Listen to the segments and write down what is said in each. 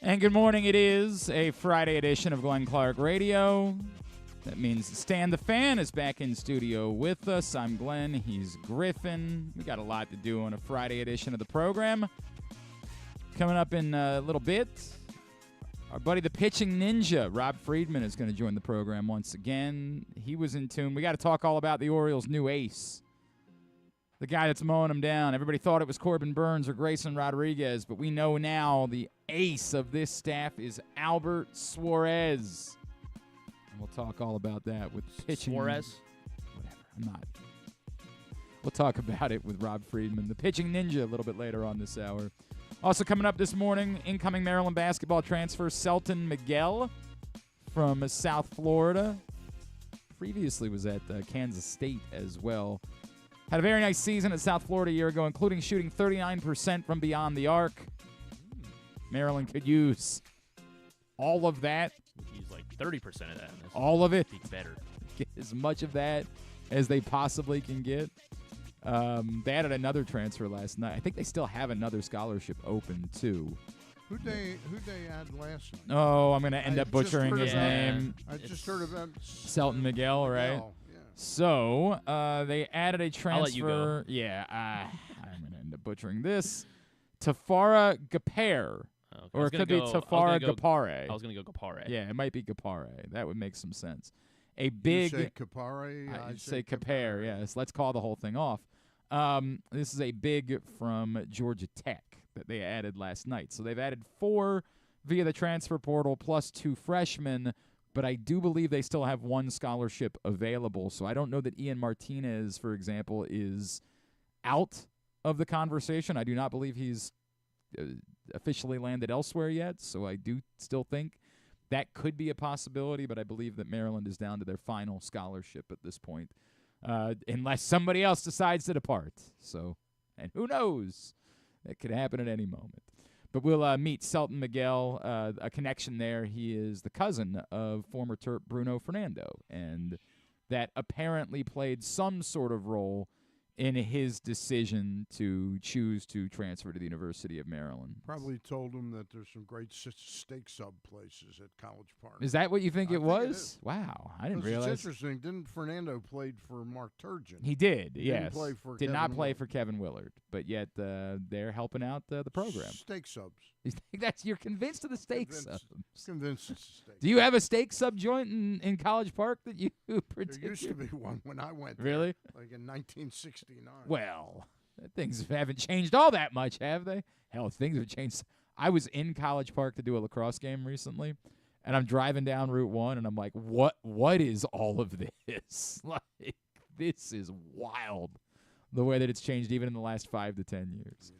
And good morning. It is a Friday edition of Glenn Clark Radio. That means Stan the Fan is back in studio with us. I'm Glenn. He's Griffin. We got a lot to do on a Friday edition of the program. Coming up in a little bit, our buddy the pitching ninja, Rob Friedman, is going to join the program once again. He was in tune. We got to talk all about the Orioles' new ace. The guy that's mowing them down. Everybody thought it was Corbin Burnes or Grayson Rodriguez, but we know now the ace of this staff is Albert Suarez. And we'll talk all about that with pitching. Suarez? Whatever. I'm not. We'll talk about it with Rob Friedman, the pitching ninja, a little bit later on this hour. Also coming up this morning, incoming Maryland basketball transfer Selton Miguel from South Florida. Previously was at Kansas State as well. Had a very nice season at South Florida a year ago, including shooting 39% from beyond the arc. Maryland could use all of that. Use like 30% of that. All of it. Be better. Get as much of that as they possibly can get. They added another transfer last night. I think they still have another scholarship open, too. Who'd they add last night? Oh, I'm going to end up butchering his name. I just heard about Selton Miguel, right? Yeah. So, they added a transfer. I'll let you go. Yeah, I'm going to end up butchering this. Tafara Gapare. Okay. Or it could be Tafara Gapare. I was going to go Gapare. Yeah, it might be Gapare. That would make some sense. A big. You say Capare? I'd say Capare, yes. Let's call the whole thing off. This is a big from Georgia Tech that they added last night. So they've added 4 via the transfer portal plus 2 freshmen, but I do believe they still have 1 scholarship available. So I don't know that Ian Martinez, for example, is out of the conversation. I do not believe he's officially landed elsewhere yet, so I do still think that could be a possibility, but I believe that Maryland is down to their final scholarship at this point, unless somebody else decides to depart. So, and who knows? That could happen at any moment. But we'll meet Selton Miguel, a connection there. He is the cousin of former Terp Bruno Fernando, and that apparently played some sort of role in his decision to choose to transfer to the University of Maryland. Probably told him that there's some great steak sub places at College Park. Is that what you think it was? It wow, I didn't realize. It's interesting. Didn't Fernando played for Mark Turgeon? He did, He yes. Did not play for Kevin Willard, but yet they're helping out the program. Steak subs. You're convinced of the steak subs. Convinced it's steak. Do you have a steak sub joint in College Park that you There used to be one when I went there. Really? Like in 1969. Well, things haven't changed all that much, have they? Hell, things have changed. I was in College Park to do a lacrosse game recently, and I'm driving down Route 1, and I'm like, what is all of this? Like, this is wild, the way that it's changed even in the last 5 to 10 years.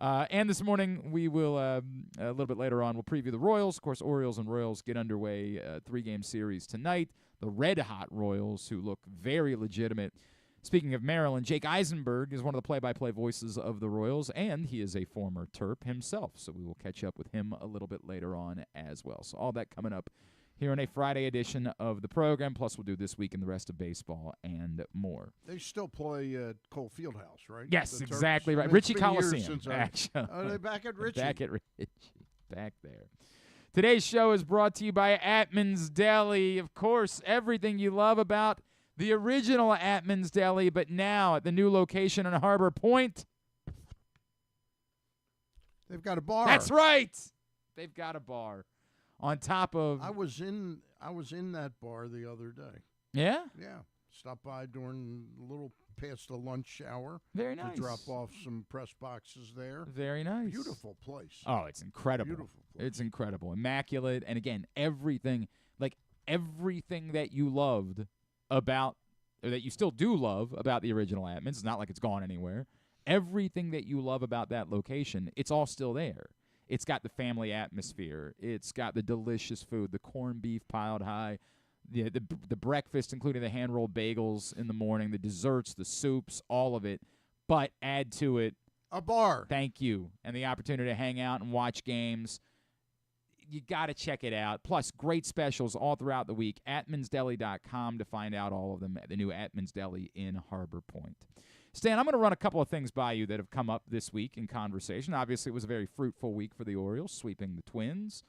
And this morning, we will, a little bit later on, we'll preview the Royals. Of course, Orioles and Royals get underway, 3-game series tonight. The red-hot Royals, who look very legitimate. Speaking of Maryland, Jake Eisenberg is one of the play-by-play voices of the Royals, and he is a former Terp himself. So we will catch up with him a little bit later on as well. So all that coming up here on a Friday edition of the program. Plus, we'll do This Week in the Rest of Baseball and more. They still play at Cole Fieldhouse, right? Yes, The exactly Terps? right. I mean, Richie it's been years Coliseum. since Actually. Are they back at Richie? Back at Richie. Back there. Today's show is brought to you by Atman's Deli. Of course, everything you love about the original Atman's Deli, but now at the new location in Harbor Point. They've got a bar. That's right. They've got a bar on top of. I was in that bar the other day. Yeah? Yeah. Stopped by during a little past the lunch hour. Very nice. To drop off some press boxes there. Very nice. Beautiful place. Oh, it's incredible. Beautiful place. It's incredible. Immaculate. And again, everything that you loved about, or that you still do love about the original Atman's. It's not like it's gone anywhere. Everything that you love about that location, it's all still there. It's got the family atmosphere. It's got the delicious food, the corned beef piled high, the breakfast, including the hand-rolled bagels in the morning, the desserts, the soups, all of it. But add to it a bar. Thank you. And the opportunity to hang out and watch games. You got to check it out. Plus, great specials all throughout the week. AtmansDeli.com to find out all of them at the new Atman's Deli in Harbor Point. Stan, I'm going to run a couple of things by you that have come up this week in conversation. Obviously, it was a very fruitful week for the Orioles, sweeping the Twins.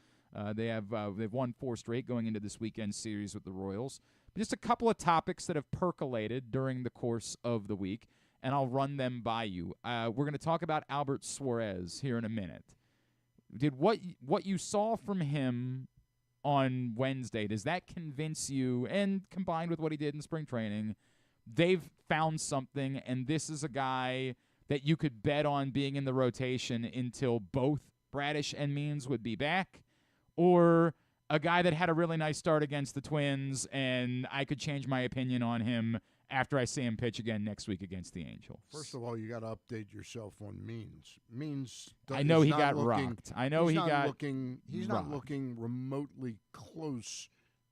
They've won 4 straight going into this weekend series with the Royals. But just a couple of topics that have percolated during the course of the week, and I'll run them by you. We're going to talk about Albert Suarez here in a minute. Did what you saw from him on Wednesday, does that convince you, and combined with what he did in spring training, they've found something, and this is a guy that you could bet on being in the rotation until both Bradish and Means would be back, or a guy that had a really nice start against the Twins, and I could change my opinion on him after I see him pitch again next week against the Angels? First of all, you got to update yourself on Means. Means. I know he got looking, rocked. I know he's he got looking. He's rocked. not looking remotely close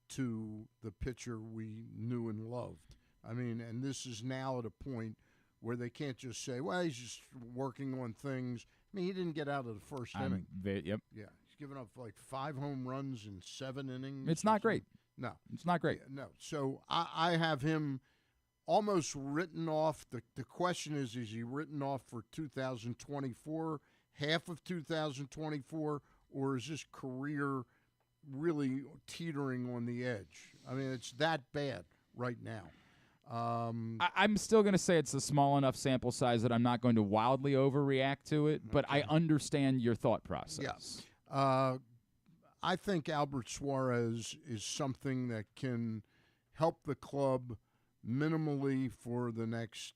to the pitcher we knew and loved. I mean, and this is now at a point where they can't just say, "Well, he's just working on things." I mean, he didn't get out of the first inning. Yep. Yeah, he's given up like 5 home runs in 7 innings. It's not great. No, it's not great. No. So I have him almost written off. The question is he written off for 2024, half of 2024, or is his career really teetering on the edge? I mean, it's that bad right now. I'm still going to say it's a small enough sample size that I'm not going to wildly overreact to it, but I understand your thought process. Yeah. I think Albert Suarez is something that can help the club minimally for the next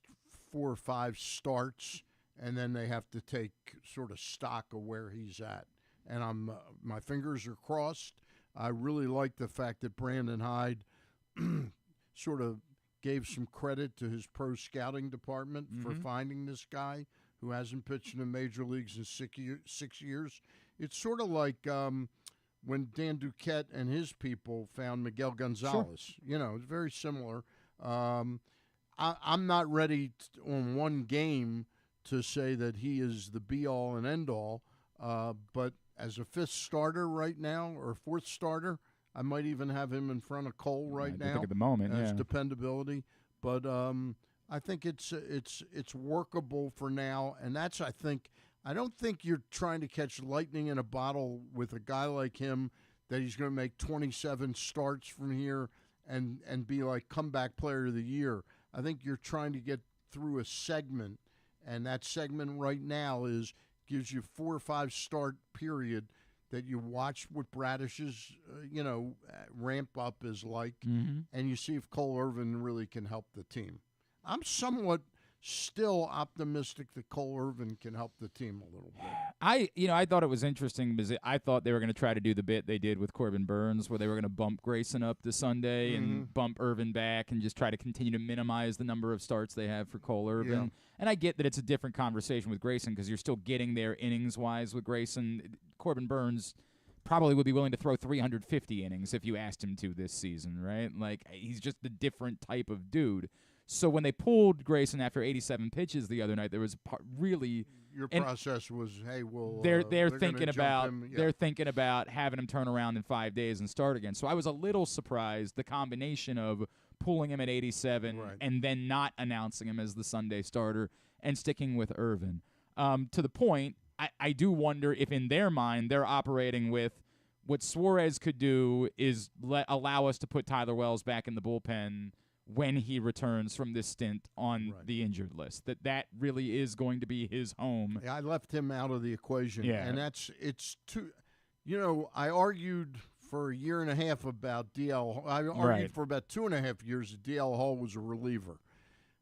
4 or 5 starts, and then they have to take sort of stock of where he's at. And my fingers are crossed. I really like the fact that Brandon Hyde sort of gave some credit to his pro scouting department for finding this guy who hasn't pitched in the major leagues in 6 years. It's sort of like when Dan Duquette and his people found Miguel Gonzalez. Sure. You know, it's very similar. I'm not ready on one game to say that he is the be-all and end-all, but as a 5th starter right now, or 4th starter, I might even have him in front of Cole right now. I think at the moment, as dependability. But I think it's workable for now, and that's, I don't think you're trying to catch lightning in a bottle with a guy like him that he's going to make 27 starts from here and be like comeback player of the year. I think you're trying to get through a segment, and that segment right now gives you 4 or 5 start period that you watch what Bradish's ramp up is like, and you see if Cole Irvin really can help the team. I'm somewhat still optimistic that Cole Irvin can help the team a little bit. I thought it was interesting because I thought they were going to try to do the bit they did with Corbin Burnes, where they were going to bump Grayson up to Sunday and bump Irvin back and just try to continue to minimize the number of starts they have for Cole Irvin. Yeah. And I get that it's a different conversation with Grayson because you're still getting there innings-wise with Grayson. Corbin Burnes probably would be willing to throw 350 innings if you asked him to this season, right? Like, he's just a different type of dude. So when they pulled Grayson after 87 pitches the other night, there was really your process was, hey, well, they're thinking about they're thinking about having him turn around in 5 days and start again. So I was a little surprised the combination of pulling him at 87 and then not announcing him as the Sunday starter and sticking with Irvin. To the point, I do wonder if in their mind they're operating with what Suarez could do is allow us to put Tyler Wells back in the bullpen when he returns from this stint on the injured list, that really is going to be his home. Yeah, I left him out of the equation, and it's too. I argued for a year and a half about DL. I argued for about 2.5 years that DL Hall was a reliever.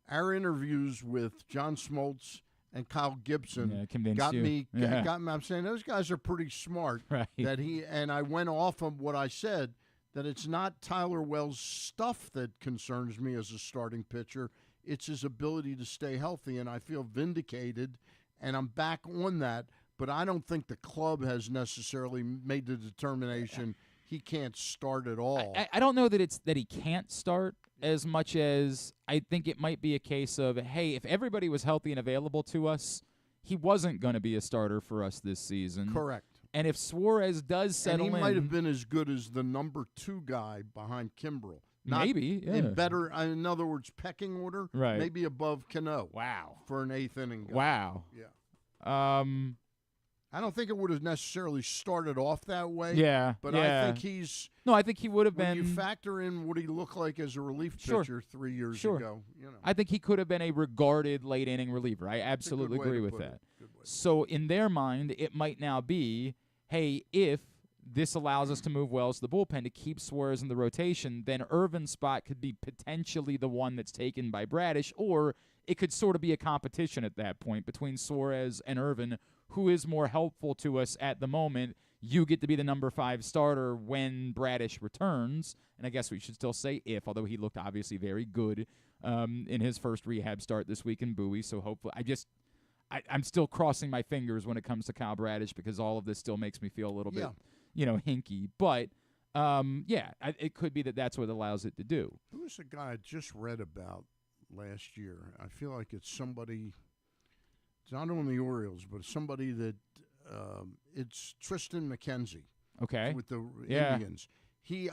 Our interviews with John Smoltz and Kyle Gibson got me. I'm saying those guys are pretty smart. Right. And I went off of what I said, that it's not Tyler Wells' stuff that concerns me as a starting pitcher. It's his ability to stay healthy, and I feel vindicated, and I'm back on that. But I don't think the club has necessarily made the determination he can't start at all. I don't know that it's that he can't start as much as I think it might be a case of, hey, if everybody was healthy and available to us, he wasn't going to be a starter for us this season. Correct. And if Suarez does settle in, and he might have been as good as the number 2 guy behind Kimbrel. Maybe, yeah. In other words, pecking order, Right. maybe above Cano. Wow. For an eighth inning guy. Wow. Yeah. I don't think it would have necessarily started off that way. Yeah. But yeah. I think he's. No, I think he would have when been. you factor in what he looked like as a relief Sure. pitcher 3 years Sure. ago, I think he could have been a regarded late inning reliever. I absolutely agree with that. So in their mind, it might now be, hey, if this allows us to move Wells to the bullpen to keep Suarez in the rotation, then Irvin's spot could be potentially the one that's taken by Bradish, or it could sort of be a competition at that point between Suarez and Irvin. Who is more helpful to us at the moment? You get to be the number 5 starter when Bradish returns. And I guess we should still say if, although he looked obviously very good in his first rehab start this week in Bowie. So hopefully I'm still crossing my fingers when it comes to Kyle Bradish because all of this still makes me feel a little bit, hinky. But, it could be that that's what allows it to do. Who was the guy I just read about last year? I feel like it's somebody – it's not only the Orioles, but somebody that it's Tristan McKenzie. Okay. With the Indians. He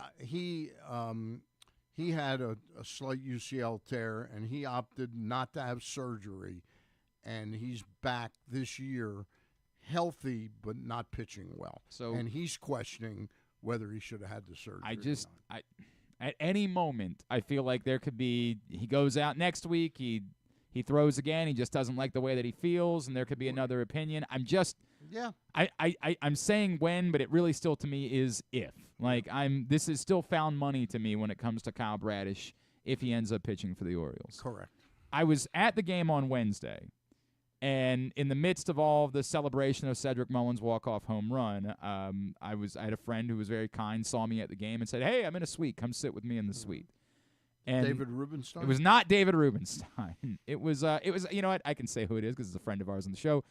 had a slight UCL tear, and he opted not to have surgery, and he's back this year healthy but not pitching well. And he's questioning whether he should have had the surgery. At any moment, I feel like there could be – he goes out next week, he throws again. He just doesn't like the way that he feels, and there could be another opinion. I'm just I'm saying when, but it really still to me is if. Like this is still found money to me when it comes to Kyle Bradish if he ends up pitching for the Orioles. Correct. I was at the game on Wednesday, and in the midst of all of the celebration of Cedric Mullins' walk-off home run, I had a friend who was very kind, saw me at the game, and said, "Hey, I'm in a suite. Come sit with me in the suite." And David Rubenstein? It was not David Rubenstein. It was you know what? I can say who it is because it's a friend of ours on the show.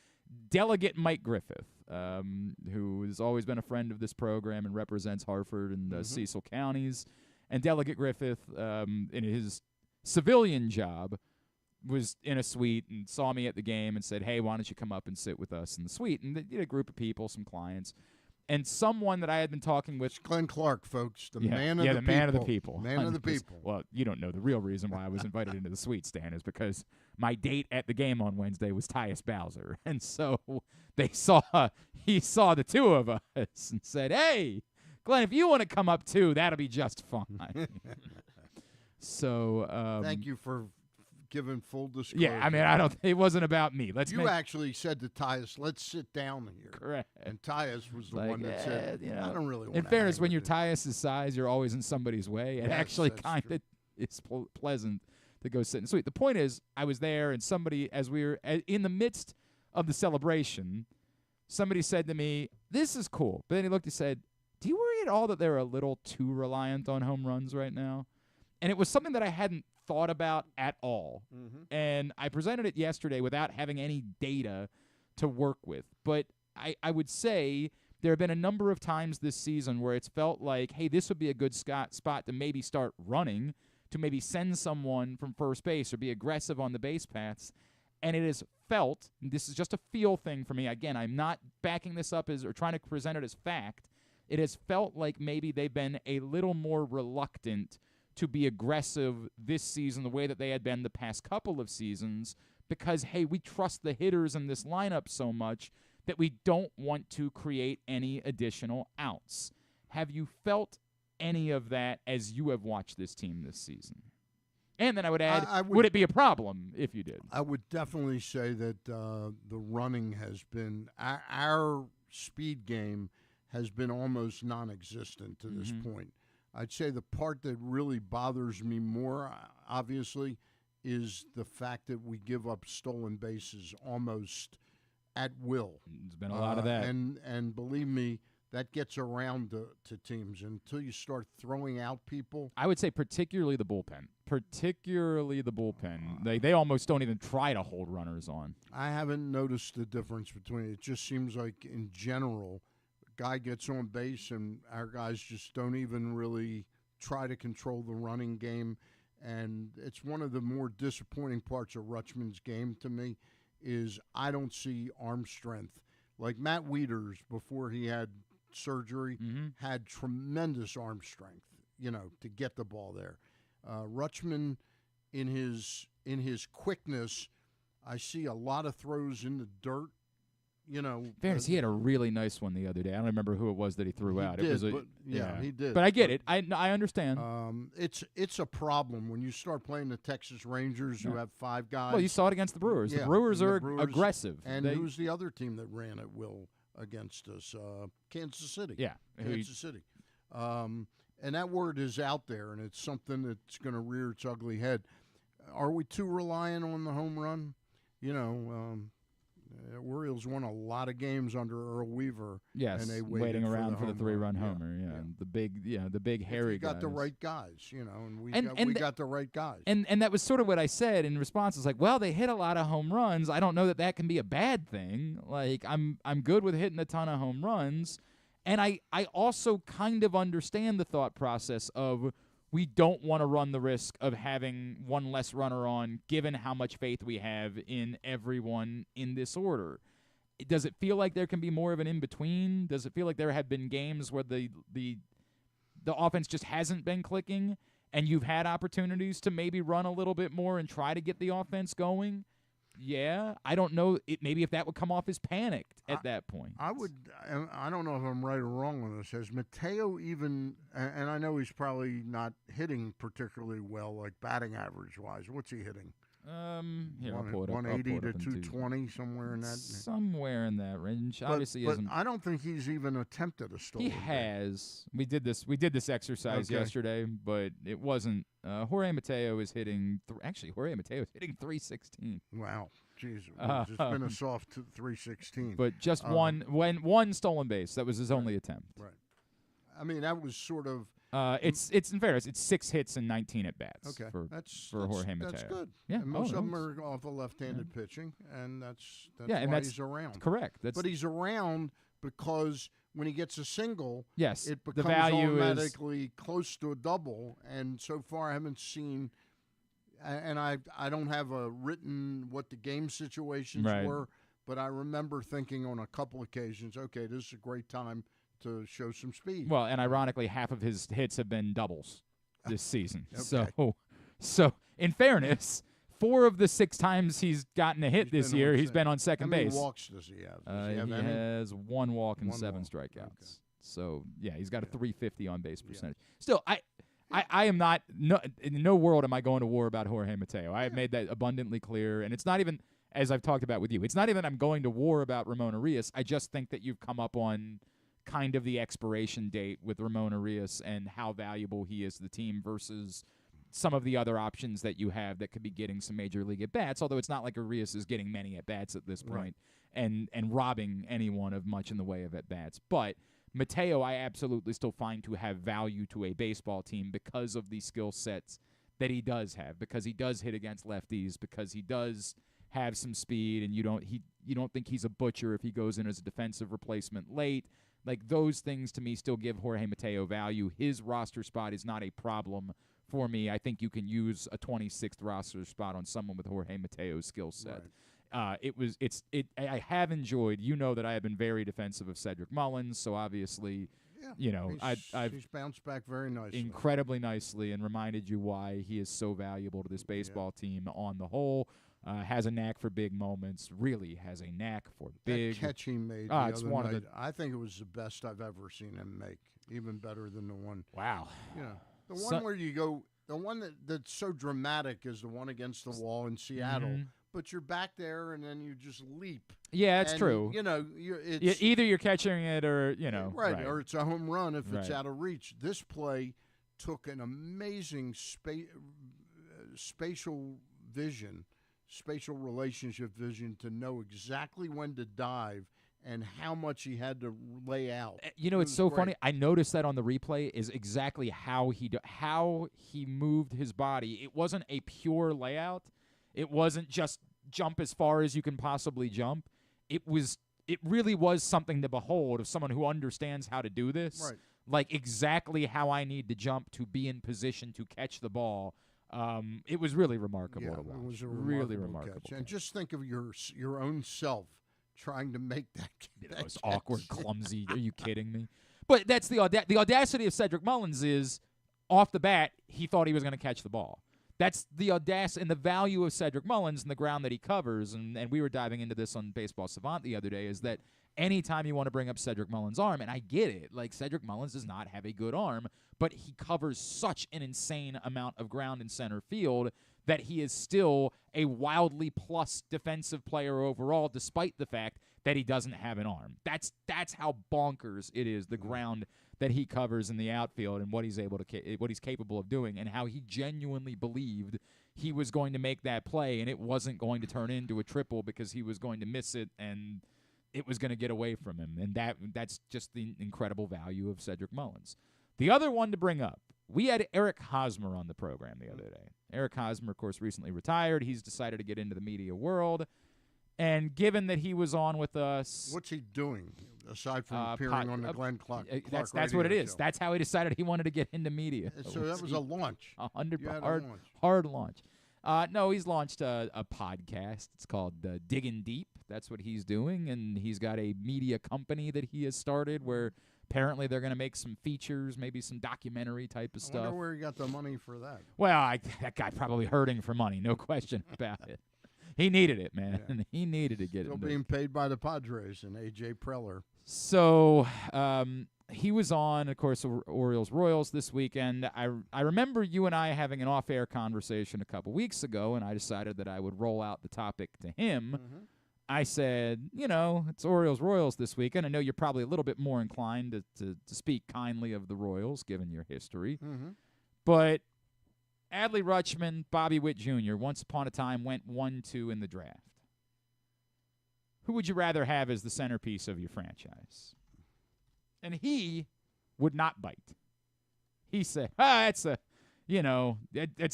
Delegate Mike Griffith, who has always been a friend of this program and represents Harford and Cecil counties. And Delegate Griffith, in his civilian job, was in a suite and saw me at the game and said, "Hey, why don't you come up and sit with us in the suite?" And they did a group of people, some clients. And someone that I had been talking with, Glenn Clark, folks, the man of the people. Man of the people. Well, you don't know the real reason why I was invited into the suite, Stan, is because my date at the game on Wednesday was Tyus Bowser. And so he saw the two of us and said, "Hey, Glenn, if you want to come up too, that'll be just fine." So thank you for giving full disclosure. Yeah, I mean, it wasn't about me. You actually said to Tyus, "Let's sit down here." Correct. And Tyus was the one that said, "I don't really want to." In fairness, when you're Tyus' size, you're always in somebody's way. It actually kind of is pleasant to go sit in the suite. The point is, I was there, and somebody, as we were in the midst of the celebration, somebody said to me, "This is cool." But then he looked and said, "Do you worry at all that they're a little too reliant on home runs right now?" And it was something that I hadn't thought about at all. And I presented it yesterday without having any data to work with. But I would say there have been a number of times this season where it's felt like, hey, this would be a good spot to maybe start running, to maybe send someone from first base or be aggressive on the base paths. And it has felt, and this is just a feel thing for me, again, I'm not backing this up or trying to present it as fact, it has felt like maybe they've been a little more reluctant to be aggressive this season the way that they had been the past couple of seasons because, hey, we trust the hitters in this lineup so much that we don't want to create any additional outs. Have you felt any of that as you have watched this team this season? And then I would add, would it be a problem if you did? I would definitely say that the running has been our speed game has been almost non-existent to this point. I'd say the part that really bothers me more, obviously, is the fact that we give up stolen bases almost at will. There's been a lot of that. And believe me, that gets around to teams until you start throwing out people. I would say particularly the bullpen. They almost don't even try to hold runners on. I haven't noticed the difference between it. It just seems like in general – guy gets on base and our guys just don't even really try to control the running game. And it's one of the more disappointing parts of Rutschman's game to me is I don't see arm strength. Like Matt Wieters, before he had surgery, had tremendous arm strength, to get the ball there. Rutschman, in his quickness, I see a lot of throws in the dirt. Fairness, he had a really nice one the other day. I don't remember who it was that he threw out. Did, it was he did. But I get it. I understand. It's a problem when you start playing the Texas Rangers, who have 5 guys. Well, you saw it against the Brewers. Yeah, the Brewers are Brewers, aggressive. And who's the other team that ran at will against us? Kansas City. Yeah, Kansas City. And that word is out there, and it's something that's going to rear its ugly head. Are we too reliant on the home run? Orioles won a lot of games under Earl Weaver. Yes, and they waiting around for the 3-run run. homer. Yeah. The big hairy guys. We got the right guys, and we got the right guys. And that was sort of what I said in response. It's like, well, they hit a lot of home runs. I don't know that can be a bad thing. Like, I'm good with hitting a ton of home runs, and I also kind of understand the thought process of, we don't want to run the risk of having one less runner on, given how much faith we have in everyone in this order. Does it feel like there can be more of an in-between? Does it feel like there have been games where the offense just hasn't been clicking, and you've had opportunities to maybe run a little bit more and try to get the offense going? Yeah, I don't know. Maybe if that would come off as panicked at that point. I don't know if I'm right or wrong on this. Has Mateo even, and I know he's probably not hitting particularly well, like batting average wise. What's he hitting? Here, I'll pull it up. 180 to 220, somewhere in that. Somewhere in that range. Obviously, he hasn't. I don't think he's even attempted a stolen. He has. We did this exercise yesterday, but it wasn't. Jorge Mateo is hitting. Jorge Mateo is hitting 316. Wow, jeez, it's been a soft 316. But just one stolen base. That was his only attempt. Right. I mean, that was sort of. It's in fairness, it's 6 hits and 19 at bats. Okay, for Jorge Mateo. That's good. Yeah, and most of them are off of left-handed pitching, and that's why he's around. Correct. But he's around because when he gets a single, yes, it becomes the value automatically close to a double. And so far, I haven't seen. And I don't have a written what the game situations were, but I remember thinking on a couple occasions, okay, this is a great time to show some speed. Well, and ironically, half of his hits have been doubles this season. Okay. So in fairness, 4 of the 6 times he's gotten a hit this year, he's been on second base. How many walks does he have? He has 1 walk and 7 strikeouts. Okay. So yeah, he's got a 350 on base percentage. Still, I am not in no world am I going to war about Jorge Mateo. I have made that abundantly clear, and it's not even, as I've talked about with you, it's not even I'm going to war about Ramon Arias. I just think that you've come up on kind of the expiration date with Ramon Arias and how valuable he is to the team versus some of the other options that you have that could be getting some major league at-bats, although it's not like Arias is getting many at-bats at this point and robbing anyone of much in the way of at-bats. But Mateo, I absolutely still find to have value to a baseball team because of the skill sets that he does have, because he does hit against lefties, because he does have some speed, and you don't think he's a butcher if he goes in as a defensive replacement late. Like, those things to me still give Jorge Mateo value. His roster spot is not a problem for me. I think you can use a 26th roster spot on someone with Jorge Mateo's skill set. Right. I have enjoyed. You know that I have been very defensive of Cedric Mullins, so obviously, he's bounced back very nicely, incredibly nicely, and reminded you why he is so valuable to this baseball team on the whole. Has a knack for big moments. Really has a knack for big. That catch he made the other night, I think it was the best I've ever seen him make. Even better than the one. Wow. The one where you go. The one that's so dramatic is the one against the wall in Seattle. Mm-hmm. But you're back there and then you just leap. Yeah, that's true. Either you're catching it or right, or it's a home run if it's out of reach. This play took an amazing spatial relationship vision to know exactly when to dive and how much he had to lay out. It's so funny. I noticed that on the replay is exactly how he moved his body. It wasn't a pure layout. It wasn't just jump as far as you can possibly jump. It really was something to behold of someone who understands how to do this. Right. Like exactly how I need to jump to be in position to catch the ball. It was really remarkable to watch. It was a really remarkable catch. And just think of your own self trying to make that. It's awkward, clumsy. Are you kidding me? But that's the audacity of Cedric Mullins is off the bat, he thought he was going to catch the ball. That's the audacity and the value of Cedric Mullins and the ground that he covers. And we were diving into this on Baseball Savant the other day, is that anytime you want to bring up Cedric Mullins' arm, and I get it, like Cedric Mullins does not have a good arm, but he covers such an insane amount of ground in center field that he is still a wildly plus defensive player overall, despite the fact that he doesn't have an arm. That's how bonkers it is, the ground that he covers in the outfield and what he's capable of doing, and how he genuinely believed he was going to make that play and it wasn't going to turn into a triple because he was going to miss it and it was going to get away from him. And that's just the incredible value of Cedric Mullins. The other one to bring up, we had Eric Hosmer on the program the other day. Eric Hosmer, of course, recently retired. He's decided to get into the media world. And given that he was on with us... What's he doing, aside from appearing on the Glenn Clark That's what it is. show? That's how he decided he wanted to get into media. So that was a launch. Hard launch. No, he's launched a podcast. It's called Diggin' Deep. That's what he's doing. And he's got a media company that he has started where apparently they're going to make some features, maybe some documentary type of stuff. I wonder where he got the money for that. Well, that guy probably hurting for money, no question about it. He needed it, man. Yeah. He needed to get it. Still being paid by the Padres and A.J. Preller. So he was on, of course, Orioles-Royals this weekend. I remember you and I having an off-air conversation a couple weeks ago, and I decided that I would roll out the topic to him. Mm-hmm. I said, it's Orioles-Royals this weekend. I know you're probably a little bit more inclined to speak kindly of the Royals, given your history. Mm-hmm. But Adley Rutschman, Bobby Witt Jr., once upon a time went 1-2 in the draft. Who would you rather have as the centerpiece of your franchise? And he would not bite. He said, it's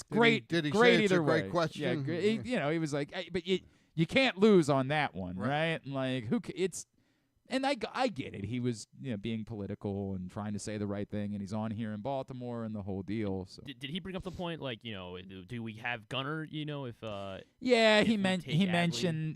great. Did he great say it's either a way. great question? Yeah, he was like, hey, but you can't lose on that one, right? Like, and I get it. He was being political and trying to say the right thing, and he's on here in Baltimore and the whole deal. So did he bring up the point, like, do we have Gunnar? If he mentioned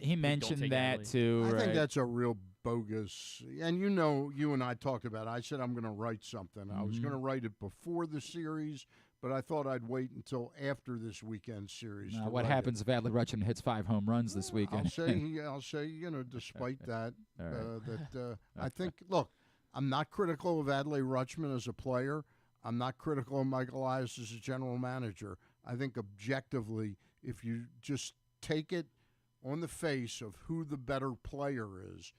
that too. I think that's a real bogus. And you and I talked about it. I said I'm going to write something. I was going to write it before the series, but I thought I'd wait until after this weekend series. What happens if Adley Rutschman hits 5 home runs this weekend? I'll say, despite that, I think, look, I'm not critical of Adley Rutschman as a player. I'm not critical of Michael Elias as a general manager. I think objectively, if you just take it on the face of who the better player is,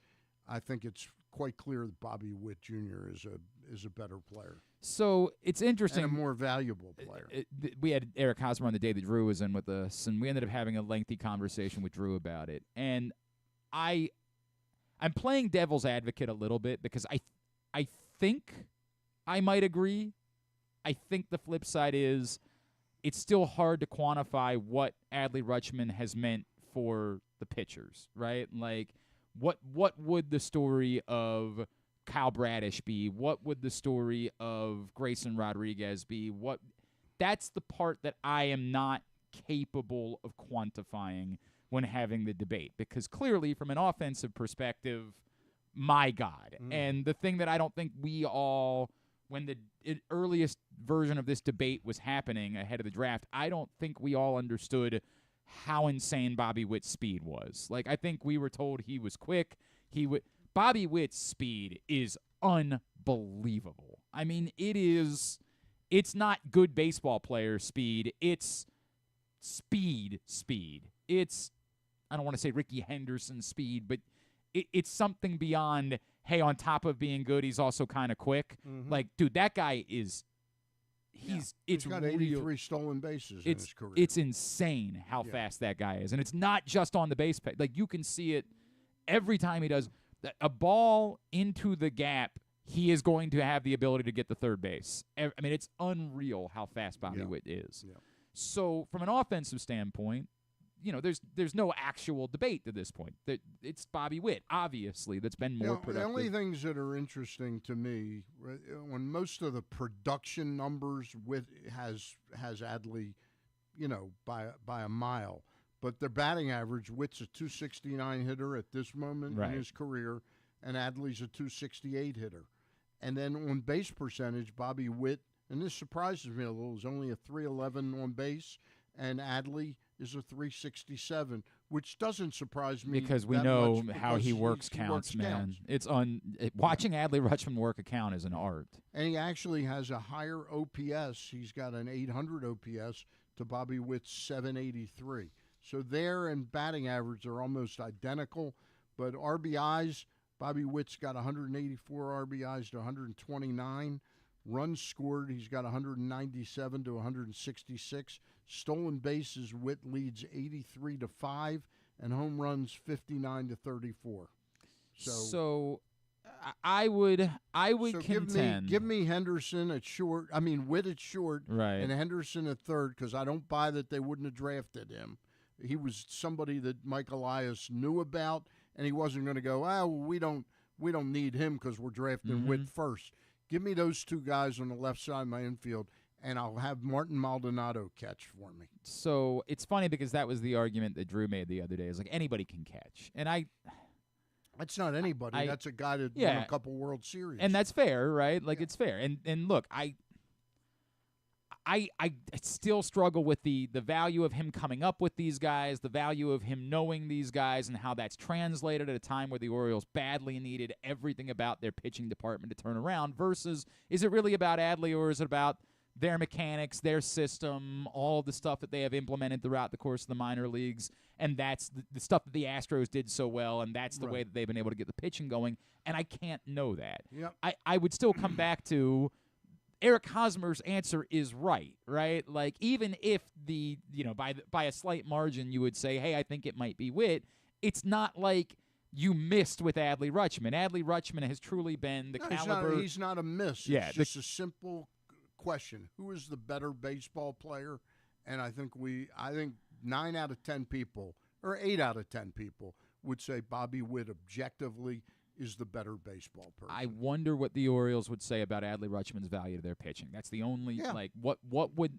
I think it's quite clear that Bobby Witt Jr. is a better player. So it's interesting. And a more valuable player. We had Eric Hosmer on the day that Drew was in with us, and we ended up having a lengthy conversation with Drew about it. And I'm playing devil's advocate a little bit because I think I might agree. I think the flip side is it's still hard to quantify what Adley Rutschman has meant for the pitchers, right? Like, what would the story of Kyle Bradish be? What would the story of Grayson Rodriguez be? That's the part that I am not capable of quantifying when having the debate, because clearly from an offensive perspective, my God. And the thing that I don't think we all, when the earliest version of this debate was happening ahead of the draft, I don't think we all understood how insane Bobby Witt's speed was. Like, I think we were told he was quick. Bobby Witt's speed is unbelievable. I mean, it's not good baseball player speed. It's speed. It's, I don't want to say Ricky Henderson speed, but it's something beyond, hey, on top of being good, he's also kind of quick. Mm-hmm. Like, dude, that guy is... He's got 83 stolen bases in his career. It's insane how fast that guy is. And it's not just on the base pad. Like, you can see it every time he does a ball into the gap, he is going to have the ability to get the third base. I mean, it's unreal how fast Bobby Witt is. Yeah. So from an offensive standpoint, there's no actual debate to this point. It's Bobby Witt, obviously, that's been more productive. The only things that are interesting to me, when most of the production numbers has Adley, by a mile, but their batting average, Witt's a 269 hitter at this moment in his career, and Adley's a 268 hitter. And then on base percentage, Bobby Witt and this surprises me a little, is only a 311 on base, and Adley is a 367, which doesn't surprise me because we that know much how he works he counts, works man. counts. It's watching Adley Rutschman work a count is an art. And he actually has a higher OPS. He's got an 800 OPS to Bobby Witt's 783. So there and batting average are almost identical, but RBIs, Bobby Witt's got 184 RBIs to 129. Runs scored, he's got 197 to 166. Stolen bases, Witt leads 83 to 5, and home runs 59 to 34. So I would contend. Give me Henderson at short. I mean Witt at short, right, and Henderson at third, because I don't buy that they wouldn't have drafted him. He was somebody that Mike Elias knew about, and he wasn't going to go, we don't need him because we're drafting Witt first. Give me those two guys on the left side of my infield, and I'll have Martin Maldonado catch for me. So it's funny because that was the argument that Drew made the other day. Is like anybody can catch, and that's not anybody. That's a guy that won a couple World Series, and that's fair, right? Like it's fair. And look, I still struggle with the value of him coming up with these guys, the value of him knowing these guys, and how that's translated at a time where the Orioles badly needed everything about their pitching department to turn around, versus is it really about Adley, or is it about their mechanics, their system, all the stuff that they have implemented throughout the course of the minor leagues, and that's the stuff that the Astros did so well, and that's the way that they've been able to get the pitching going, and I can't know that. Yep. I would still come back to Eric Hosmer's answer is right? Like, even if by a slight margin you would say, hey, I think it might be Witt, it's not like you missed with Adley Rutschman. Adley Rutschman has truly been the caliber. He's not a miss. Yeah, it's just a simple question. Who is the better baseball player? And I think 9 out of 10 people, or 8 out of 10 people, would say Bobby Witt objectively is the better baseball person. I wonder what the Orioles would say about Adley Rutschman's value to their pitching. That's the only what would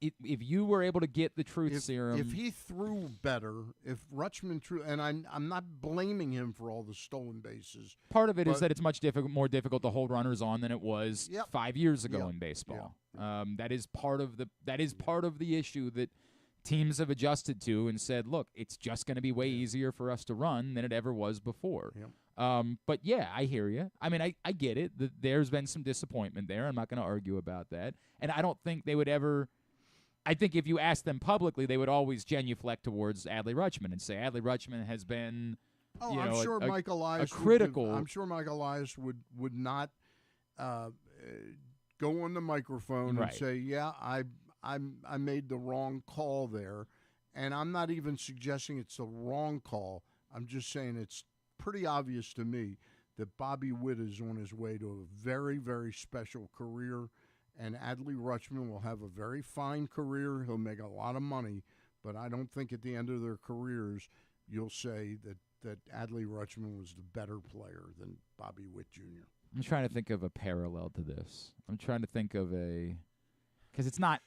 if you were able to get the truth serum. If he threw better, if Rutschman threw, and I'm not blaming him for all the stolen bases. Part of it is that it's much more difficult to hold runners on than it was 5 years ago in baseball. That is part of the issue that teams have adjusted to and said, look, it's just going to be way easier for us to run than it ever was before. But yeah, I hear you. I mean, I get it. There's been some disappointment there. I'm not going to argue about that. And I don't think they would ever. I think if you asked them publicly, they would always genuflect towards Adley Rutschman and say Adley Rutschman has been. I'm sure Mike Elias critical. I'm sure Mike Elias would not go on the microphone and say, yeah, I made the wrong call there, and I'm not even suggesting it's a wrong call. I'm just saying it's pretty obvious to me that Bobby Witt is on his way to a very, very special career, and Adley Rutschman will have a very fine career. He'll make a lot of money, but I don't think at the end of their careers you'll say that Adley Rutschman was the better player than Bobby Witt Jr. I'm trying to think of a parallel to this. I'm trying to think of because it's not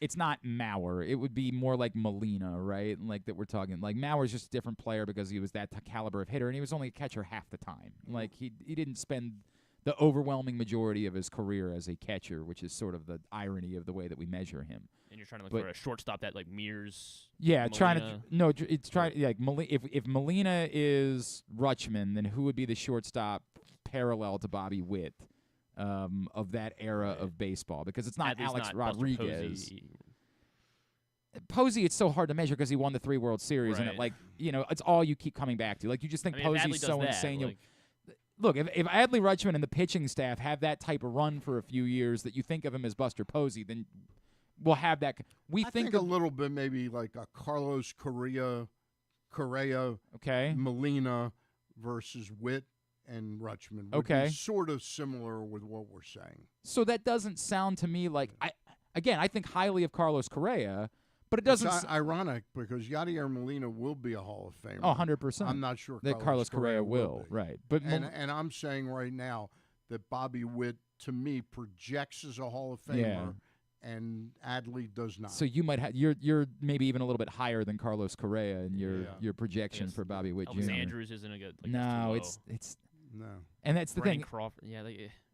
Mauer. It would be more like Molina, right? Like that we're talking. Like Mauer's just a different player because he was that caliber of hitter, and he was only a catcher half the time. Like he didn't spend the overwhelming majority of his career as a catcher, which is sort of the irony of the way that we measure him. And you're trying to look for a shortstop that like mirrors. Yeah, Molina. If Molina is Rutschman, then who would be the shortstop parallel to Bobby Witt? Of that era of baseball, because it's not Alex Rodriguez. Posey, it's so hard to measure because he won the 3 World Series, and it's all you keep coming back to. Like you just think Posey's so insane. Look, if Adley Rutschman and the pitching staff have that type of run for a few years that you think of him as Buster Posey, then we'll have that. I think a little bit maybe like a Carlos Correa, Molina versus Witt and Rutschman would be sort of similar with what we're saying. So that doesn't sound to me like I think highly of Carlos Correa, but it doesn't. It's ironic because Yadier Molina will be a Hall of Famer. Oh, 100%. I'm not sure that Carlos Correa will, right? But and I'm saying right now that Bobby Witt to me projects as a Hall of Famer. And Adley does not. So you might have you're maybe even a little bit higher than Carlos Correa in your projection for Bobby Witt Jr. Andrews isn't a good. No, it's No. And that's the Brandon thing. Crawford. Yeah,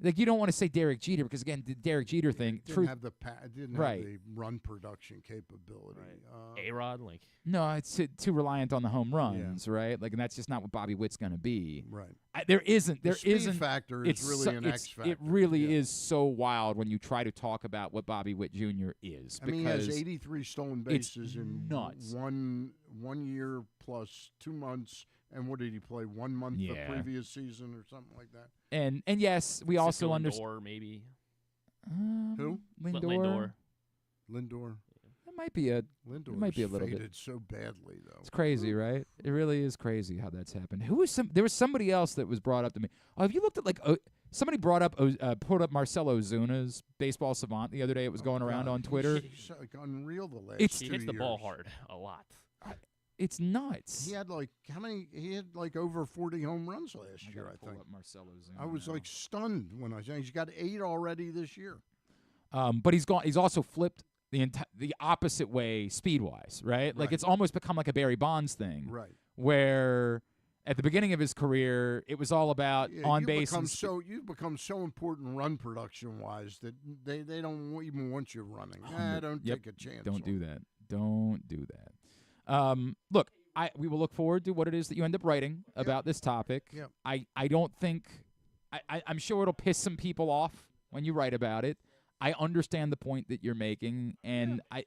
Like, you don't want to say Derek Jeter because, again, the Derek Jeter thing. Didn't have the didn't Right. have the run production capability. A-Rod, like. No, it's too reliant on the home runs, right? Like, and that's just not what Bobby Witt's going to be. Right. There isn't. The speed factor is it's really an X factor. It really is so wild when you try to talk about what Bobby Witt Jr. is. I mean, he has 83 stolen bases in nuts. one year plus 2 months. And what did he play? 1 month the previous season or something like that? And yes, we also understand. Lindor, maybe. Who? Lindor. Lindor. That might be a. Lindor it might be a little faded bit so badly though. It's crazy, right? It really is crazy how that's happened. There was somebody else that was brought up to me. Oh, have you looked at somebody brought up put up Marcell Ozuna's Baseball Savant the other day? It was going around on Twitter. He's like unreal the last He 2 hits the ball years. hard a lot. It's nuts. He had like how many? He had like over 40 home runs last year. I think. Up Marcell Ozuna I was now. like stunned when I said he's got 8 already this year. But he's gone. He's also flipped the opposite way speed wise, right? Like it's almost become like a Barry Bonds thing, Right. Where at the beginning of his career, it was all about on base. You've become so important run production wise that they don't even want you running. Don't take a chance. Don't do that. Don't do that. Look, we will look forward to what it is that you end up writing about this topic. Yep. I don't think I'm sure it'll piss some people off when you write about it. I understand the point that you're making, and I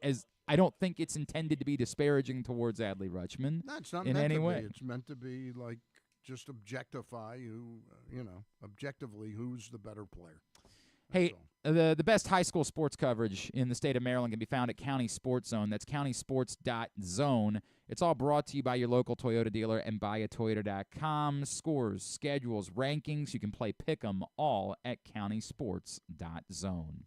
don't think it's intended to be disparaging towards Adley Rutschman. No, it's not in meant any to way. be. It's meant to be like just objectify who, objectively who's the better player. Hey, the best high school sports coverage in the state of Maryland can be found at County Sports Zone. That's countysports.zone. It's all brought to you by your local Toyota dealer and buyatoyota.com. Scores, schedules, rankings. You can play pick 'em all at countysports.zone.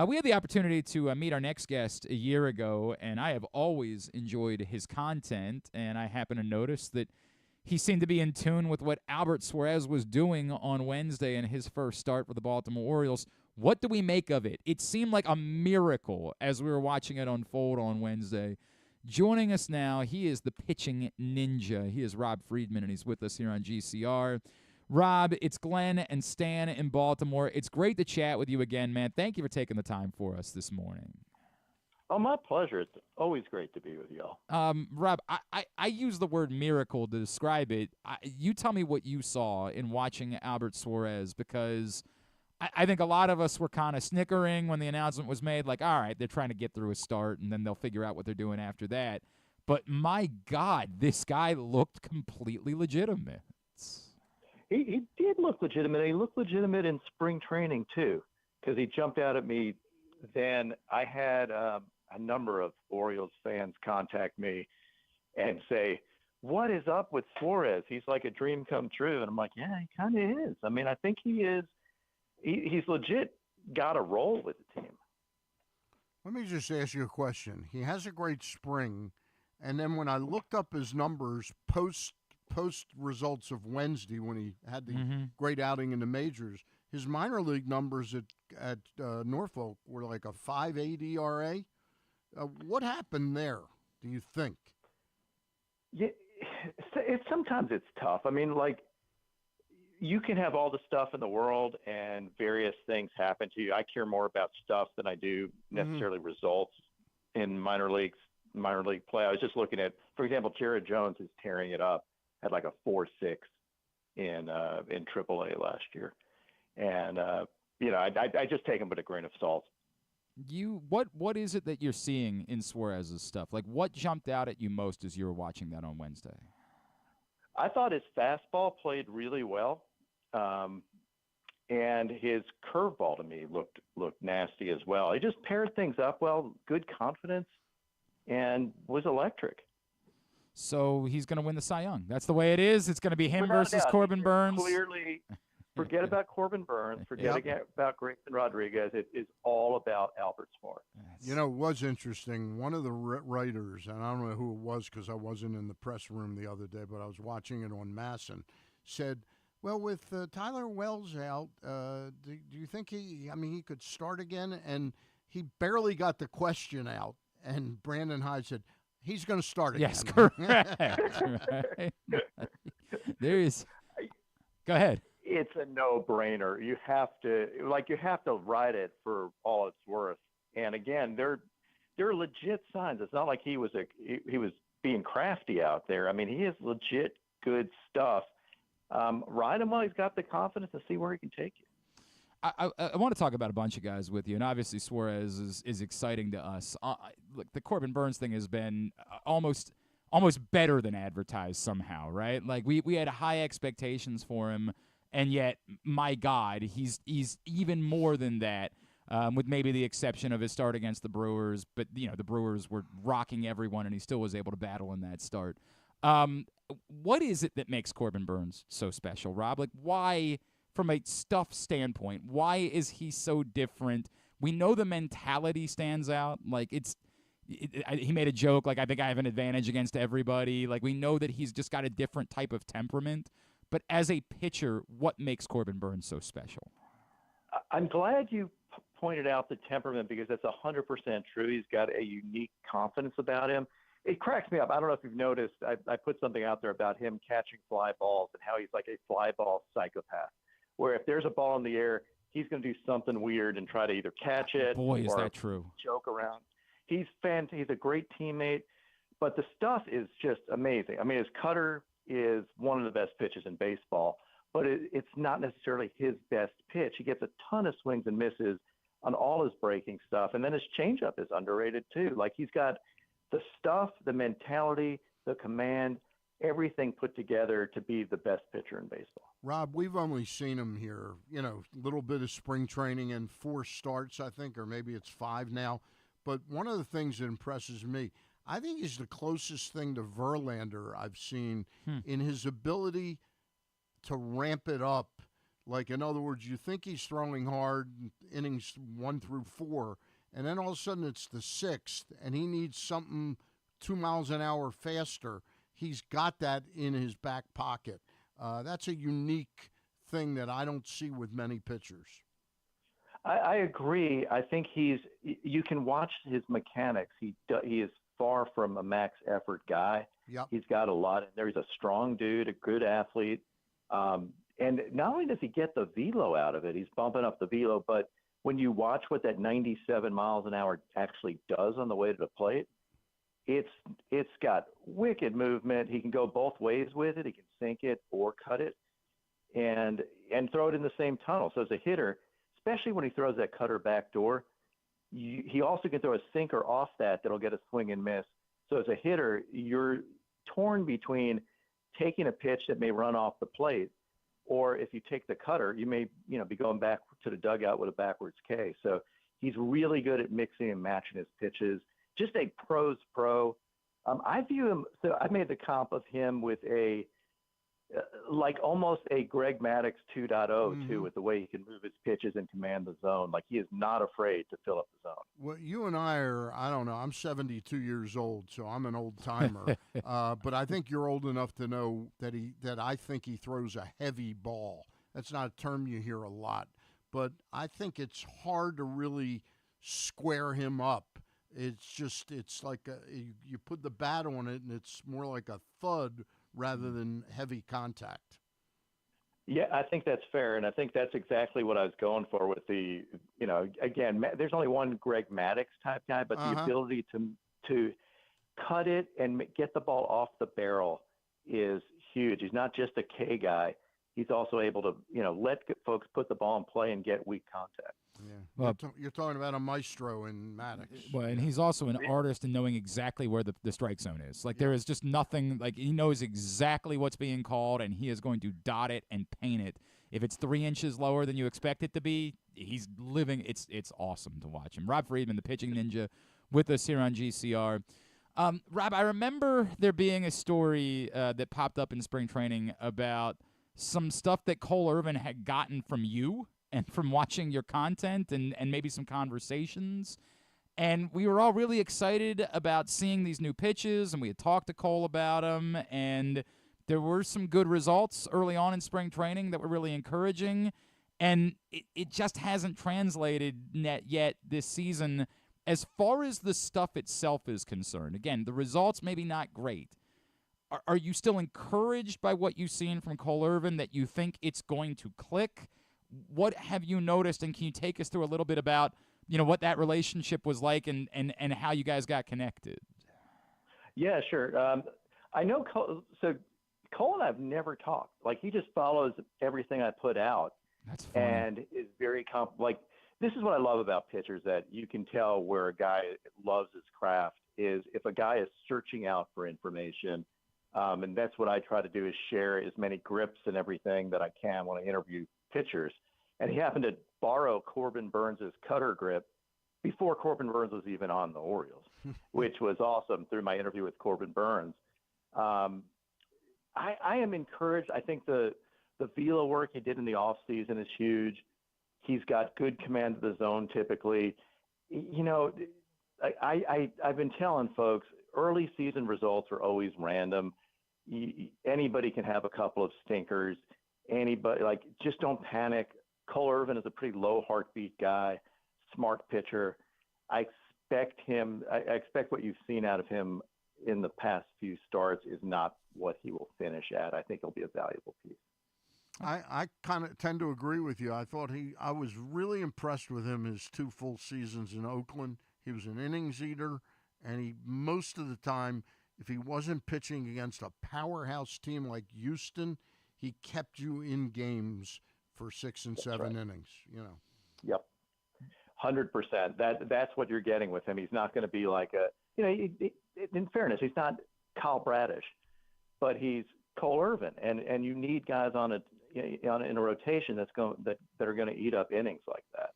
We had the opportunity to meet our next guest a year ago, and I have always enjoyed his content, and I happen to notice that he seemed to be in tune with what Albert Suarez was doing on Wednesday in his first start for the Baltimore Orioles. What do we make of it? It seemed like a miracle as we were watching it unfold on Wednesday. Joining us now, he is the pitching ninja. He is Rob Friedman, and he's with us here on GCR. Rob, it's Glenn and Stan in Baltimore. It's great to chat with you again, man. Thank you for taking the time for us this morning. Oh, my pleasure. It's always great to be with y'all. Rob, I use the word miracle to describe it. You tell me what you saw in watching Albert Suarez, because I think a lot of us were kind of snickering when the announcement was made, like, all right, they're trying to get through a start, and then they'll figure out what they're doing after that. But, my God, this guy looked completely legitimate. He did look legitimate. He looked legitimate in spring training, too, because he jumped out at me. Then I had a number of Orioles fans contact me and say, what is up with Suarez? He's like a dream come true. And I'm like, yeah, he kind of is. I mean, I think he is. He's legit got a role with the team. Let me just ask you a question. He has a great spring, and then when I looked up his numbers post results of Wednesday when he had the great outing in the majors, his minor league numbers at Norfolk were like a 5.8 ERA. What happened there, do you think? Yeah, sometimes it's tough. I mean, like, you can have all the stuff in the world and various things happen to you. I care more about stuff than I do necessarily results in minor league play. I was just looking at, for example, Jared Jones is tearing it up, had like a 4.6 in AAA last year. And, I just take him with a grain of salt. What is it that you're seeing in Suarez's stuff? Like, what jumped out at you most as you were watching that on Wednesday? I thought his fastball played really well, and his curveball to me looked nasty as well. He just paired things up well, good confidence, and was electric. So he's going to win the Cy Young. That's the way it is. It's going to be him Without versus doubt. Corbin Burnes. Clearly, forget about Corbin Burnes. Forget about Grayson Rodriguez. It is all about Albert Suarez. You know, it was interesting. One of the writers, and I don't know who it was because I wasn't in the press room the other day, but I was watching it on Masson, said, well, with Tyler Wells out, do you think he could start again? And he barely got the question out. And Brandon Hyde said, he's going to start again. Yes, correct. Right. There is. Go ahead. It's a no-brainer. You have to ride it for all it's worth. And again, they're legit signs. It's not like he was being crafty out there. I mean, he is legit good stuff. Ride him while he's got the confidence and see where he can take you. I want to talk about a bunch of guys with you, and obviously Suarez is exciting to us. Look, the Corbin Burnes thing has been almost better than advertised somehow, right? Like we had high expectations for him, and yet, my God, he's even more than that. With maybe the exception of his start against the Brewers, but the Brewers were rocking everyone, and he still was able to battle in that start. What is it that makes Corbin Burnes so special, Rob? Like, why, from a stuff standpoint, why is he so different? We know the mentality stands out. Like, he made a joke, like, I think I have an advantage against everybody. Like, we know that he's just got a different type of temperament. But as a pitcher, what makes Corbin Burnes so special? I'm glad you pointed out the temperament because that's 100% true. He's got a unique confidence about him. It cracks me up. I don't know if you've noticed, I put something out there about him catching fly balls and how he's like a fly ball psychopath, where if there's a ball in the air, he's going to do something weird and try to either catch it or is that true? Joke around. He's a great teammate, but the stuff is just amazing. I mean, his cutter is one of the best pitches in baseball, but it's not necessarily his best pitch. He gets a ton of swings and misses on all his breaking stuff, and then his changeup is underrated too. Like, he's got the stuff, the mentality, the command, everything put together to be the best pitcher in baseball. Rob, we've only seen him here, a little bit of spring training and 4 starts, I think, or maybe it's 5 now. But one of the things that impresses me, I think he's the closest thing to Verlander I've seen in his ability to ramp it up. Like, in other words, you think he's throwing hard innings 1 through 4, and then all of a sudden it's the 6th, and he needs something 2 miles an hour faster. He's got that in his back pocket. That's a unique thing that I don't see with many pitchers. I agree. I think you can watch his mechanics. He is far from a max effort guy. Yep. He's got a lot in there. He's a strong dude, a good athlete. And not only does he get the velo out of it, he's bumping up the velo, but when you watch what that 97 miles an hour actually does on the way to the plate, it's got wicked movement. He can go both ways with it. He can sink it or cut it and throw it in the same tunnel. So as a hitter, especially when he throws that cutter back door, he also can throw a sinker off that'll get a swing and miss. So as a hitter, you're torn between taking a pitch that may run off the plate, or if you take the cutter, you may be going back to the dugout with a backwards K. So he's really good at mixing and matching his pitches. Just a pro's pro. I view him. So I made the comp of him with like almost a Greg Maddux 2.0 too, with the way he can move his pitches and command the zone. Like, he is not afraid to fill up the zone. Well, you and I are, I don't know, I'm 72 years old, so I'm an old timer. But I think you're old enough to know that I think he throws a heavy ball. That's not a term you hear a lot, but I think it's hard to really square him up. It's like you put the bat on it and it's more like a thud rather than heavy contact. Yeah, I think that's fair, and I think that's exactly what I was going for with the, again, there's only one Greg Maddux type guy, but the ability to cut it and get the ball off the barrel is huge. He's not just a K guy. He's also able to, let folks put the ball in play and get weak contact. Yeah, well, you're talking about a maestro in Maddux. Well, and he's also an artist in knowing exactly where the strike zone is. Like, there is just nothing, like, he knows exactly what's being called, and he is going to dot it and paint it. If it's 3 inches lower than you expect it to be, he's living. It's awesome to watch him. Rob Friedman, the pitching ninja, with us here on GCR. Rob, I remember there being a story that popped up in spring training about some stuff that Cole Irvin had gotten from you and from watching your content and maybe some conversations. And we were all really excited about seeing these new pitches, and we had talked to Cole about them, and there were some good results early on in spring training that were really encouraging, and it just hasn't translated yet this season as far as the stuff itself is concerned. Again, the results maybe not great. are you still encouraged by what you've seen from Cole Irvin, that you think it's going to click? What have you noticed, and can you take us through a little bit about, what that relationship was like and how you guys got connected? Yeah, sure. I know Cole and I have never talked. Like, he just follows everything I put out. That's funny. And is very this is what I love about pitchers, that you can tell where a guy loves his craft is if a guy is searching out for information. And that's what I try to do, is share as many grips and everything that I can when I interview pitchers. And he happened to borrow Corbin Burnes' cutter grip before Corbin Burnes was even on the Orioles, which was awesome through my interview with Corbin Burnes. I am encouraged. I think the velo work he did in the offseason is huge. He's got good command of the zone typically. I've been telling folks, early season results are always random. Anybody can have a couple of stinkers. Anybody, just don't panic. Cole Irvin is a pretty low heartbeat guy, smart pitcher. I expect what you've seen out of him in the past few starts is not what he will finish at. I think he'll be a valuable piece. I kind of tend to agree with you. I was really impressed with him his 2 full seasons in Oakland. He was an innings eater, and most of the time, if he wasn't pitching against a powerhouse team like Houston, he kept you in games for 6 and 7 innings. Yep, 100%. That's what you're getting with him. He's not going to be like in fairness, he's not Kyle Bradish, but he's Cole Irvin, and you need guys in a rotation that are going to eat up innings like that.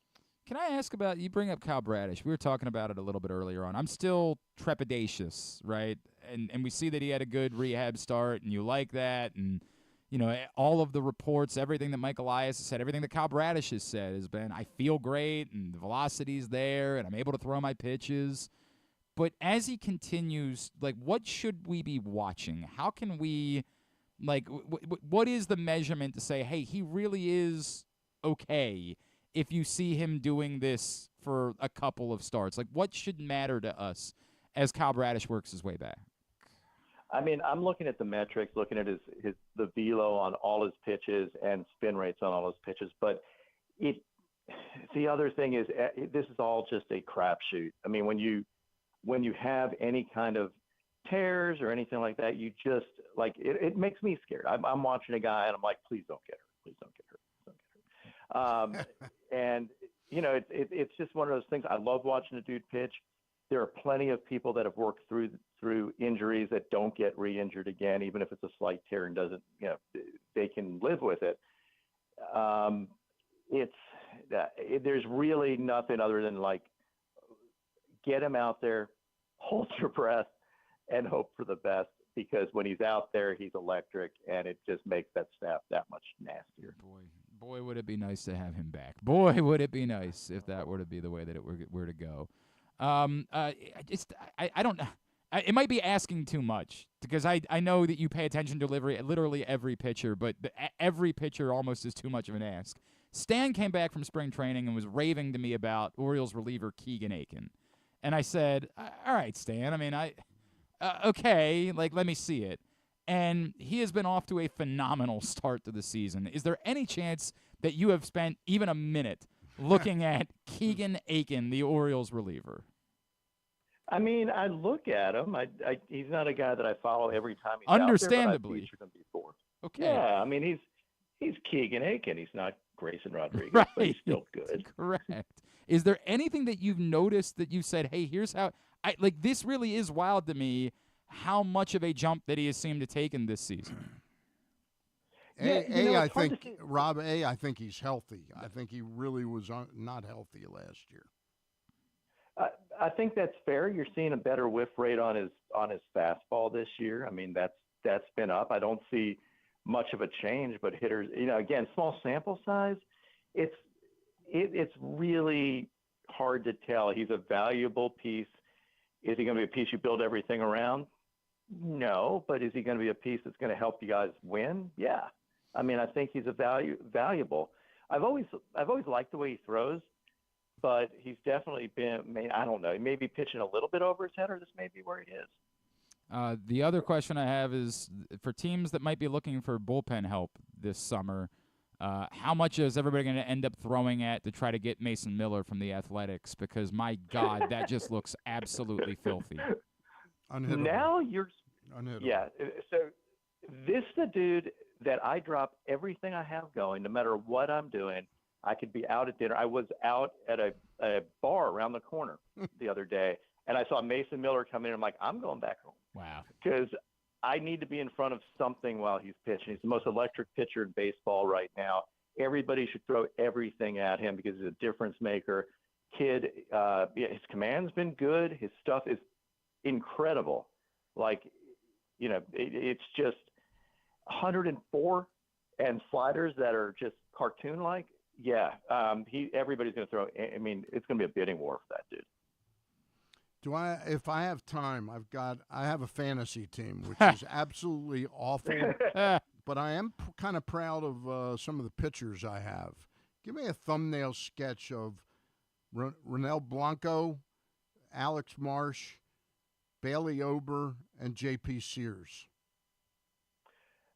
Can I ask about, you bring up Kyle Bradish. We were talking about it a little bit earlier on. I'm still trepidatious, right? And we see that he had a good rehab start, and you like that. And, all of the reports, everything that Mike Elias has said, everything that Kyle Bradish has said has been, I feel great, and the velocity's there, and I'm able to throw my pitches. But as he continues, what should we be watching? How can we, what is the measurement to say, hey, he really is okay if you see him doing this for a couple of starts? What should matter to us as Kyle Bradish works his way back? I mean, I'm looking at the metrics, looking at the velo on all his pitches and spin rates on all his pitches. But the other thing is, this is all just a crapshoot. I mean, when you have any kind of tears or anything like that, you just it makes me scared. I'm watching a guy and I'm like, please don't get hurt. Please don't get hurt. Please don't get hurt. And it's just one of those things. I love watching a dude pitch. There are plenty of people that have worked through injuries that don't get re-injured again, even if it's a slight tear and doesn't, they can live with it. There's really nothing other than get him out there, hold your breath, and hope for the best, because when he's out there, he's electric, and it just makes that staff that much nastier. Boy, would it be nice to have him back. Boy, would it be nice if that were to be the way that it were to go. I don't know. It might be asking too much, because I know that you pay attention to literally every pitcher, but every pitcher almost is too much of an ask. Stan came back from spring training and was raving to me about Orioles reliever Keegan Aiken. And I said, all right, Stan, I mean, okay, let me see it. And he has been off to a phenomenal start to the season. Is there any chance that you have spent even a minute looking at Keegan Aiken, the Orioles reliever? I mean, I look at him. He's not a guy that I follow every time he's Understandably. out there, but I've featured him before. Okay. Yeah, I mean, he's Keegan Aiken. He's not Grayson Rodriguez, right. But he's still good. Correct. Is there anything that you've noticed that you said, hey, here's how this really is wild to me, how much of a jump that he has seemed to take in this season? I think he's healthy. I think he really was not healthy last year. I think that's fair. You're seeing a better whiff rate on his fastball this year. I mean, that's been up. I don't see much of a change, but hitters, again, small sample size. It's really hard to tell. He's a valuable piece. Is he going to be a piece you build everything around? No, but is he going to be a piece that's going to help you guys win? Yeah. I mean, I think he's valuable. I've always liked the way he throws, but he's definitely been, I don't know, he may be pitching a little bit over his head, or this may be where he is. The other question I have is for teams that might be looking for bullpen help this summer, how much is everybody going to end up throwing at to try to get Mason Miller from the Athletics? Because, my God, that just looks absolutely filthy. Unhittable. Now you're Unhittable. Yeah. So this is the dude that I drop everything I have going, no matter what I'm doing. I could be out at dinner. I was out at a bar around the corner the other day, and I saw Mason Miller come in. I'm like, I'm going back home. Wow. Because I need to be in front of something while he's pitching. He's the most electric pitcher in baseball right now. Everybody should throw everything at him because he's a difference maker. Kid, his command's been good. His stuff is incredible. Like, it's just 104 and sliders that are just cartoon-like. Yeah, everybody's going to throw. I mean, it's going to be a bidding war for that dude. If I have time, I have a fantasy team, which is absolutely awful, but I am kind of proud of some of the pitchers I have. Give me a thumbnail sketch of Ronel Blanco, Alex Marsh, Bailey Ober, and J.P. Sears.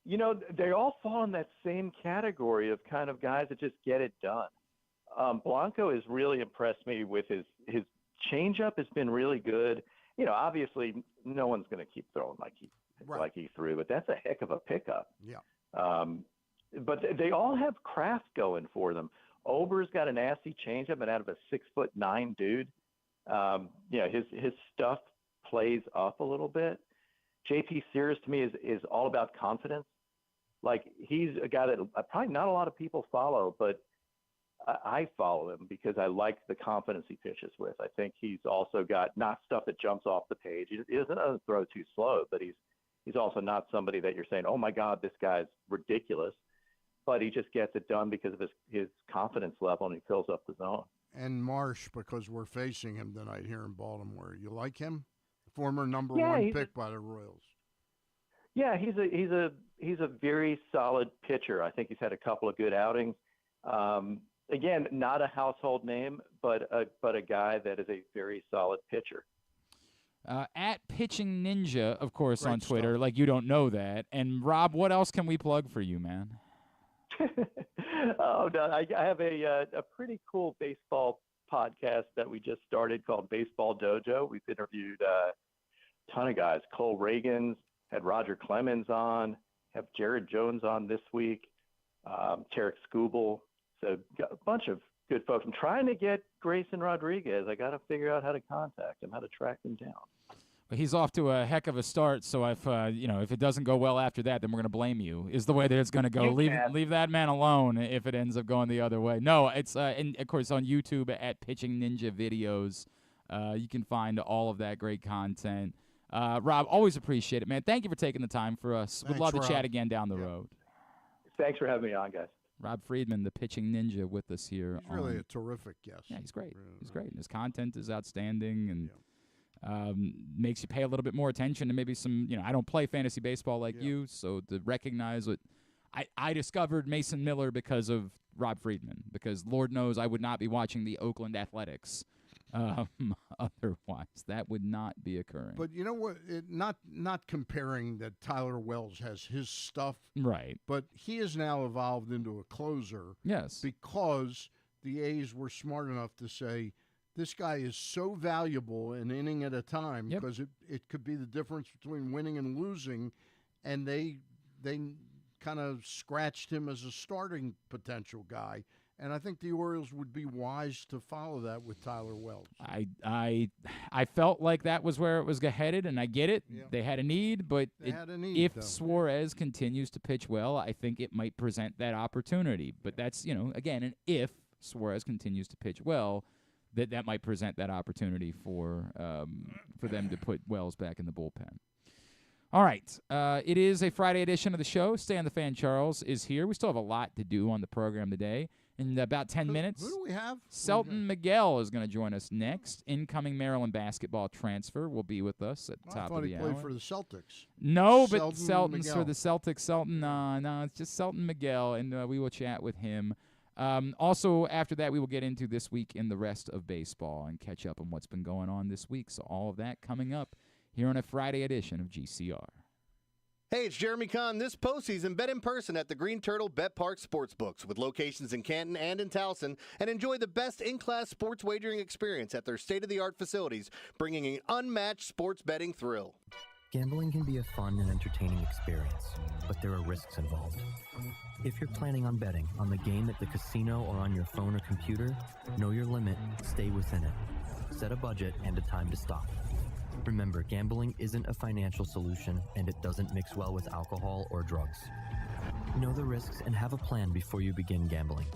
They all fall in that same category of kind of guys that just get it done. Blanco has really impressed me with his changeup has been really good. Obviously no one's going to keep throwing like he threw, but that's a heck of a pickup. Yeah. But they all have craft going for them. Ober's got a nasty changeup, and out of a 6'9" dude, his stuff plays up a little bit. J.P. Sears to me is all about confidence. Like, he's a guy that probably not a lot of people follow, but I follow him because I like the confidence he pitches with. I think he's also got not stuff that jumps off the page. He doesn't throw too slow, but he's also not somebody that you're saying, oh my God, this guy's ridiculous. But he just gets it done because of his confidence level, and he fills up the zone. And Marsh, because we're facing him tonight here in Baltimore. You like him? Former number one pick by the Royals. Yeah, he's a very solid pitcher. I think he's had a couple of good outings. Again, not a household name, but a guy that is a very solid pitcher. At Pitching Ninja, of course, Great on Twitter. stuff. Like, you don't know that. And Rob, what else can we plug for you, man? Oh, no, I have a pretty cool baseball podcast that we just started called Baseball Dojo. We've interviewed a ton of guys. Cole Reagans, had Roger Clemens on, have Jared Jones on this week, Tarek Skubal. So got a bunch of good folks. I'm trying to get Grayson Rodriguez. I got to figure out how to contact him, how to track him down. Well, he's off to a heck of a start. So if it doesn't go well after that, then we're going to blame you. Is the way that it's going to go. Leave that man alone if it ends up going the other way. No, it's and of course on YouTube at Pitching Ninja Videos. You can find all of that great content. Rob, always appreciate it, man. Thank you for taking the time for us. We'd love to chat again down the road. Thanks for having me on, guys. Rob Friedman, the Pitching Ninja, with us here. He's really a terrific guest. Yeah, he's great. Really He's nice. great. And his content is outstanding and makes you pay a little bit more attention to maybe some, I don't play fantasy baseball like you, so to recognize what I discovered Mason Miller because of Rob Friedman, because Lord knows I would not be watching the Oakland Athletics otherwise. That would not be occurring. But you know what? Not comparing that Tyler Wells has his stuff. Right. But he has now evolved into a closer. Yes. Because the A's were smart enough to say, this guy is so valuable an inning at a time because it could be the difference between winning and losing, and they kind of scratched him as a starting potential guy. And I think the Orioles would be wise to follow that with Tyler Wells. I felt like that was where it was headed, and I get it. Yeah. They had a need, but if Suarez continues to pitch well, I think it might present that opportunity. But that's, again, an if Suarez continues to pitch well, that might present that opportunity for them to put Wells back in the bullpen. All right. It is a Friday edition of the show. Stay on the Fan. Charles is here. We still have a lot to do on the program today. In about 10 minutes, who do we have? Selton Miguel is going to join us next. Incoming Maryland basketball transfer will be with us at the top of the hour. I thought he played for the Celtics. No, but Selton Selton's Miguel. for the Celtics. Selton, no, it's just Selton Miguel, and we will chat with him. Also, after that, we will get into this week in the rest of baseball and catch up on what's been going on this week. So all of that coming up here on a Friday edition of GCR. Hey, it's Jeremy Kahn. This postseason, bet in person at the Green Turtle Bet Park Sportsbooks with locations in Canton and in Towson, and enjoy the best in-class sports wagering experience at their state-of-the-art facilities, bringing an unmatched sports betting thrill. Gambling can be a fun and entertaining experience, but there are risks involved. If you're planning on betting on the game at the casino or on your phone or computer, know your limit, stay within it. Set a budget and a time to stop. Remember, gambling isn't a financial solution, and it doesn't mix well with alcohol or drugs. Know the risks and have a plan before you begin gambling.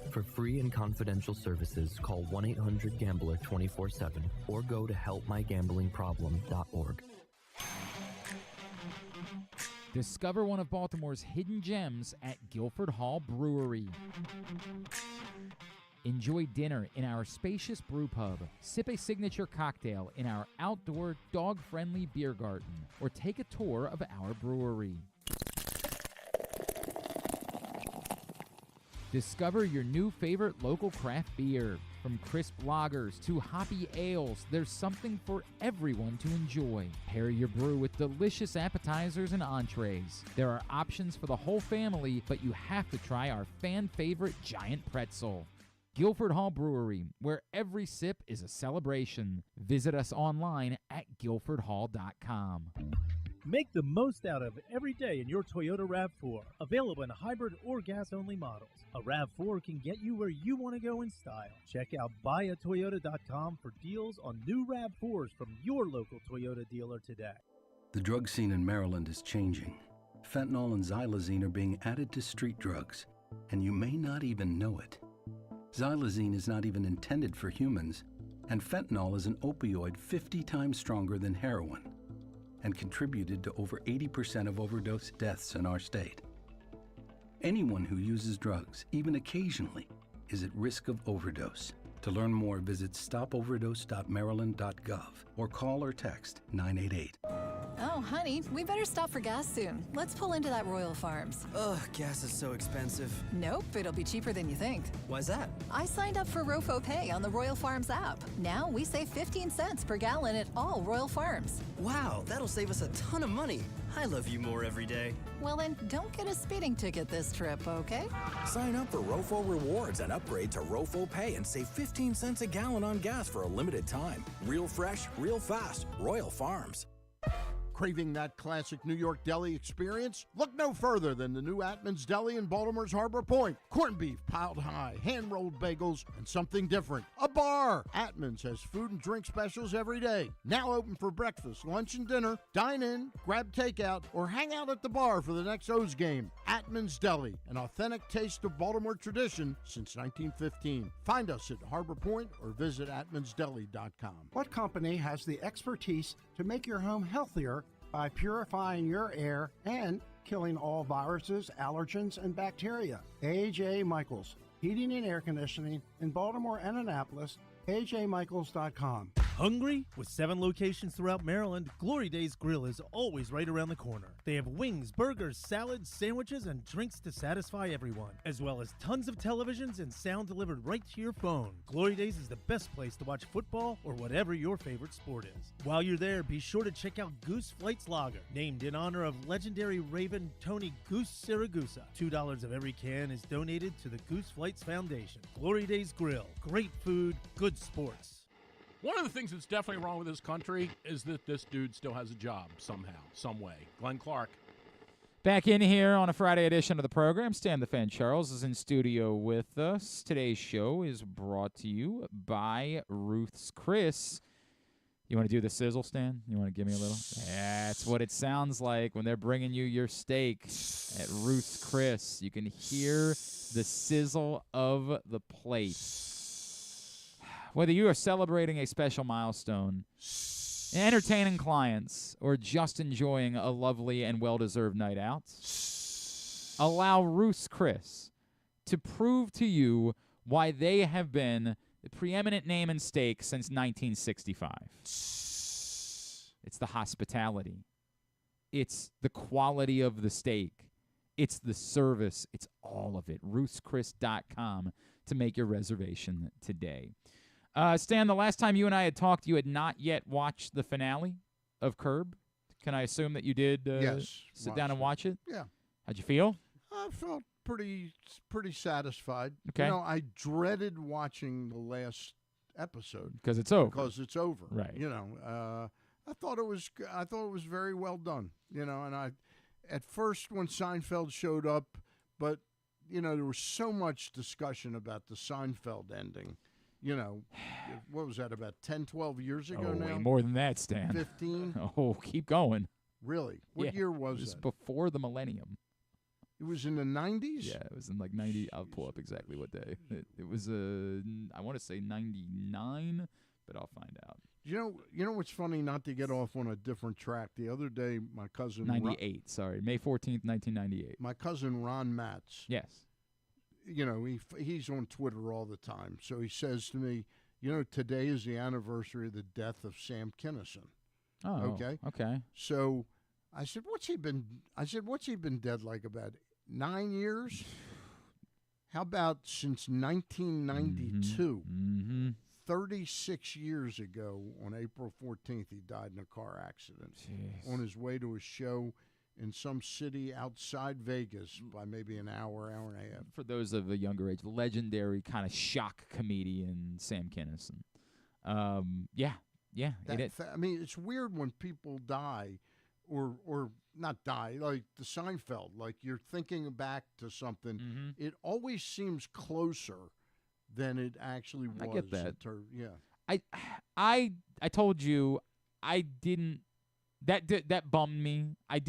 For free and confidential services, call 1-800-GAMBLER 24/7 or go to helpmygamblingproblem.org. Discover one of Baltimore's hidden gems at Guilford Hall Brewery. Enjoy dinner in our spacious brew pub, sip a signature cocktail in our outdoor, dog-friendly beer garden, or take a tour of our brewery. Discover your new favorite local craft beer. From crisp lagers to hoppy ales, there's something for everyone to enjoy. Pair your brew with delicious appetizers and entrees. There are options for the whole family, but you have to try our fan-favorite giant pretzel. Guilford Hall Brewery, where every sip is a celebration. Visit us online at guilfordhall.com. Make the most out of every day in your Toyota RAV4. Available in hybrid or gas-only models. A RAV4 can get you where you want to go in style. Check out buyatoyota.com for deals on new RAV4s from your local Toyota dealer today. The drug scene in Maryland is changing. Fentanyl and xylazine are being added to street drugs, and you may not even know it. Xylazine is not even intended for humans, and fentanyl is an opioid 50 times stronger than heroin and contributed to over 80% of overdose deaths in our state. Anyone who uses drugs, even occasionally, is at risk of overdose. To learn more, visit stopoverdose.maryland.gov or call or text 988. Oh, honey, we better stop for gas soon. Let's pull into that Royal Farms. Ugh, gas is so expensive. Nope, it'll be cheaper than you think. Why's that? I signed up for Rofo Pay on the Royal Farms app. Now we save 15 cents per gallon at all Royal Farms. Wow, that'll save us a ton of money. I love you more every day. Well then, don't get a speeding ticket this trip, okay? Sign up for Rofo Rewards and upgrade to Rofo Pay and save 15 cents a gallon on gas for a limited time. Real fresh, real fast. Royal Farms. Craving that classic New York deli experience? Look no further than the new Atman's Deli in Baltimore's Harbor Point. Corned beef piled high, hand-rolled bagels, and something different. A bar! Atman's has food and drink specials every day. Now open for breakfast, lunch, and dinner. Dine in, grab takeout, or hang out at the bar for the next O's game. Atman's Deli, an authentic taste of Baltimore tradition since 1915. Find us at Harbor Point or visit atmansdeli.com. What company has the expertise to make your home healthier by purifying your air and killing all viruses, allergens, and bacteria? A.J. Michaels, Heating and Air Conditioning in Baltimore and Annapolis. AJMichaels.com. Hungry? With 7 locations throughout Maryland, Glory Days Grill is always right around the corner. They have wings, burgers, salads, sandwiches, and drinks to satisfy everyone, as well as tons of televisions and sound delivered right to your phone. Glory Days is the best place to watch football or whatever your favorite sport is. While you're there, be sure to check out Goose Flights Lager, named in honor of legendary Raven Tony Goose Siragusa. $2 of every can is donated to the Goose Flights Foundation. Glory Days Grill. Great food, good sports. One of the things that's definitely wrong with this country is that this dude still has a job somehow, some way. Glenn Clark. Back in here on a Friday edition of the program. Stan the Fan Charles is in studio with us. Today's show is brought to you by Ruth's Chris. You want to do the sizzle, Stan? You want to give me a little? That's what it sounds like when they're bringing you your steak at Ruth's Chris. You can hear the sizzle of the plate. Whether you are celebrating a special milestone, entertaining clients, or just enjoying a lovely and well-deserved night out, allow Ruth's Chris to prove to you why they have been the preeminent name in steak since 1965. It's the hospitality. It's the quality of the steak. It's the service. It's all of it. RuthsChris.com to make your reservation today. Stan, the last time you and I had talked, you had not yet watched the finale of Curb? Can I assume that you did Yes. sit down and watch it? Yeah. How'd you feel? I felt pretty satisfied. Okay. I dreaded watching the last episode because it's over. Because it's over. Right. I thought it was very well done. And I, at first when Seinfeld showed up, but there was so much discussion about the Seinfeld ending. What was that, about 10, 12 years ago now? Way more than that, Stan. 15? Oh, keep going. Really? What year was that? It was before the millennium. It was in the 90s? Yeah, it was in like 90. I'll pull up exactly what day. It was, I want to say 99, but I'll find out. You know what's funny, not to get off on a different track? The other day, my cousin... 98, sorry. May 14th, 1998. My cousin Ron Matz. Yes. He's on Twitter all the time. So he says to me, today is the anniversary of the death of Sam Kinison. Oh, okay. So I said, what's he been dead like, about 9 years? How about since 1992? Mm-hmm. 36 years ago, on April 14th, he died in a car accident. Jeez. On his way to a show in some city outside Vegas by maybe an hour and a half. For those of a younger age, legendary kind of shock comedian Sam Kinison. Yeah. I mean, it's weird when people die or not die, like the Seinfeld, like you're thinking back to something. Mm-hmm. It always seems closer than it actually was. I get that. Yeah. I told you I didn't. That bummed me. I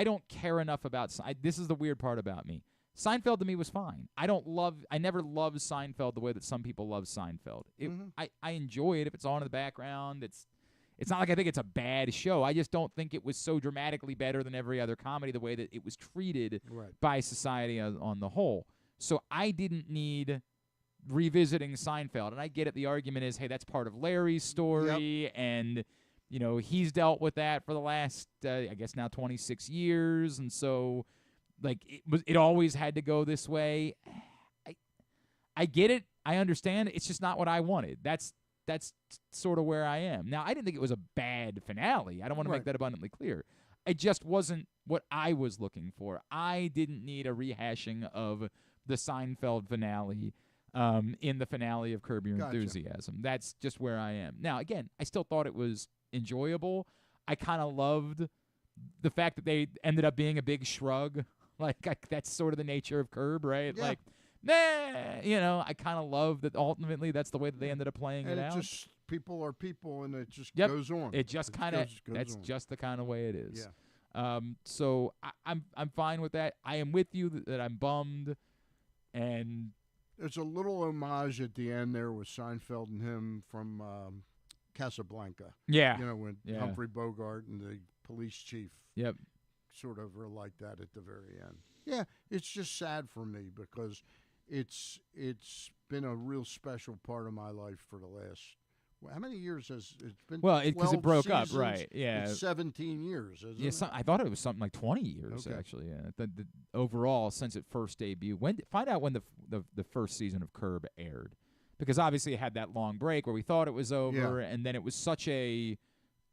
don't care enough about. This is the weird part about me. Seinfeld to me was fine. I never loved Seinfeld the way that some people love Seinfeld. I enjoy it if it's on in the background. It's not like I think it's a bad show. I just don't think it was so dramatically better than every other comedy the way that it was treated by society on the whole. So I didn't need revisiting Seinfeld. And I get it. The argument is, hey, that's part of Larry's story, and he's dealt with that for the last, I guess now 26 years, and so like it always had to go this way. I get it. I understand. It's just not what I wanted. That's sort of where I am. Now, I didn't think it was a bad finale. I don't want to make that abundantly clear. It just wasn't what I was looking for. I didn't need a rehashing of the Seinfeld finale in the finale of Curb Your Enthusiasm. That's just where I am. Now, again, I still thought it was enjoyable. I kind of loved the fact that they ended up being a big shrug. That's sort of the nature of Curb, right? Yeah. I kind of love that ultimately that's the way that they ended up playing it out. Just people are people, and it just goes on. It just kind of that's on. Just the kind of way it is. Yeah. So I'm fine with that. I am with you that I'm bummed, and there's a little homage at the end there with Seinfeld and him from Casablanca. Yeah. When Humphrey Bogart and the police chief. Yep. Sort of are like that at the very end. Yeah, it's just sad for me because it's been a real special part of my life for the last. How many years has it been? Well, because it broke seasons? up, right? Yeah, it's 17 years. Isn't it? I thought it was something like 20 years actually. Yeah, the overall since it first debuted. Find out when the first season of Curb aired, because obviously it had that long break where we thought it was over, and then it was such a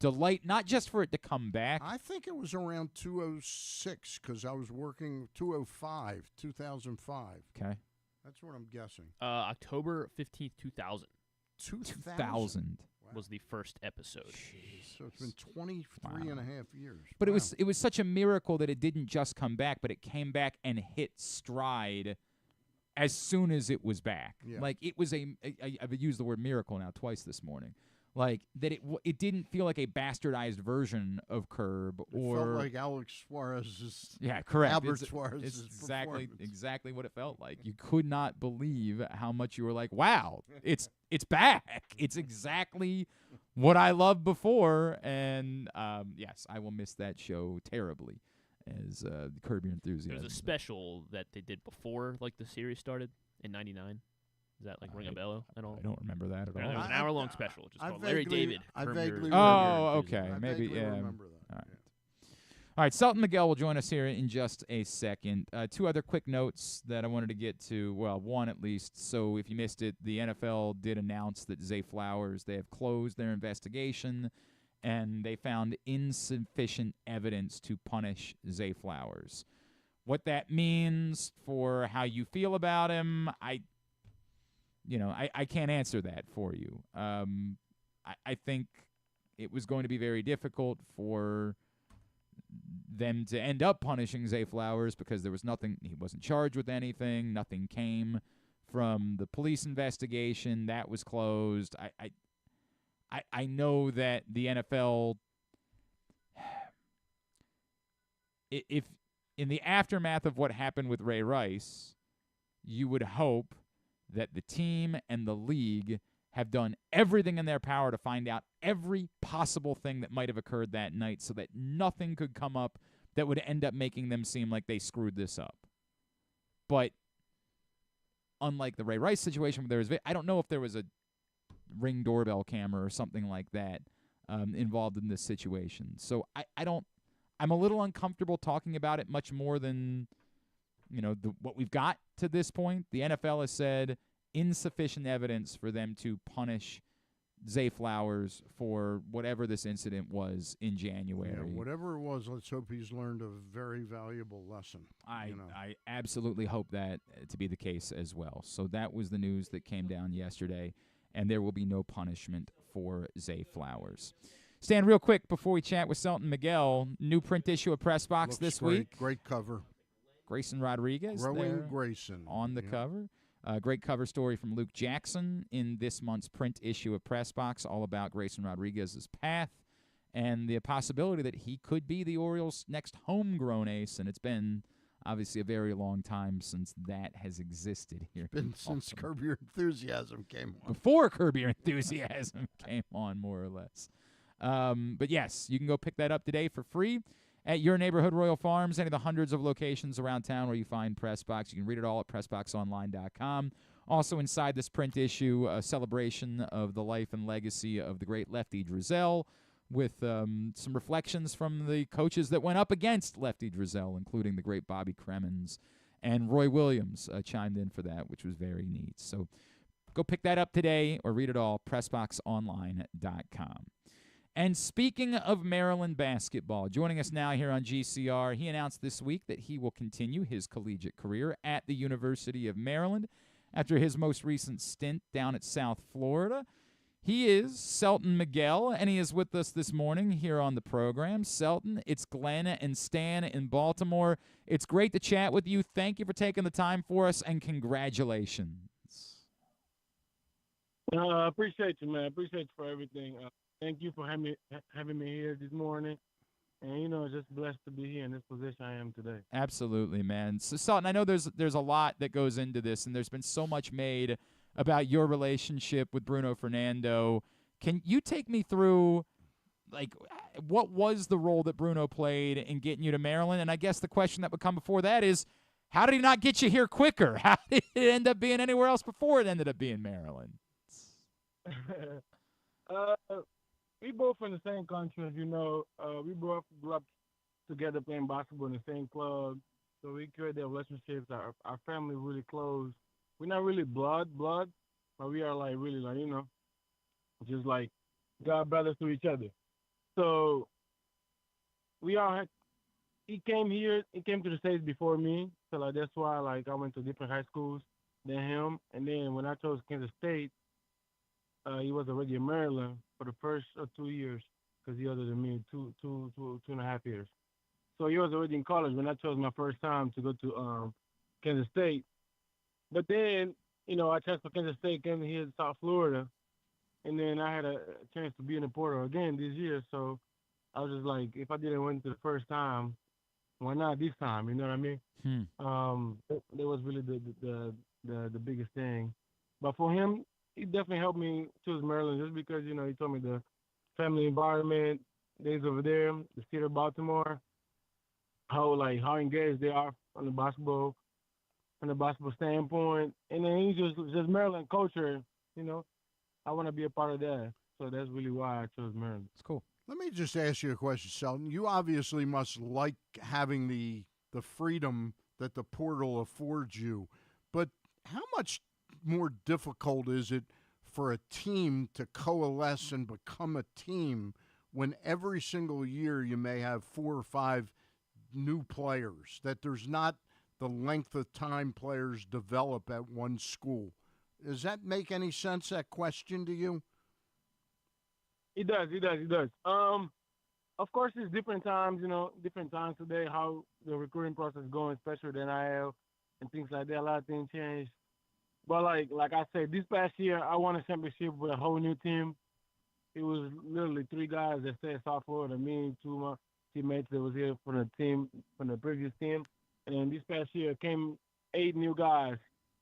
delight, not just for it to come back. I think it was around 2006 because I was working 2005. Okay, that's what I'm guessing. October 15th, 2000. 2000 was the first episode. Jeez. So it's been 23 and a half years. But it was such a miracle that it didn't just come back, but it came back and hit stride as soon as it was back. Yeah. Like it was I've used the word miracle now twice this morning. Like that it didn't feel like a bastardized version of Curb It felt like Alex Suarez's. Yeah, correct. Albert Suarez's exactly what it felt like. You could not believe how much you were like, wow, it's back. It's exactly what I loved before, and yes, I will miss that show terribly as Curb Your Enthusiasm. There was a special that they did before the series started in '99. Does that ring a bell at all? I don't remember that at all. It was an hour-long special, just called Larry David. Okay, maybe remember that. All right. All right, Selton Miguel will join us here in just a second. Two other quick notes that I wanted to get to. Well, one at least. So if you missed it, the NFL did announce that Zay Flowers, they have closed their investigation, and they found insufficient evidence to punish Zay Flowers. What that means for how you feel about him, I can't answer that for you. I think it was going to be very difficult for them to end up punishing Zay Flowers because there was nothing. He wasn't charged with anything. Nothing came from the police investigation. That was closed. I know that the NFL, if in the aftermath of what happened with Ray Rice, you would hope that the team and the league have done everything in their power to find out every possible thing that might have occurred that night so that nothing could come up that would end up making them seem like they screwed this up. But unlike the Ray Rice situation, where I don't know if there was a Ring doorbell camera or something like that involved in this situation. So I'm a little uncomfortable talking about it much more than, what we've got to this point. The NFL has said insufficient evidence for them to punish Zay Flowers for whatever this incident was in January. Yeah, whatever it was, let's hope he's learned a very valuable lesson. I absolutely hope that to be the case as well. So that was the news that came down yesterday, and there will be no punishment for Zay Flowers. Stan, real quick, before we chat with Selton Miguel, new print issue of Press Box Looks this great, week. Great cover. Grayson Rodriguez Growing Grayson. On the cover. Great cover story from Luke Jackson in this month's print issue of Press Box, all about Grayson Rodriguez's path and the possibility that he could be the Orioles' next homegrown ace, and it's been obviously a very long time since that has existed here. It's been since Curb Your Enthusiasm came on. Before Curb Your Enthusiasm came on, more or less. But yes, you can go pick that up today for free at your neighborhood Royal Farms, any of the hundreds of locations around town where you find Press Box. You can read it all at PressBoxOnline.com. Also inside this print issue, a celebration of the life and legacy of the great Lefty Driesell with some reflections from the coaches that went up against Lefty Driesell, including the great Bobby Cremins, and Roy Williams chimed in for that, which was very neat. So go pick that up today or read it all, PressBoxOnline.com. And speaking of Maryland basketball, joining us now here on GCR, he announced this week that he will continue his collegiate career at the University of Maryland after his most recent stint down at South Florida. He is Selton Miguel, and he is with us this morning here on the program. Selton, it's Glenn and Stan in Baltimore. It's great to chat with you. Thank you for taking the time for us, and congratulations. I appreciate you, man. I appreciate you for everything. Thank you for having me here this morning. And, just blessed to be here in this position I am today. Absolutely, man. So, Selton, I know there's a lot that goes into this, and there's been so much made about your relationship with Bruno Fernando. Can you take me through, what was the role that Bruno played in getting you to Maryland? And I guess the question that would come before that is, how did he not get you here quicker? How did it end up being anywhere else before it ended up being Maryland? We both from the same country, as you know. We grew up together playing basketball in the same club. So we created relationships. Our family really close. We're not really blood, but we are just like God brothers to each other. So he came here. He came to the States before me. So that's why I went to different high schools than him. And then when I chose Kansas State, he was already in Maryland for the first 2 years because he older than me, two and a half years. So he was already in college when I chose my first time to go to Kansas State. But then, I transferred Kansas State, came here to South Florida, and then I had a chance to be in the portal again this year. So I was just like, if I didn't win the first time, why not this time? You know what I mean? That was really the biggest thing. But for him, he definitely helped me choose Maryland just because, he told me the family environment, days over there, the city of Baltimore, how engaged they are on the basketball standpoint. And then he's just Maryland culture, I want to be a part of that. So that's really why I chose Maryland. It's cool. Let me just ask you a question, Selton. You obviously must like having the freedom that the portal affords you, but how much more difficult is it for a team to coalesce and become a team when every single year you may have 4 or 5 new players, that there's not the length of time players develop at one school. Does that make any sense, that question, to you? It does. Of course, it's different times, different times today, how the recruiting process is going, especially with NIL and things like that. A lot of things change. But like I said, this past year, I won a championship with a whole new team. It was literally 3 guys that stayed South Florida, me and 2 of my teammates that was here from the previous team. And then this past year came 8 new guys,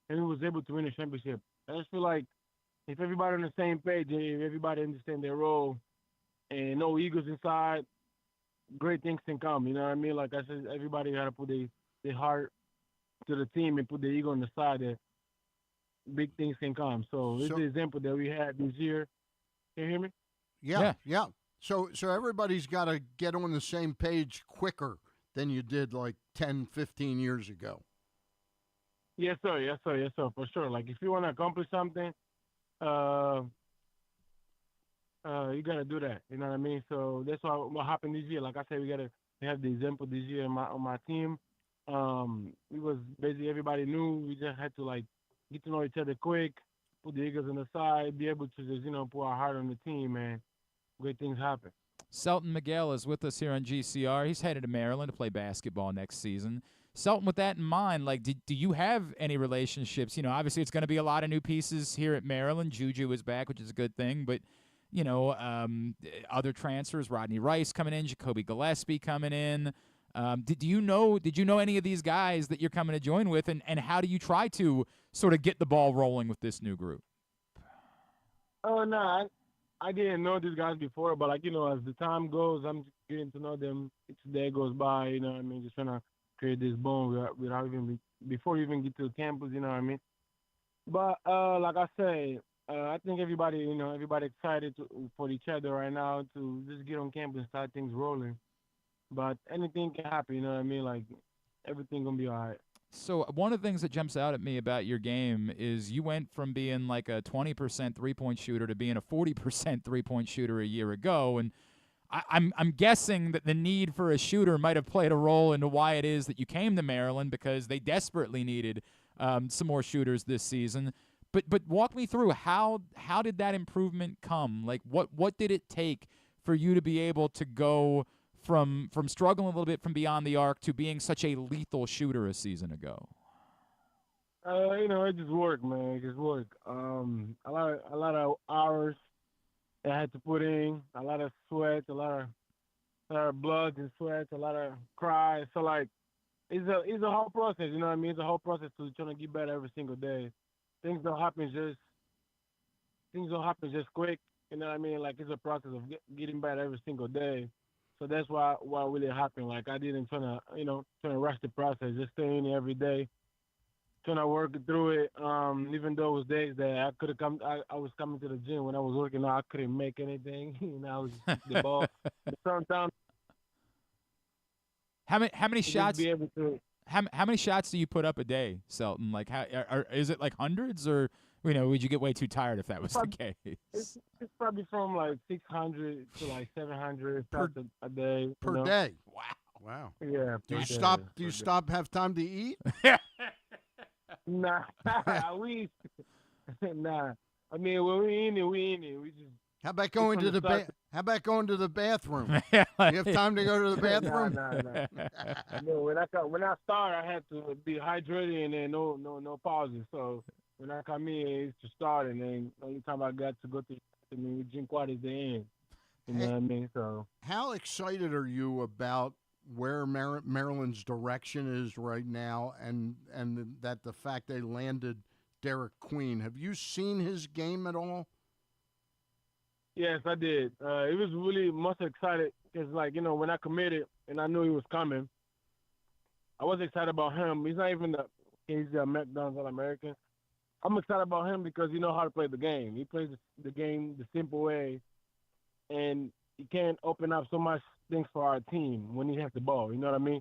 and we was able to win a championship. I just feel like if everybody on the same page, if everybody understand their role, and no egos inside, great things can come. You know what I mean? Like I said, everybody got to put their heart to the team and put their ego on the side that big things can come. So this is the example that we had this year. Can you hear me? Yeah. So everybody's got to get on the same page quicker than you did like 10, 15 years ago. Yes, sir, for sure. Like if you want to accomplish something, you gotta do that. You know what I mean? So that's what happened this year. Like I said, we have the example this year on my team. It was basically everybody knew. We just had to like get to know each other quick, put the egos on the side, be able to just put our heart on the team, and great things happen. Selton Miguel is with us here on GCR. He's headed to Maryland to play basketball next season. Selton, with that in mind, like, do you have any relationships? Obviously it's going to be a lot of new pieces here at Maryland. Juju is back, which is a good thing, but other transfers, Rodney Rice coming in, Jacoby Gillespie coming in. Did you know any of these guys that you're coming to join with, and how do you try to sort of get the ball rolling with this new group? Oh, no, I didn't know these guys before, but as the time goes, I'm getting to know them. Each day goes by, just trying to create this bond without before you even get to the campus, you know what I mean? But like I say, I think everybody excited for each other right now to just get on campus and start things rolling. But anything can happen, you know what I mean? Like, everything going to be all right. So one of the things that jumps out at me about your game is you went from being like a 20% three-point shooter to being a 40% three-point shooter a year ago. And I'm guessing that the need for a shooter might have played a role into why it is that you came to Maryland, because they desperately needed some more shooters this season. But walk me through how did that improvement come? Like what did it take for you to be able to go from struggling a little bit from beyond the arc to being such a lethal shooter a season ago? It just worked, man. It just worked. A lot of hours I had to put in, a lot of sweat, a lot of blood and sweat, a lot of cries. So like, it's a whole process. You know what I mean? It's a whole process to trying to get better every single day. Things don't happen just quick. You know what I mean? Like, it's a process of getting better every single day. So that's why really happened. Like, I didn't trying to rush the process. Just staying there every day, trying to work through it. Even though it was days that I was coming to the gym when I was working out, I couldn't make anything. I was just the ball. But sometimes. How many shots? How many shots do you put up a day, Selton? Like, is it like hundreds, or would you get way too tired if that was the case? It's probably from like 600 to like 700 shots a day. Per day. Wow. Yeah. Do you stop? Have time to eat? Nah. Nah. I mean, when we in it, we just. How about going to the How about going to the bathroom? You have time to go to the bathroom? No, when I start, I have to be hydrated and then no pauses. So when I come in, it's to start, and then the only time I got to go to we drink water is the end. You know what I mean? So how excited are you about where Maryland's direction is right now, and that the fact they landed Derek Queen? Have you seen his game at all? Yes, I did. It was really most excited because, when I committed and I knew he was coming, I was excited about him. He's not even he's a McDonald's All-American. I'm excited about him because he knows how to play the game. He plays the game the simple way, and he can open up so much things for our team when he has the ball. You know what I mean?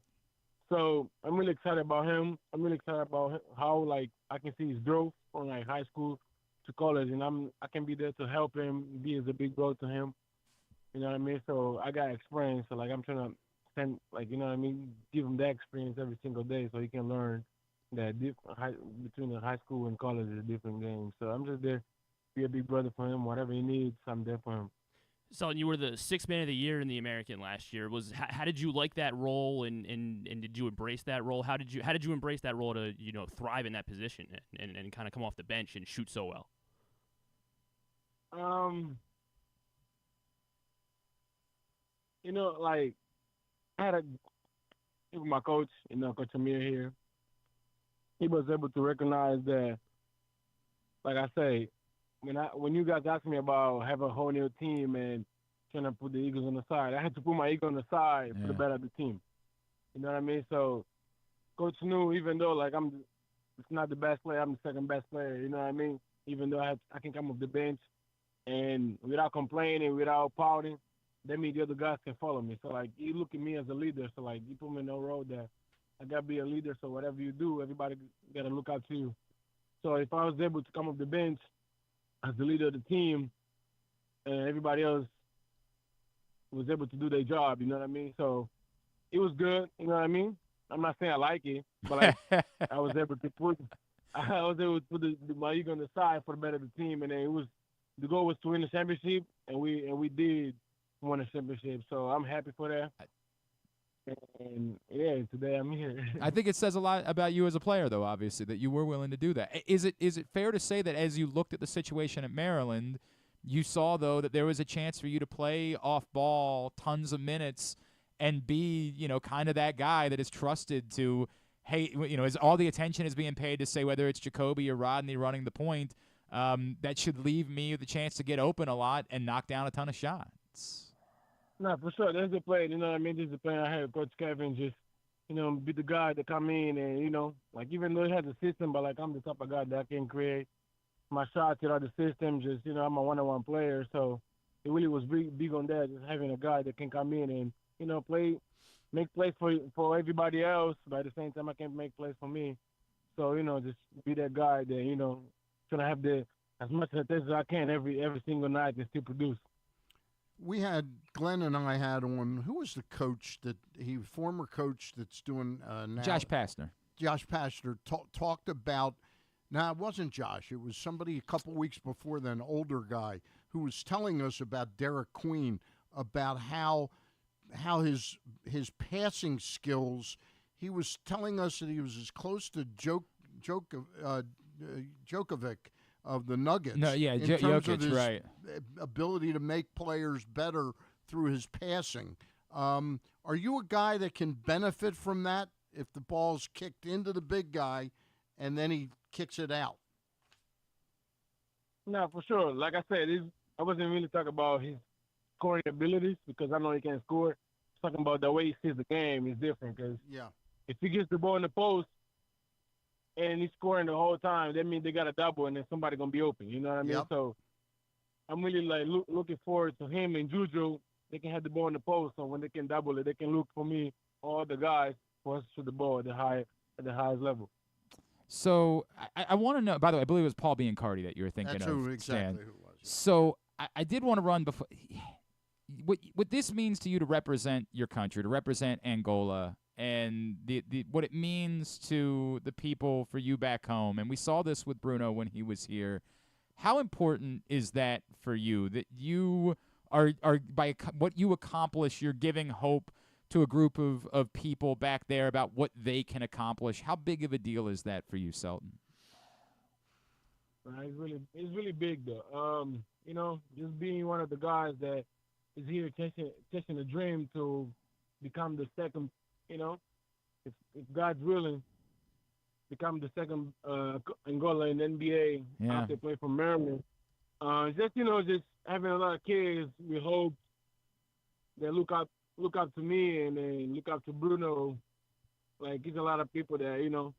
So I'm really excited about him. I'm really excited about how I can see his growth from high school to college, and I can be there to help him, be as a big brother to him. You know what I mean? So I got experience. So, like, I'm trying to send, like, you know what I mean, give him that experience every single day so he can learn that between the high school and college is a different game. So I'm just there to be a big brother for him. Whatever he needs, I'm there for him. So you were the sixth man of the year in the American last year. How did you like that role, and did you embrace that role? How did you embrace that role to thrive in that position and kind of come off the bench and shoot so well? Like I had my coach, Coach Amir here. He was able to recognize that, like I say, when you guys asked me about having a whole new team and trying to put the Eagles on the side, I had to put my ego on the side for the better of the team. You know what I mean? So Coach knew, even though it's not the best player, I'm the second best player. You know what I mean? Even though I can come off the bench and without complaining, without pouting, that means the other guys can follow me. So like you look at me as a leader. So like you put me in a role that I gotta be a leader. So whatever you do, everybody gotta look out to you. So if I was able to come off the bench as the leader of the team, and everybody else was able to do their job, you know what I mean? So it was good, you know what I mean? I'm not saying I like it, but like I was able to put my ego on the side for the better of the team, and then the goal was to win the championship, and we did win the championship. So I'm happy for that. And yeah, today I'm here. I think it says a lot about you as a player, though, obviously, that you were willing to do that. Is it fair to say that as you looked at the situation at Maryland, you saw, though, that there was a chance for you to play off ball tons of minutes and be, kind of that guy that is trusted to, hey, as all the attention is being paid to say whether it's Jacoby or Rodney running the point, that should leave me the chance to get open a lot and knock down a ton of shots. No, for sure. There's a play, you know what I mean? There's a play I had Coach Kevin just, be the guy to come in and, like even though he has a system, but like I'm the type of guy that can create my shots without the system. Just, I'm a one-on-one player. So it really was big on that, just having a guy that can come in and, make plays for everybody else, but at the same time I can make plays for me. So, just be that guy that, trying to have as much attention as I can every single night and still produce. Glenn and I had on, who was the coach former coach that's doing now? Josh Pastner. Josh Pastner talked about, it wasn't Josh. It was somebody a couple weeks before then, older guy, who was telling us about Derek Queen, about how his passing skills, he was telling us that he was as close to Djokovic of the Nuggets. No, yeah, in terms of Jokic, his right. ability to make players better through his passing. Are you a guy that can benefit from that if the ball's kicked into the big guy and then he kicks it out? No, for sure. Like I said, I wasn't really talking about his scoring abilities because I know he can score. I'm talking about the way he sees the game is different because if he gets the ball in the post, and he's scoring the whole time, that means they got a double and then somebody going to be open. You know what I mean? Yep. So I'm really looking forward to him and Juju. They can have the ball in the post, so when they can double it, they can look for me, all the guys, for us to shoot the ball at the highest level. So I want to know, by the way, I believe it was Paul Biancardi that you were thinking That's of. exactly Stan. who it was. So I did want to run before. What this means to you to represent your country, to represent Angola, and what it means to the people for you back home. And we saw this with Bruno when he was here. How important is that for you, that you are by what you accomplish, you're giving hope to a group of people back there about what they can accomplish? How big of a deal is that for you, Selton? It's really big, though. Just being one of the guys that is here chasing a dream to become the second, if God's willing, become the second Angola in the NBA after play for Maryland. Just having a lot of kids, we hope they look up to me and then look up to Bruno. Like, it's a lot of people that,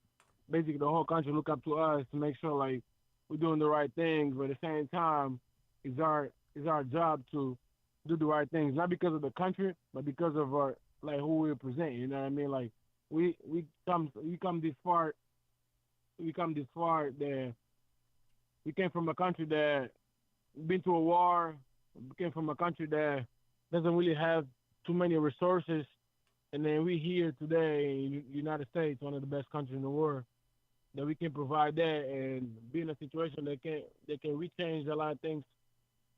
basically the whole country look up to us to make sure, like, we're doing the right things, but at the same time, it's our job to do the right things, not because of the country, but because of our, like, who we represent, you know what I mean? Like, we come this far that we came from a country that been to a war, we came from a country that doesn't really have too many resources. And then we here today in the United States, one of the best countries in the world, that we can provide that and be in a situation that can rechange a lot of things,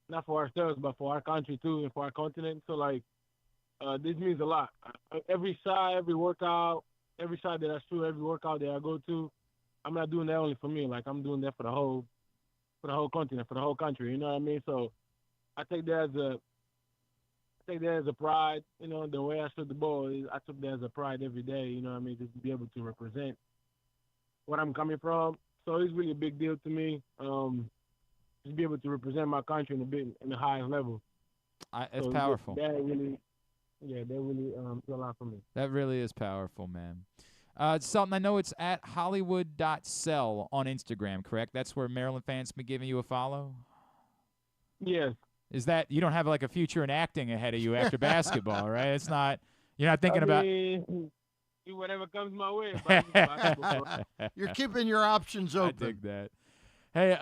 not for ourselves, but for our country too and for our continent. So, like, this means a lot. Every side, every workout, every side that I shoot, every workout that I go to, I'm not doing that only for me. Like, I'm doing that for the whole continent, for the whole country. You know what I mean? So I take that as a pride. You know, the way I shoot the ball, I took that as a pride every day. You know what I mean? Just to be able to represent where I'm coming from. So it's really a big deal to me. Just be able to represent my country in the highest level. It's powerful. That really is a lot for me. That really is powerful, man. Selton, I know it's at Hollywood.cell on Instagram, correct? That's where Maryland fans can be giving you a follow? Yes. Is that, you don't have like a future in acting ahead of you after basketball, right? It's not, you're not thinking about. Whatever comes my way. You're keeping your options open. I dig that. Hey,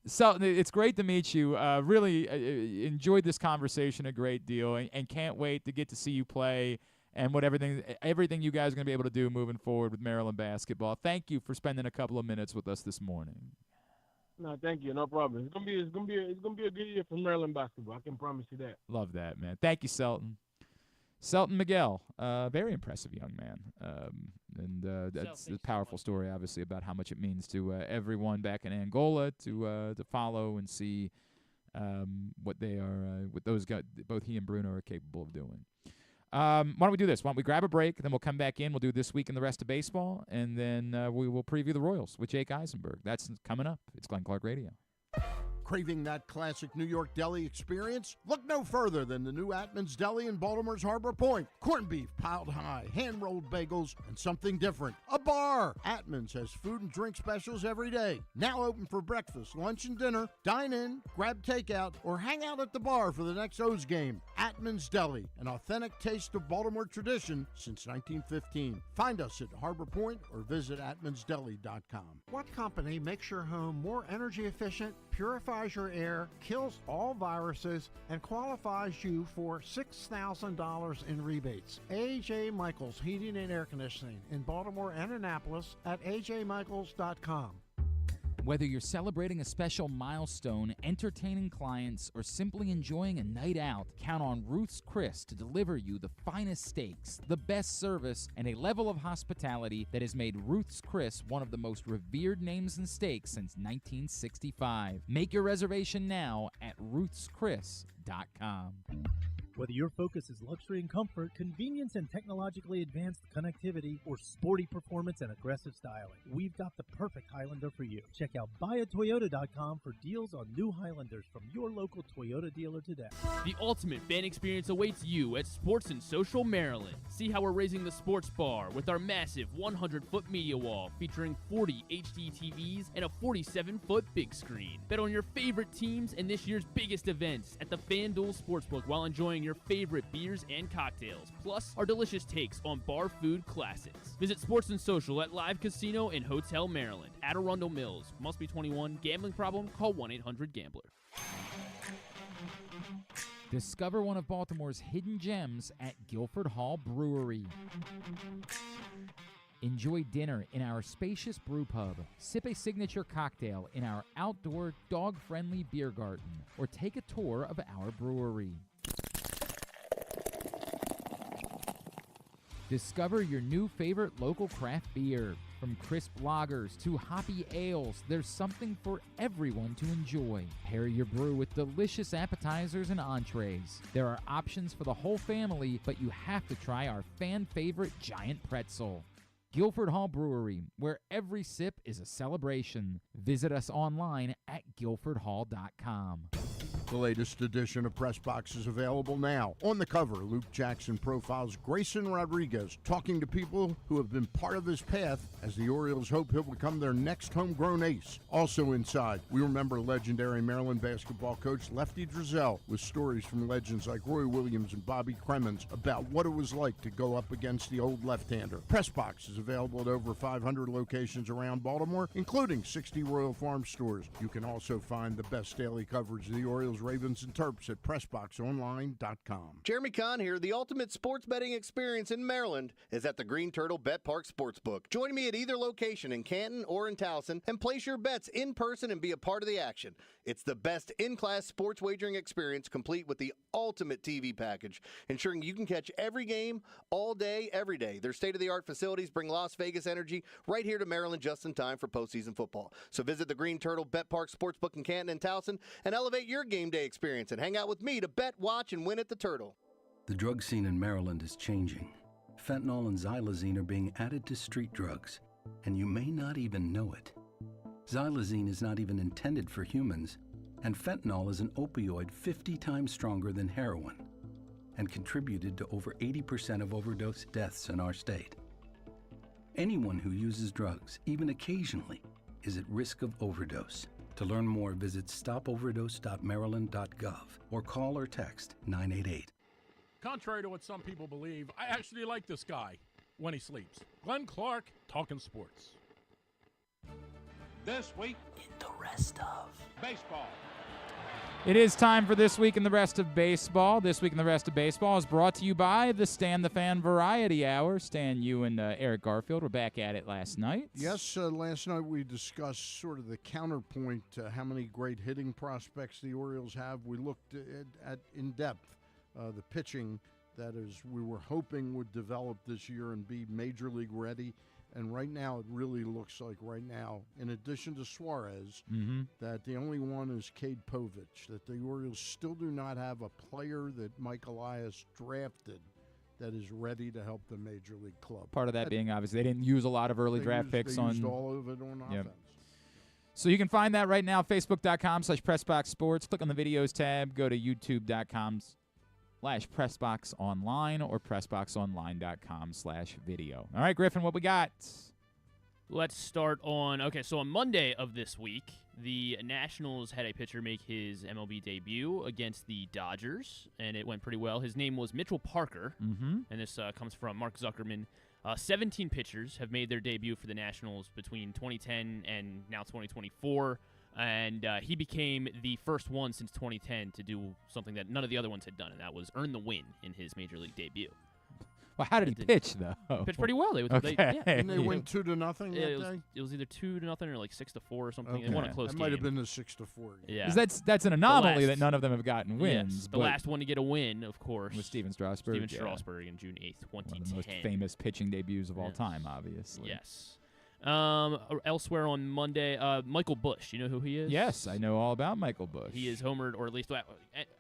Selton, it's great to meet you. Really enjoyed this conversation a great deal, and can't wait to get to see you play and everything you guys are going to be able to do moving forward with Maryland basketball. Thank you for spending a couple of minutes with us this morning. No, thank you. No problem. It's gonna be a good year for Maryland basketball. I can promise you that. Love that, man. Thank you, Selton. Selton Miguel, very impressive young man, and that's a powerful story, obviously, about how much it means to everyone back in Angola to follow and see what they are, what those guys, both he and Bruno, are capable of doing. Why don't we do this? Why don't we grab a break, then we'll come back in. We'll do This Week in the Rest of Baseball, and then we will preview the Royals with Jake Eisenberg. That's coming up. It's Glenn Clark Radio. Craving that classic New York deli experience? Look no further than the new Atman's Deli in Baltimore's Harbor Point. Corned beef piled high, hand-rolled bagels, and something different. A bar! Atman's has food and drink specials every day. Now open for breakfast, lunch, and dinner. Dine in, grab takeout, or hang out at the bar for the next O's game. Atman's Deli, an authentic taste of Baltimore tradition since 1915. Find us at Harbor Point or visit atmansdeli.com. What company makes your home more energy efficient, purifies your air, kills all viruses, and qualifies you for $6,000 in rebates? A.J. Michaels Heating and Air Conditioning in Baltimore and Annapolis at ajmichaels.com. Whether you're celebrating a special milestone, entertaining clients, or simply enjoying a night out, count on Ruth's Chris to deliver you the finest steaks, the best service, and a level of hospitality that has made Ruth's Chris one of the most revered names in steaks since 1965. Make your reservation now at ruthschris.com. Whether your focus is luxury and comfort, convenience and technologically advanced connectivity, or sporty performance and aggressive styling, we've got the perfect Highlander for you. Check out buyatoyota.com for deals on new Highlanders from your local Toyota dealer today. The ultimate fan experience awaits you at Sports and Social Maryland. See how we're raising the sports bar with our massive 100-foot media wall featuring 40 HD TVs and a 47-foot big screen. Bet on your favorite teams and this year's biggest events at the FanDuel Sportsbook while enjoying your favorite beers and cocktails, plus our delicious takes on bar food classics. Visit Sports and Social at Live Casino and Hotel Maryland at Arundel Mills. Must be 21. Gambling problem? Call 1-800-GAMBLER. Discover one of Baltimore's hidden gems at Guilford Hall Brewery. Enjoy dinner in our spacious brew pub, sip a signature cocktail in our outdoor dog-friendly beer garden, or take a tour of our brewery. Discover your new favorite local craft beer. From crisp lagers to hoppy ales, there's something for everyone to enjoy. Pair your brew with delicious appetizers and entrees. There are options for the whole family, but you have to try our fan-favorite giant pretzel. Guilford Hall Brewery, where every sip is a celebration. Visit us online at guilfordhall.com. The latest edition of Press Box is available now. On the cover, Luke Jackson profiles Grayson Rodriguez, talking to people who have been part of his path as the Orioles hope he'll become their next homegrown ace. Also inside, we remember legendary Maryland basketball coach Lefty Drizel with stories from legends like Roy Williams and Bobby Cremins about what it was like to go up against the old left-hander. Press Box is available at over 500 locations around Baltimore, including 60 Royal Farm stores. You can also find the best daily coverage of the Orioles Ravens, and Terps at PressBoxOnline.com. Jeremy Kahn here. The ultimate sports betting experience in Maryland is at the Green Turtle Bet Park Sportsbook. Join me at either location in Canton or in Towson and place your bets in person and be a part of the action. It's the best in-class sports wagering experience, complete with the ultimate TV package, ensuring you can catch every game all day, every day. Their state-of-the-art facilities bring Las Vegas energy right here to Maryland just in time for postseason football. So visit the Green Turtle Bet Park Sportsbook in Canton and Towson and elevate your game day experience and hang out with me to bet, watch, and win at the Turtle. The drug scene in Maryland is changing. Fentanyl and xylazine are being added to street drugs, and you may not even know it. Xylazine is not even intended for humans, and fentanyl is an opioid 50 times stronger than heroin and contributed to over 80% of overdose deaths in our state. Anyone who uses drugs, even occasionally, is at risk of overdose. To learn more, visit stopoverdose.maryland.gov or call or text 988. Contrary to what some people believe, I actually like this guy when he sleeps. Glenn Clark, talking sports. This week, In the rest of baseball. It is time for This Week in the Rest of Baseball. This Week in the Rest of Baseball is brought to you by the Stan the Fan Variety Hour. Stan, you and Eric Garfield were back at it last night. Yes, last night we discussed sort of the counterpoint to how many great hitting prospects the Orioles have. We looked at in depth the pitching that is we were hoping would develop this year and be major league ready. And right now, it really looks like in addition to Suarez, that the only one is Cade Povich, that the Orioles still do not have a player that Mike Elias drafted that is ready to help the major league club. Part of that being, obviously, they didn't use a lot of early draft picks on. They used all of it on offense. So you can find that right now, Facebook.com/PressBoxSports. Click on the videos tab. Go to YouTube.com/PressBoxOnline or PressBoxOnline.com/video. All right, Griffin, what we got? Let's start on, so on Monday of this week, the Nationals had a pitcher make his MLB debut against the Dodgers, and it went pretty well. His name was Mitchell Parker, and this comes from Mark Zuckerman. 17 pitchers have made their debut for the Nationals between 2010 and now 2024. And he became the first one since 2010 to do something that none of the other ones had done, and that was earn the win in his major league debut. Well, how did he pitch, though? Pitched pretty well. They Didn't they win 2-0 that day? It was either 2-0 or like 6-4 or something. They won a close game. That might have been the 6-4 game. Yeah, that's an anomaly that none of them have gotten wins. Yes, the last one to get a win, of course, was Steven Strasburg. Steven Strasburg in June 8th, 2010. One of the most famous pitching debuts of all time, obviously. Yes. Elsewhere on Monday, Michael Busch. You know who he is? Yes, I know all about Michael Busch. He is homered, or at least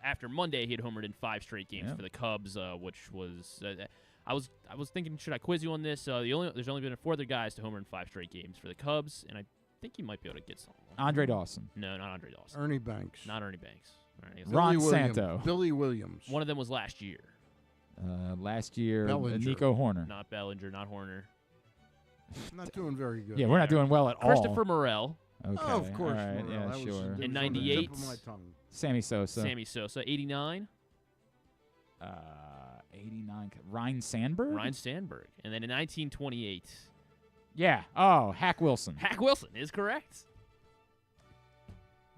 after Monday, he had homered in 5 straight games for the Cubs, which was. I was thinking, should I quiz you on this? There's only been 4 other guys to homer in 5 straight games for the Cubs, and I think you might be able to get some. Andre Dawson. No, not Andre Dawson. Ernie Banks. Not Ernie Banks. Ron Santo. Billy Williams. One of them was last year. Nico Horner. Not Bellinger, not Horner. Not doing very good. Yeah, we're not doing well at all. Christopher Morel. Okay. Oh, of course. All right. Morel. Yeah, sure. In 98. Sammy Sosa. 89. 89. Ryan Sandberg? Ryan Sandberg. And then in 1928. Yeah. Oh, Hack Wilson. Hack Wilson is correct.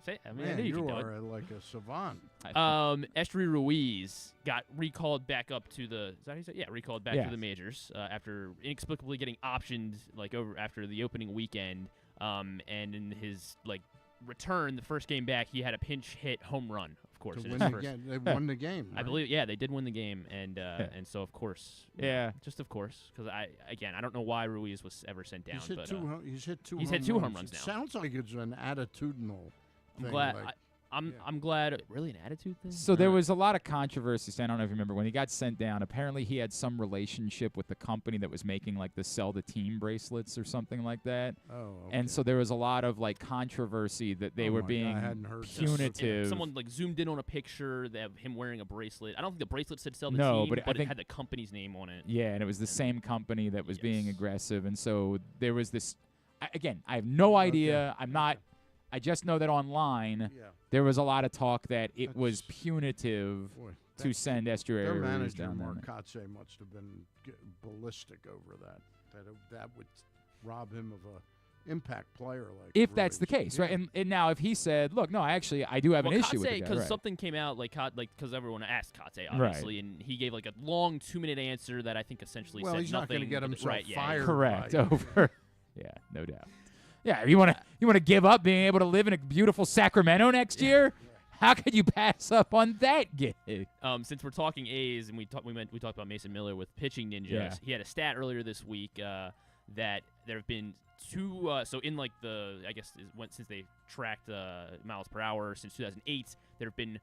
I Man, knew you could do are like a savant. Esteury Ruiz got recalled back up to the. Is that how you say? Yeah, recalled back to the majors after inexplicably getting optioned after the opening weekend. And in his return, the first game back, he had a pinch hit home run. Of course, They won the game. Right? I believe. Yeah, they did win the game, and so of course. Just of course, because I don't know why Ruiz was ever sent down. He's hit two. He's hit 2 home runs now. It sounds like it's an attitudinal. I'm glad. I'm glad. Really, an attitude thing? So there was a lot of controversy, Stan. I don't know if you remember. When he got sent down, apparently he had some relationship with the company that was making the Sell the Team bracelets or something like that. Oh, okay. And so there was a lot of controversy that they were being punitive. Someone zoomed in on a picture of him wearing a bracelet. I don't think the bracelet said Sell the Team, but it had the company's name on it. Yeah, and it was the same company that was being aggressive. And so there was this. Again, I have no idea. I'm not. I just know that online there was a lot of talk that it was punitive to send Esteury Their Ruiz manager, down there. Marcotte, must have been ballistic over that. That would rob him of impact player. Like if that's the case, right? Yeah. And now if he said, look, no, I do have an issue with it, because something came out because everyone asked Kate obviously, and he gave like a long 2-minute answer that I think essentially said he's nothing. not going to get himself fired. Correct. Over. Yeah, no doubt. Yeah, you want to give up being able to live in a beautiful Sacramento next year? How could you pass up on that gig? Since we're talking A's and we talked about Mason Miller with pitching ninjas, Yeah. he had a stat earlier this week that there have been two. So in like since they tracked miles per hour since 2008, there have been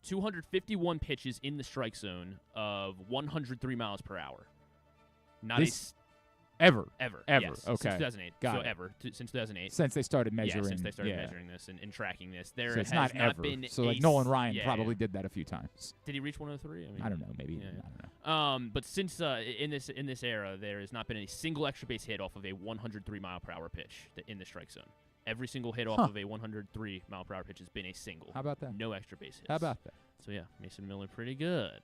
251 pitches in the strike zone of 103 miles per hour. Ever. Yes, Okay. Since 2008. Got it. Since 2008. Since they started measuring. Yeah, since they started measuring this and tracking this. There so it's has not ever. been So like Nolan Ryan probably did that a few times. Did he reach 103? I don't know. Maybe. Yeah. I don't know. But since in this era, there has not been a single extra base hit off of a 103 mile per hour pitch in the strike zone. Every single hit off of a 103 mile per hour pitch has been a single. How about that? No extra base hits. How about that? So yeah, Mason Miller pretty good.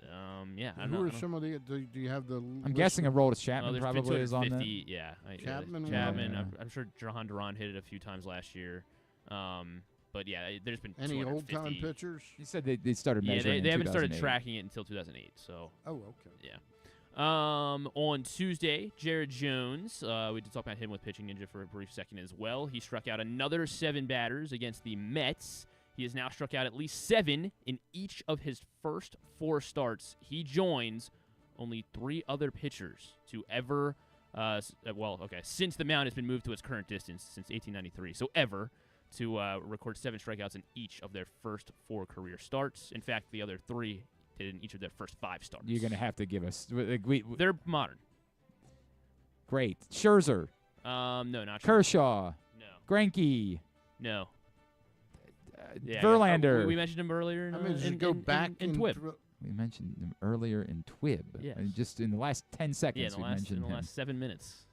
Yeah. Who are some of the? Do you have the? I'm guessing Aroldis Chapman probably is on that. Yeah. Chapman. I'm sure Jahan Duran hit it a few times last year. But yeah, there's been any old time pitchers. You said they started measuring. Yeah, they haven't started 2008. tracking it until 2008. So. Oh, okay. Yeah. On Tuesday, Jared Jones, we did talk about him with Pitching Ninja for a brief second as well. He struck out another 7 batters against the Mets. He has now struck out at least 7 in each of his first 4 starts. He joins only 3 other pitchers to ever, since the mound has been moved to its current distance since 1893. So ever to record 7 strikeouts in each of their first 4 career starts. In fact, the other 3 did in each of their first 5 starts. You're going to have to give us. They're modern. Great. Scherzer. No, not Kershaw. No. Greinke. No. Verlander. We mentioned him earlier. In TWIB. We mentioned him earlier in TWIB. Yes. And just in the last 10 seconds, in the last 7 minutes.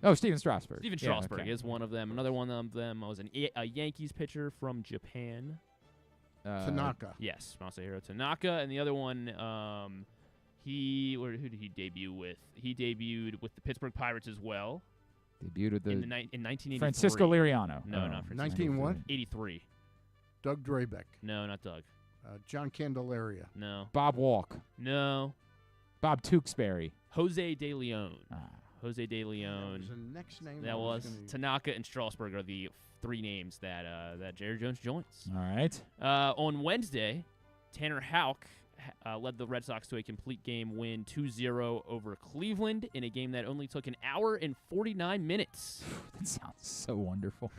Oh, Steven Strasburg. Steven Strasburg is one of them. Another one of them was a Yankees pitcher from Japan. Tanaka. Yes, Masahiro Tanaka. And the other one, who did he debut with? He debuted with the Pittsburgh Pirates as well. Debuted with in 1983. Francisco Liriano. No, not Francisco. 19 what? 83. Doug Drabeck. No, not Doug. John Candelaria. No. Bob Walk. No. Bob Tewksbury. Jose De Leon. Jose De Leon. That was the next name. That was Tanaka and Strasburg are the 3 names that Jared Jones joins. All right. On Wednesday, Tanner Houck led the Red Sox to a complete game win 2-0 over Cleveland in a game that only took 1 hour and 49 minutes. That sounds so wonderful.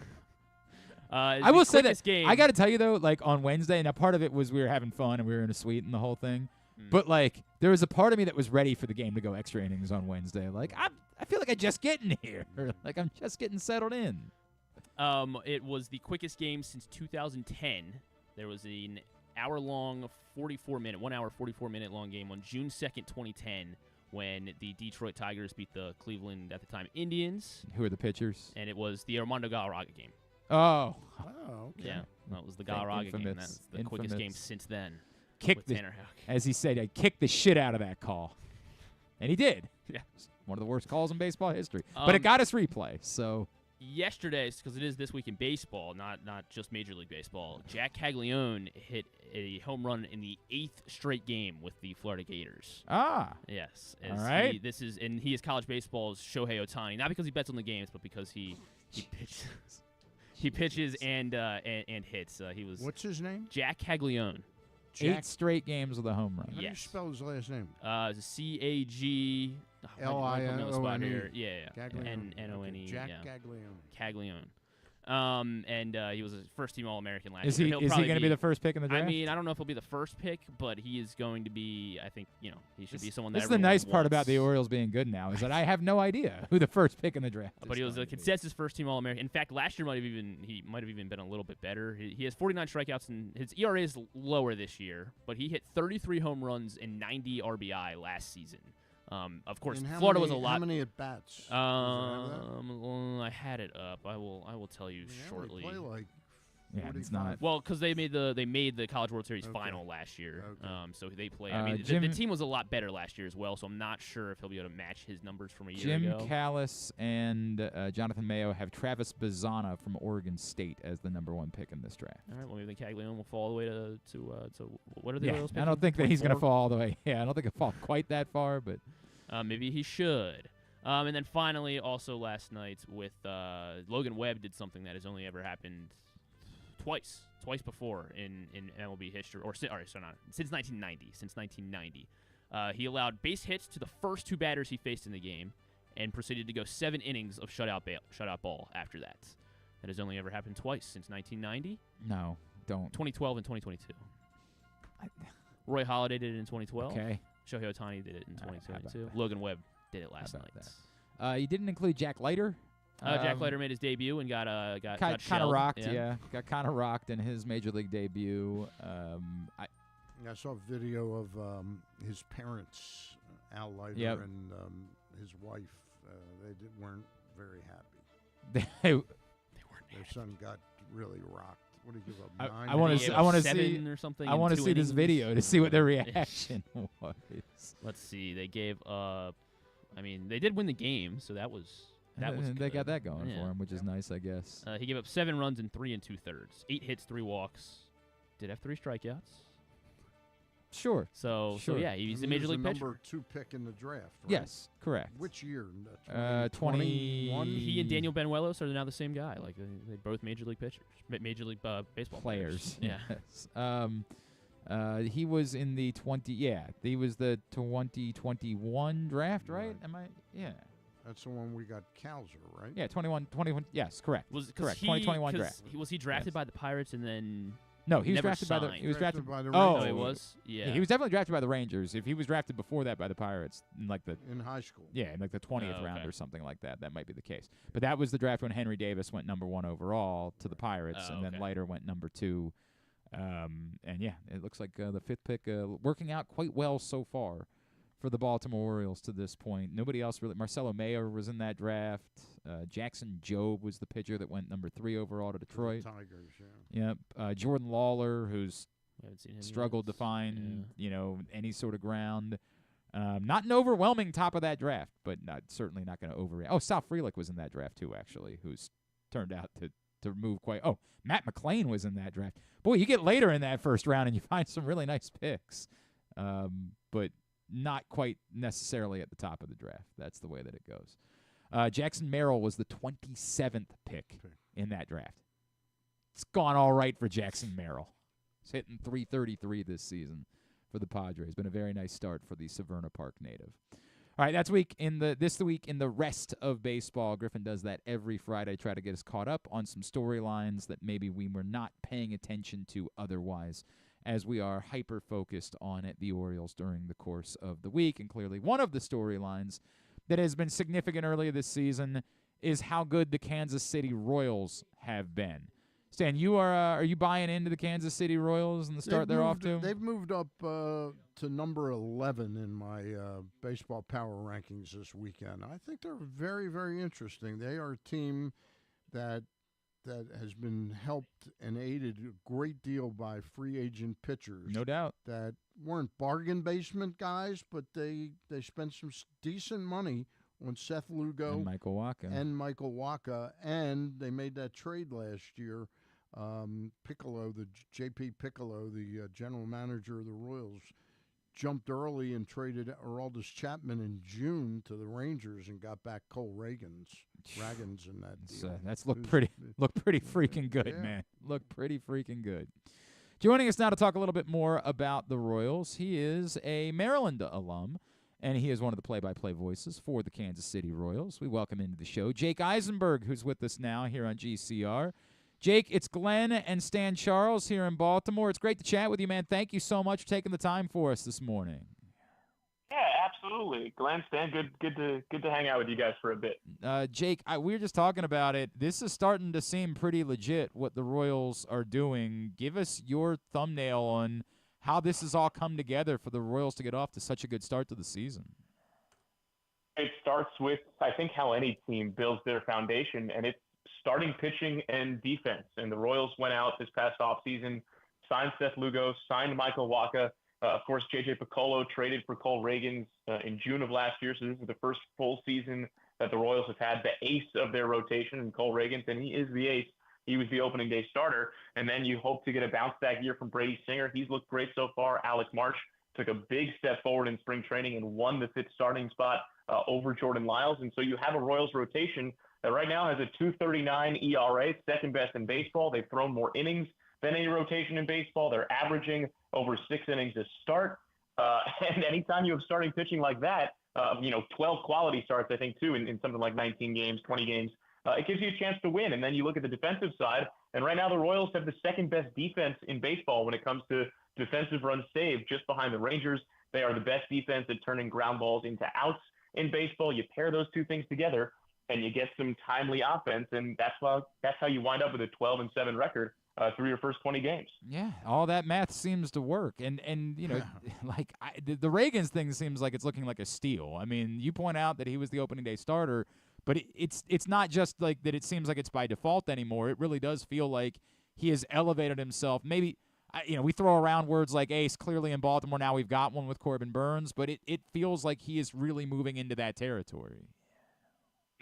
I will say that game. I got to tell you though, like on Wednesday, now part of it was we were having fun and we were in a suite and the whole thing, but like there was a part of me that was ready for the game to go extra innings on Wednesday. Like I feel like I just getting here, or like I'm just getting settled in. It was the quickest game since 2010. There was an hour-long, 1 hour, 44-minute long game on June 2nd, 2010, when the Detroit Tigers beat the Cleveland, at the time, Indians. Who are the pitchers? And it was the Armando Galarraga game. Oh. Okay. Yeah, that was the Galarraga game. That's the quickest game since then. Tanner Houck. As he said, I kicked the shit out of that call. And he did. Yeah. One of the worst calls in baseball history. But it got us replay, so... Yesterday, because it is This Week in Baseball, not just Major League Baseball, Jack Caglione hit a home run in the 8th straight game with the Florida Gators. Ah. Yes. All right. He is college baseball's Shohei Ohtani, not because he bets on the games, but because he pitches. He pitches and hits. He was. What's his name? Jack Caglione. 8 straight games with a home run. How do you spell his last name? CAGLIONE. Yeah. NONE. Jack Caglione. Caglione. And he was a first-team All-American last year. year. Is he going to be the first pick in the draft? I mean, I don't know if he'll be the first pick, but he is going to be. I think he should be someone that. This is the nice part about the Orioles being good now is that I have no idea who the first pick in the draft is. But he was a consensus first-team All-American. In fact, last year he might have even been a little bit better. He has 49 strikeouts, and his ERA is lower this year. But he hit 33 home runs and 90 RBI last season. Of course, Florida was a lot. How many at bats? I had it up. I will tell you shortly. Play like Yeah, it's not. Well, because they made the College World Series final last year, so they play. I mean, the team was a lot better last year as well, so I'm not sure if he'll be able to match his numbers from a year ago. Jim Callis and Jonathan Mayo have Travis Bazzana from Oregon State as the number 1 pick in this draft. All right, well, maybe Caglione will fall all the way to what are the Orioles picking? I don't think that he's going to 24? fall all the way. Yeah, I don't think he'll fall quite that far, but maybe he should. And then finally, also last night with Logan Webb did something that has only ever happened twice before in MLB history, since 1990. Since 1990, he allowed base hits to the first 2 batters he faced in the game, and proceeded to go 7 innings of shutout ball after that. That has only ever happened twice since 1990. No, don't. 2012 and 2022. Roy Halladay did it in 2012. Okay. Shohei Ohtani did it in 2022. Logan Webb did it last night. You didn't include Jack Leiter. Jack Leiter made his debut and got kind of shelled. rocked. Yeah, got kind of rocked in his major league debut. I saw a video of his parents, Al Leiter and his wife. They weren't very happy. They weren't. Their son got really rocked. What did he give up? 9? I want to see or something. I want to see this video to see what their reaction was. Let's see. They gave up. I mean, they did win the game, so that was. They got that going for him, which is nice, I guess. He gave up 7 runs in 3 2/3, 8 hits, 3 walks. Did have 3 strikeouts. Sure. So yeah, he's a major league pitcher. Number 2 pick in the draft. Right? Yes, correct. Which year? 21. He and Daniel Benuelos are now the same guy. Like they both major league pitchers, major league baseball players. Yeah. Yes. He was in the 20. Yeah, he was the 2021 draft, right? Am I? Yeah. That's the one we got Calzer, right? Yeah, 21. Yes, correct. Correct. 2021 draft. Was he drafted by the Pirates and then? No, he was never drafted signed. by the. He was drafted by the Rangers. Oh, he was. Yeah. He was definitely drafted by the Rangers. If he was drafted before that by the Pirates, in high school. Yeah, in the 20th round or something like that, that might be the case. But that was the draft when Henry Davis went number 1 overall to the Pirates, and then Leiter went number 2. And yeah, it looks like the 5th pick working out quite well so far for the Baltimore Orioles to this point. Nobody else really. Marcelo Mayer was in that draft. Jackson Jobe was the pitcher that went number 3 overall to Detroit. Tigers, yeah. Yep. Jordan Lawler, who's struggled yet. to find any sort of ground. Not an overwhelming top of that draft, but certainly not going to overreact. Oh, Sal Frelick was in that draft too, actually, who's turned out to move quite. Oh, Matt McClain was in that draft. Boy, you get later in that first round and you find some really nice picks, but not quite necessarily at the top of the draft. That's the way that it goes. Jackson Merrill was the 27th pick in that draft. It's gone all right for Jackson Merrill. He's hitting .333 this season for the Padres. Been a very nice start for the Severna Park native. All right, this week in the rest of baseball. Griffin does that every Friday, try to get us caught up on some storylines that maybe we were not paying attention to otherwise, as we are hyper-focused on the Orioles during the course of the week. And clearly one of the storylines that has been significant earlier this season is how good the Kansas City Royals have been. Stan, are you buying into the Kansas City Royals and the start they're off to? They've moved up to number 11 in my baseball power rankings this weekend. I think they're very, very interesting. They are a team that has been helped and aided a great deal by free agent pitchers. No doubt. That weren't bargain basement guys, but they spent some decent money on Seth Lugo and Michael Wacha, and they made that trade last year. Piccolo, the J.P. Piccolo, the general manager of the Royals, jumped early and traded Aroldis Chapman in June to the Rangers and got back Cole Ragans in that deal. That's looked pretty freaking good, man. Looked pretty freaking good. Joining us now to talk a little bit more about the Royals, he is a Maryland alum, and he is one of the play-by-play voices for the Kansas City Royals. We welcome into the show Jake Eisenberg, who's with us now here on GCR. Jake, it's Glenn and Stan Charles here in Baltimore. It's great to chat with you, man. Thank you so much for taking the time for us this morning. Yeah, absolutely. Glenn, Stan, good to hang out with you guys for a bit. Jake, we were just talking about it. This is starting to seem pretty legit what the Royals are doing. Give us your thumbnail on how this has all come together for the Royals to get off to such a good start to the season. It starts with, I think, how any team builds their foundation, and it starting pitching and defense. And the Royals went out this past offseason, signed Seth Lugo, signed Michael Wacha. Of course, J.J. Piccolo traded for Cole Reagans in June of last year. So this is the first full season that the Royals have had the ace of their rotation in Cole Reagans, and he is the ace. He was the opening day starter. And then you hope to get a bounce back year from Brady Singer. He's looked great so far. Alex Marsh took a big step forward in spring training and won the 5th starting spot over Jordan Lyles. And so you have a Royals rotation that right now has a 2.39 ERA, second best in baseball. They've thrown more innings than any rotation in baseball. They're averaging over 6 innings a start. And anytime you have starting pitching like that, 12 quality starts, I think, too, in something like 19 games, 20 games, it gives you a chance to win. And then you look at the defensive side, and right now the Royals have the second best defense in baseball when it comes to defensive runs saved, just behind the Rangers. They are the best defense at turning ground balls into outs in baseball. You pair those two things together, and you get some timely offense, and that's how you wind up with a 12-7 record through your first 20 games. Yeah, all that math seems to work, and like the Reagans thing seems like it's looking like a steal. I mean, you point out that he was the opening day starter, but it's not just like that. It seems like it's by default anymore. It really does feel like he has elevated himself. Maybe we throw around words like ace clearly in Baltimore. Now we've got one with Corbin Burnes, but it feels like he is really moving into that territory.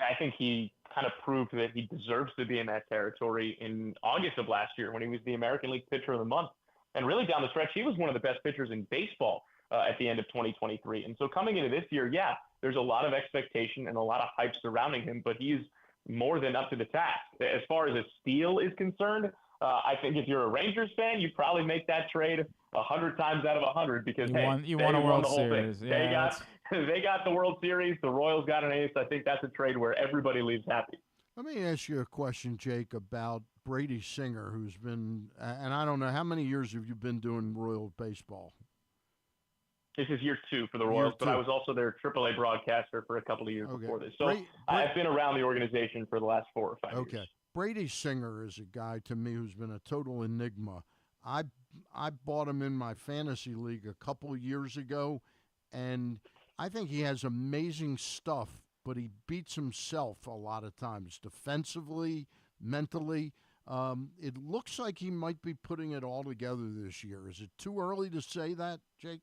I think he kind of proved that he deserves to be in that territory in August of last year when he was the American League Pitcher of the Month. And really down the stretch, he was one of the best pitchers in baseball at the end of 2023. And so coming into this year, yeah, there's a lot of expectation and a lot of hype surrounding him, but he's more than up to the task. As far as a steal is concerned, I think if you're a Rangers fan, you'd probably make that trade 100 times out of 100 because you won a World Series. Yeah, they got the World Series. The Royals got an ace. I think that's a trade where everybody leaves happy. Let me ask you a question, Jake, about Brady Singer, who's been, and I don't know, how many years have you been doing Royal baseball? This is year 2 for the Royals, but I was also their AAA broadcaster for a couple of years before this. So I've been around the organization for the last 4 or 5 years. Okay. Brady Singer is a guy to me who's been a total enigma. I bought him in my fantasy league a couple years ago, and I think he has amazing stuff, but he beats himself a lot of times, defensively, mentally. It looks like he might be putting it all together this year. Is it too early to say that, Jake?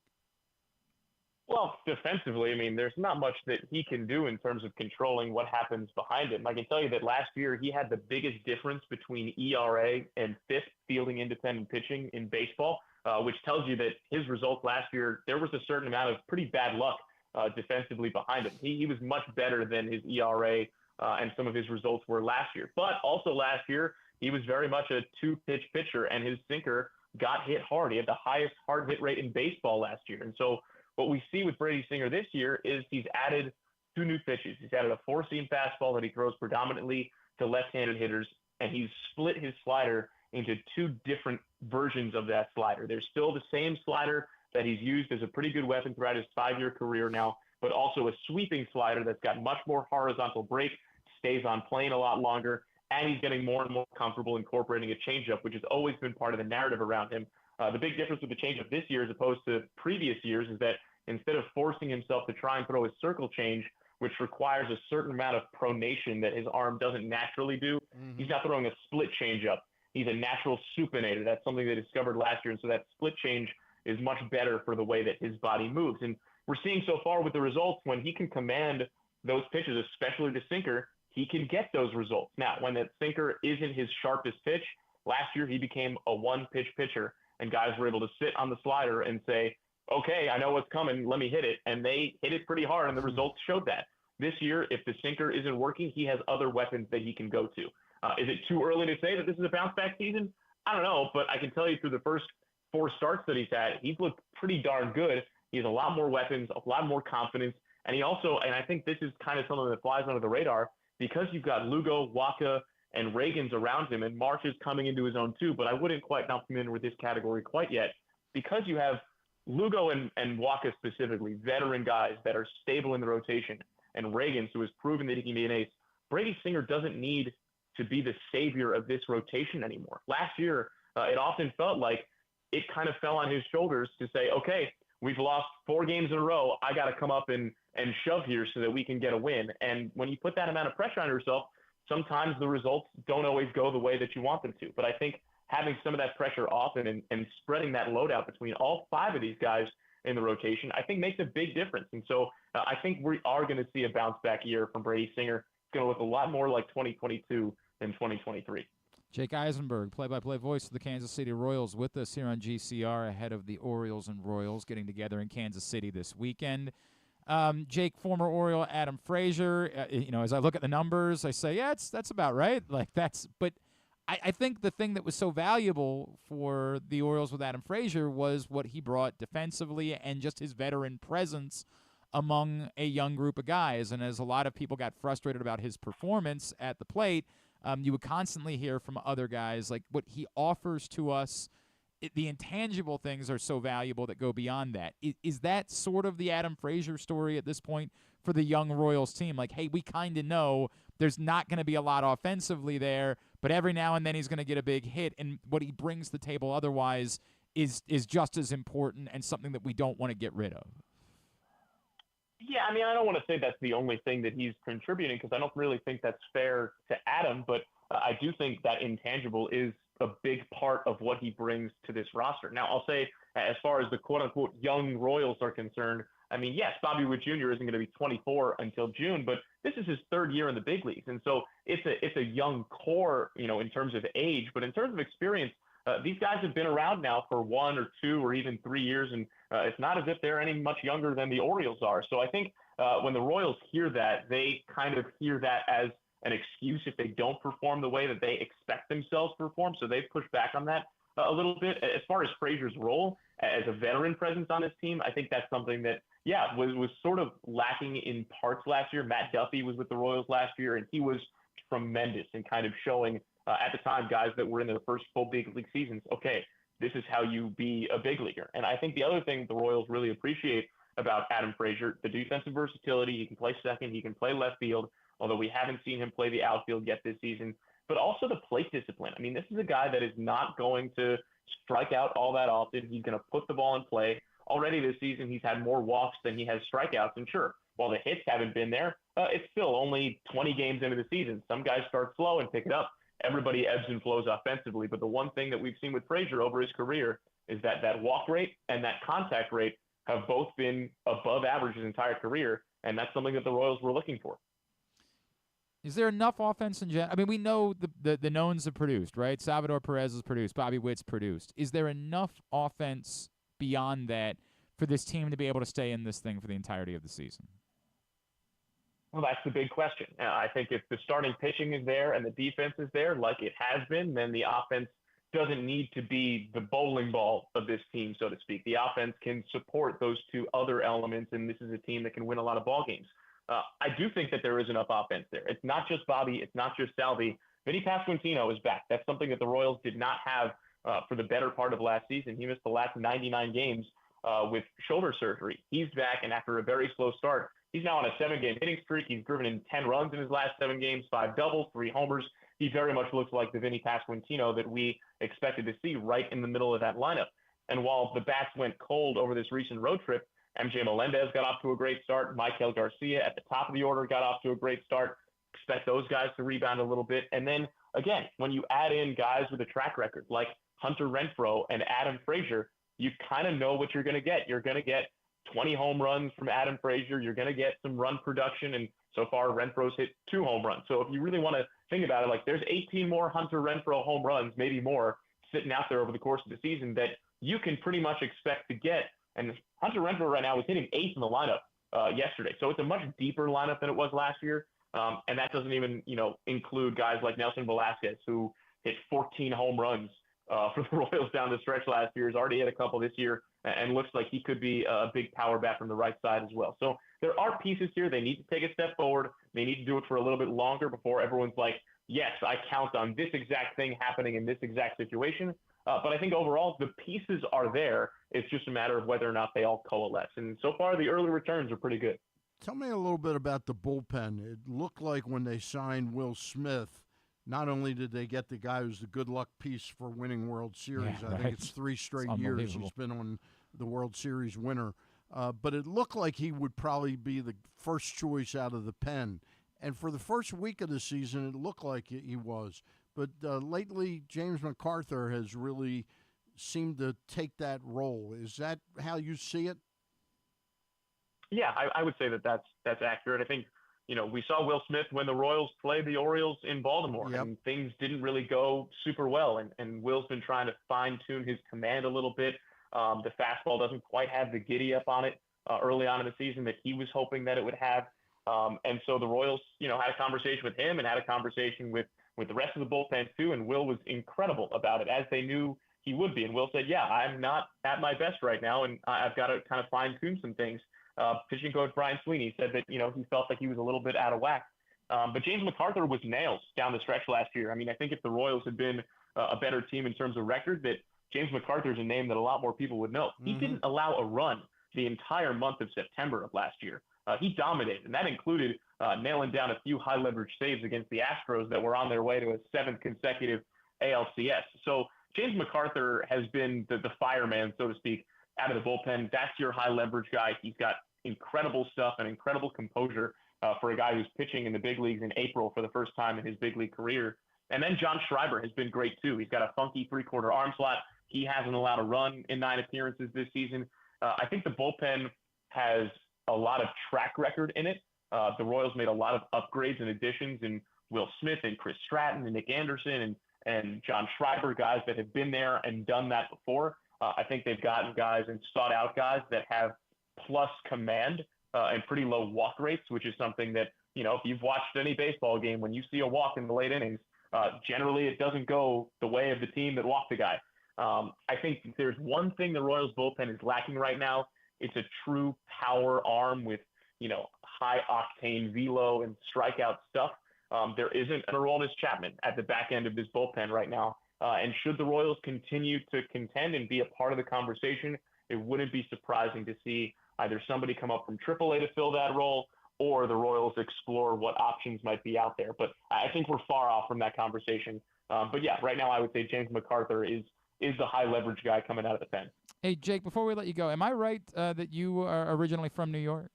Well, defensively, I mean, there's not much that he can do in terms of controlling what happens behind him. I can tell you that last year he had the biggest difference between ERA and 5th fielding independent pitching in baseball, which tells you that his results last year, there was a certain amount of pretty bad luck defensively behind him. He was much better than his ERA and some of his results were last year. But also last year, he was very much a 2-pitch pitcher, and his sinker got hit hard. He had the highest hard hit rate in baseball last year. And so what we see with Brady Singer this year is he's added 2 new pitches. He's added a 4-seam fastball that he throws predominantly to left-handed hitters, and he's split his slider into 2 different versions of that slider. There's still the same slider that he's used as a pretty good weapon throughout his 5-year career now, but also a sweeping slider that's got much more horizontal break, stays on plane a lot longer, and he's getting more and more comfortable incorporating a changeup, which has always been part of the narrative around him. The big difference with the changeup this year as opposed to previous years is that instead of forcing himself to try and throw a circle change, which requires a certain amount of pronation that his arm doesn't naturally do, he's not throwing a split changeup. He's a natural supinator. That's something they discovered last year, and so that split change is much better for the way that his body moves. And we're seeing so far with the results, when he can command those pitches, especially the sinker, he can get those results. Now, when that sinker isn't his sharpest pitch, last year he became a 1-pitch pitcher, and guys were able to sit on the slider and say, okay, I know what's coming, let me hit it. And they hit it pretty hard, and the results showed that. This year, if the sinker isn't working, he has other weapons that he can go to. Is it too early to say that this is a bounce-back season? I don't know, but I can tell you through the first 4 starts that he's had, he's looked pretty darn good. He has a lot more weapons, a lot more confidence, and he also, and I think this is kind of something that flies under the radar, because you've got Lugo, Wacha, and Reagans around him, and Marsh is coming into his own too, but I wouldn't quite lump him in with this category quite yet, because you have Lugo and Wacha specifically, veteran guys that are stable in the rotation, and Reagans, who has proven that he can be an ace. Brady Singer doesn't need to be the savior of this rotation anymore. Last year, it often felt like it kind of fell on his shoulders to say, okay, we've lost 4 games in a row. I got to come up and shove here so that we can get a win. And when you put that amount of pressure on yourself, sometimes the results don't always go the way that you want them to. But I think having some of that pressure off and spreading that load out between all 5 of these guys in the rotation, I think makes a big difference. And so I think we are going to see a bounce back year from Brady Singer. It's going to look a lot more like 2022 than 2023. Jake Eisenberg, play-by-play voice of the Kansas City Royals, with us here on GCR ahead of the Orioles and Royals getting together in Kansas City this weekend. Jake, former Oriole Adam Frazier, as I look at the numbers, I say, yeah, that's about right. But I think the thing that was so valuable for the Orioles with Adam Frazier was what he brought defensively and just his veteran presence among a young group of guys. And as a lot of people got frustrated about his performance at the plate, you would constantly hear from other guys like what he offers to us. The intangible things are so valuable that go beyond that. Is that sort of the Adam Frazier story at this point for the young Royals team? Like, hey, we kind of know there's not going to be a lot offensively there, but every now and then he's going to get a big hit, and what he brings to the table otherwise is just as important and something that we don't want to get rid of. Yeah, I mean, I don't want to say that's the only thing that he's contributing because I don't really think that's fair to Adam, but I do think that intangible is a big part of what he brings to this roster. Now, I'll say, as far as the quote-unquote young Royals are concerned, I mean, yes, Bobby Witt Jr. isn't going to be 24 until June, but this is his 3rd year in the big leagues, and so it's a young core, in terms of age, but in terms of experience, these guys have been around now for 1 or 2 or even 3 years, and it's not as if they're any much younger than the Orioles are. So I think when the Royals hear that, they kind of hear that as an excuse if they don't perform the way that they expect themselves to perform. So they've pushed back on that a little bit. As far as Frazier's role as a veteran presence on this team, I think that's something that, was sort of lacking in parts last year. Matt Duffy was with the Royals last year, and he was tremendous in kind of showing at the time guys that were in their first full big league seasons, okay, this is how you be a big leaguer. And I think the other thing the Royals really appreciate about Adam Frazier, the defensive versatility. He can play second, he can play left field, although we haven't seen him play the outfield yet this season, but also the plate discipline. I mean, this is a guy that is not going to strike out all that often. He's going to put the ball in play. Already this season, he's had more walks than he has strikeouts. And sure, while the hits haven't been there, it's still only 20 games into the season. Some guys start slow and pick it up. Everybody ebbs and flows offensively. But the one thing that we've seen with Frazier over his career is that walk rate and that contact rate have both been above average his entire career. And that's something that the Royals were looking for. Is there enough offense in general? I mean, we know the knowns have produced, right? Salvador Perez has produced. Bobby Witt's produced. Is there enough offense beyond that for this team to be able to stay in this thing for the entirety of the season? Well, that's the big question. I think if the starting pitching is there and the defense is there, like it has been, then the offense doesn't need to be the bowling ball of this team, so to speak. The offense can support those 2 other elements, and this is a team that can win a lot of ball games. I do think that there is enough offense there. It's not just Bobby. It's not just Salvi. Vinny Pasquantino is back. That's something that the Royals did not have for the better part of last season. He missed the last 99 games with shoulder surgery. He's back, and after a very slow start, he's now on a 7-game hitting streak. He's driven in 10 runs in his last 7 games, 5 doubles, 3 homers. He very much looks like the Vinny Pasquantino that we expected to see right in the middle of that lineup. And while the bats went cold over this recent road trip, MJ Melendez got off to a great start. Michael Garcia at the top of the order got off to a great start. Expect those guys to rebound a little bit. And then, again, when you add in guys with a track record like Hunter Renfroe and Adam Frazier, you kind of know what you're going to get. You're going to get 20 home runs from Adam Frazier. You're going to get some run production. And so far, Renfroe's hit 2 home runs. So if you really want to think about it, like there's 18 more Hunter Renfroe home runs, maybe more, sitting out there over the course of the season that you can pretty much expect to get. And Hunter Renfroe right now is hitting 8th in the lineup yesterday. So it's a much deeper lineup than it was last year. And that doesn't even, include guys like Nelson Velasquez, who hit 14 home runs for the Royals down the stretch last year. He's already hit a couple this year and looks like he could be a big power bat from the right side as well. So there are pieces here. They need to take a step forward. They need to do it for a little bit longer before everyone's like, yes, I count on this exact thing happening in this exact situation. But I think overall, the pieces are there. It's just a matter of whether or not they all coalesce. And so far, the early returns are pretty good. Tell me a little bit about the bullpen. It looked like when they signed Will Smith, not only did they get the guy who's the good luck piece for winning World Series, I think it's 3 straight years he's been on the World Series winner, but it looked like he would probably be the first choice out of the pen. And for the first week of the season, it looked like he was. But lately, James MacArthur has really seemed to take that role. Is that how you see it? Yeah, I would say that's accurate. I think, we saw Will Smith when the Royals played the Orioles in Baltimore, and things didn't really go super well. And Will's been trying to fine-tune his command a little bit. The fastball doesn't quite have the giddy-up on it early on in the season that he was hoping that it would have. And so the Royals, had a conversation with him and had a conversation with the rest of the bullpen too. And Will was incredible about it, as they knew he would be. And Will said, yeah, I'm not at my best right now, and I've got to kind of fine-tune some things. Pitching coach Brian Sweeney said that, he felt like he was a little bit out of whack. But James MacArthur was nails down the stretch last year. I mean, I think if the Royals had been a better team in terms of record, that James MacArthur is a name that a lot more people would know. He didn't allow a run the entire month of September of last year. He dominated, and that included nailing down a few high-leverage saves against the Astros that were on their way to a 7th consecutive ALCS. So James MacArthur has been the fireman, so to speak, out of the bullpen. That's your high-leverage guy. He's got incredible stuff and incredible composure for a guy who's pitching in the big leagues in April for the first time in his big league career. And then John Schreiber has been great, too. He's got a funky three-quarter arm slot. He hasn't allowed a run in 9 appearances this season. I think the bullpen has a lot of track record in it. The Royals made a lot of upgrades and additions in Will Smith and Chris Stratton and Nick Anderson and John Schreiber, guys that have been there and done that before. I think they've gotten guys and sought out guys that have plus command and pretty low walk rates, which is something that, if you've watched any baseball game, when you see a walk in the late innings, generally it doesn't go the way of the team that walked the guy. I think there's one thing the Royals bullpen is lacking right now. It's a true power arm with, high octane velo and strikeout stuff. There isn't an Aroldis Chapman at the back end of this bullpen right now. And should the Royals continue to contend and be a part of the conversation, it wouldn't be surprising to see either somebody come up from AAA to fill that role or the Royals explore what options might be out there. But I think we're far off from that conversation. But yeah, right now I would say James MacArthur is the high leverage guy coming out of the pen. Hey, Jake, before we let you go, am I right that you are originally from New York?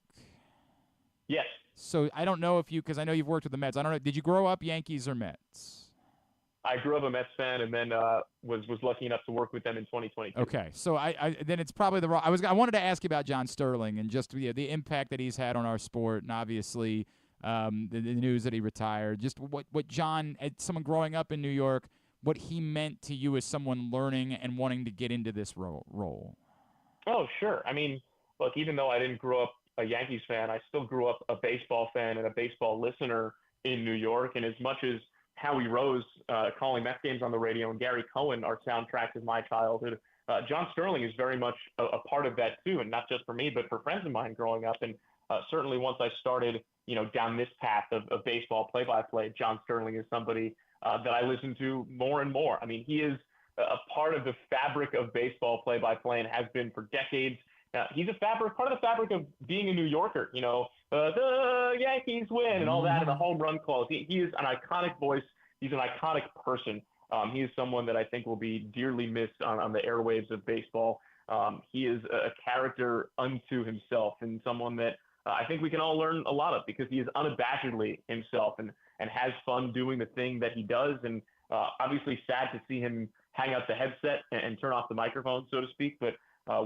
Yes. So I don't know if because I know you've worked with the Mets. I don't know. Did you grow up Yankees or Mets? I grew up a Mets fan and then was lucky enough to work with them in 2022. Okay, so I then it's probably the wrong. I wanted to ask you about John Sterling and just the impact that he's had on our sport, and obviously the news that he retired. Just what John, as someone growing up in New York, what he meant to you as someone learning and wanting to get into this role. Oh, sure. I mean, look, even though I didn't grow up a Yankees fan, I still grew up a baseball fan and a baseball listener in New York. And as much as Howie Rose calling Mets games on the radio and Gary Cohen are soundtracks of my childhood, John Sterling is very much a part of that too, and not just for me, but for friends of mine growing up. And certainly once I started, down this path of baseball play-by-play, John Sterling is somebody that I listen to more and more. I mean, he is a part of the fabric of baseball play-by-play and has been for decades. He's part of the fabric of being a New Yorker, the Yankees win and all that, and the home run calls. He is an iconic voice. He's an iconic person. He is someone that I think will be dearly missed on the airwaves of baseball. He is a character unto himself and someone that I think we can all learn a lot of because he is unabashedly himself and has fun doing the thing that he does. And obviously sad to see him hang out the headset and turn off the microphone, so to speak, but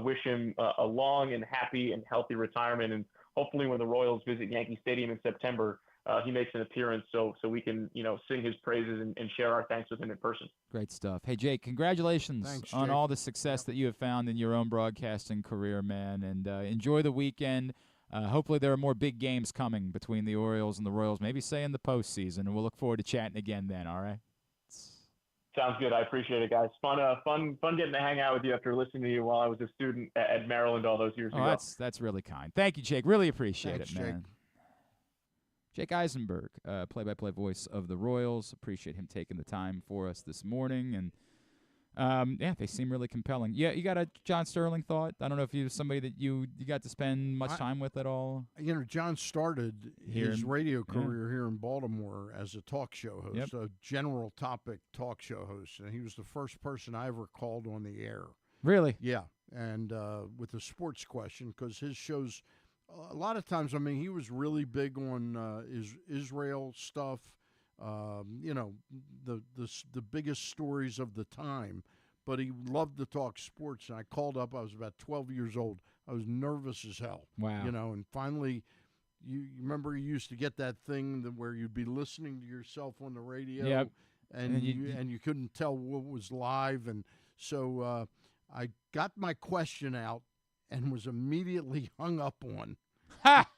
wish him a long and happy and healthy retirement. And hopefully when the Royals visit Yankee Stadium in September, he makes an appearance so we can, sing his praises and share our thanks with him in person. Great stuff. Hey, Jake, congratulations on all the success that you have found in your own broadcasting career, man, and enjoy the weekend. Hopefully there are more big games coming between the Orioles and the Royals, maybe say in the postseason, and we'll look forward to chatting again then, all right? Sounds good. I appreciate it, guys. Fun getting to hang out with you after listening to you while I was a student at Maryland all those years ago. That's really kind. Thank you, Jake. Really appreciate it, man. Jake. Jake Eisenberg, play-by-play voice of the Royals. Appreciate him taking the time for us this morning. And, they seem really compelling. Yeah, you got a John Sterling thought? I don't know if you somebody that you got to spend much time with at all. John started his radio career here in Baltimore as a talk show host, a general topic talk show host. And he was the first person I ever called on the air. Really? Yeah, and with a sports question because his shows a lot of times, I mean, he was really big on Israel stuff. The biggest stories of the time. But he loved to talk sports, and I called up. I was about 12 years old. I was nervous as hell. Wow. And finally, you remember you used to get that thing where you'd be listening to yourself on the radio, yep. and you couldn't tell what was live, and so I got my question out and was immediately hung up on. Ha!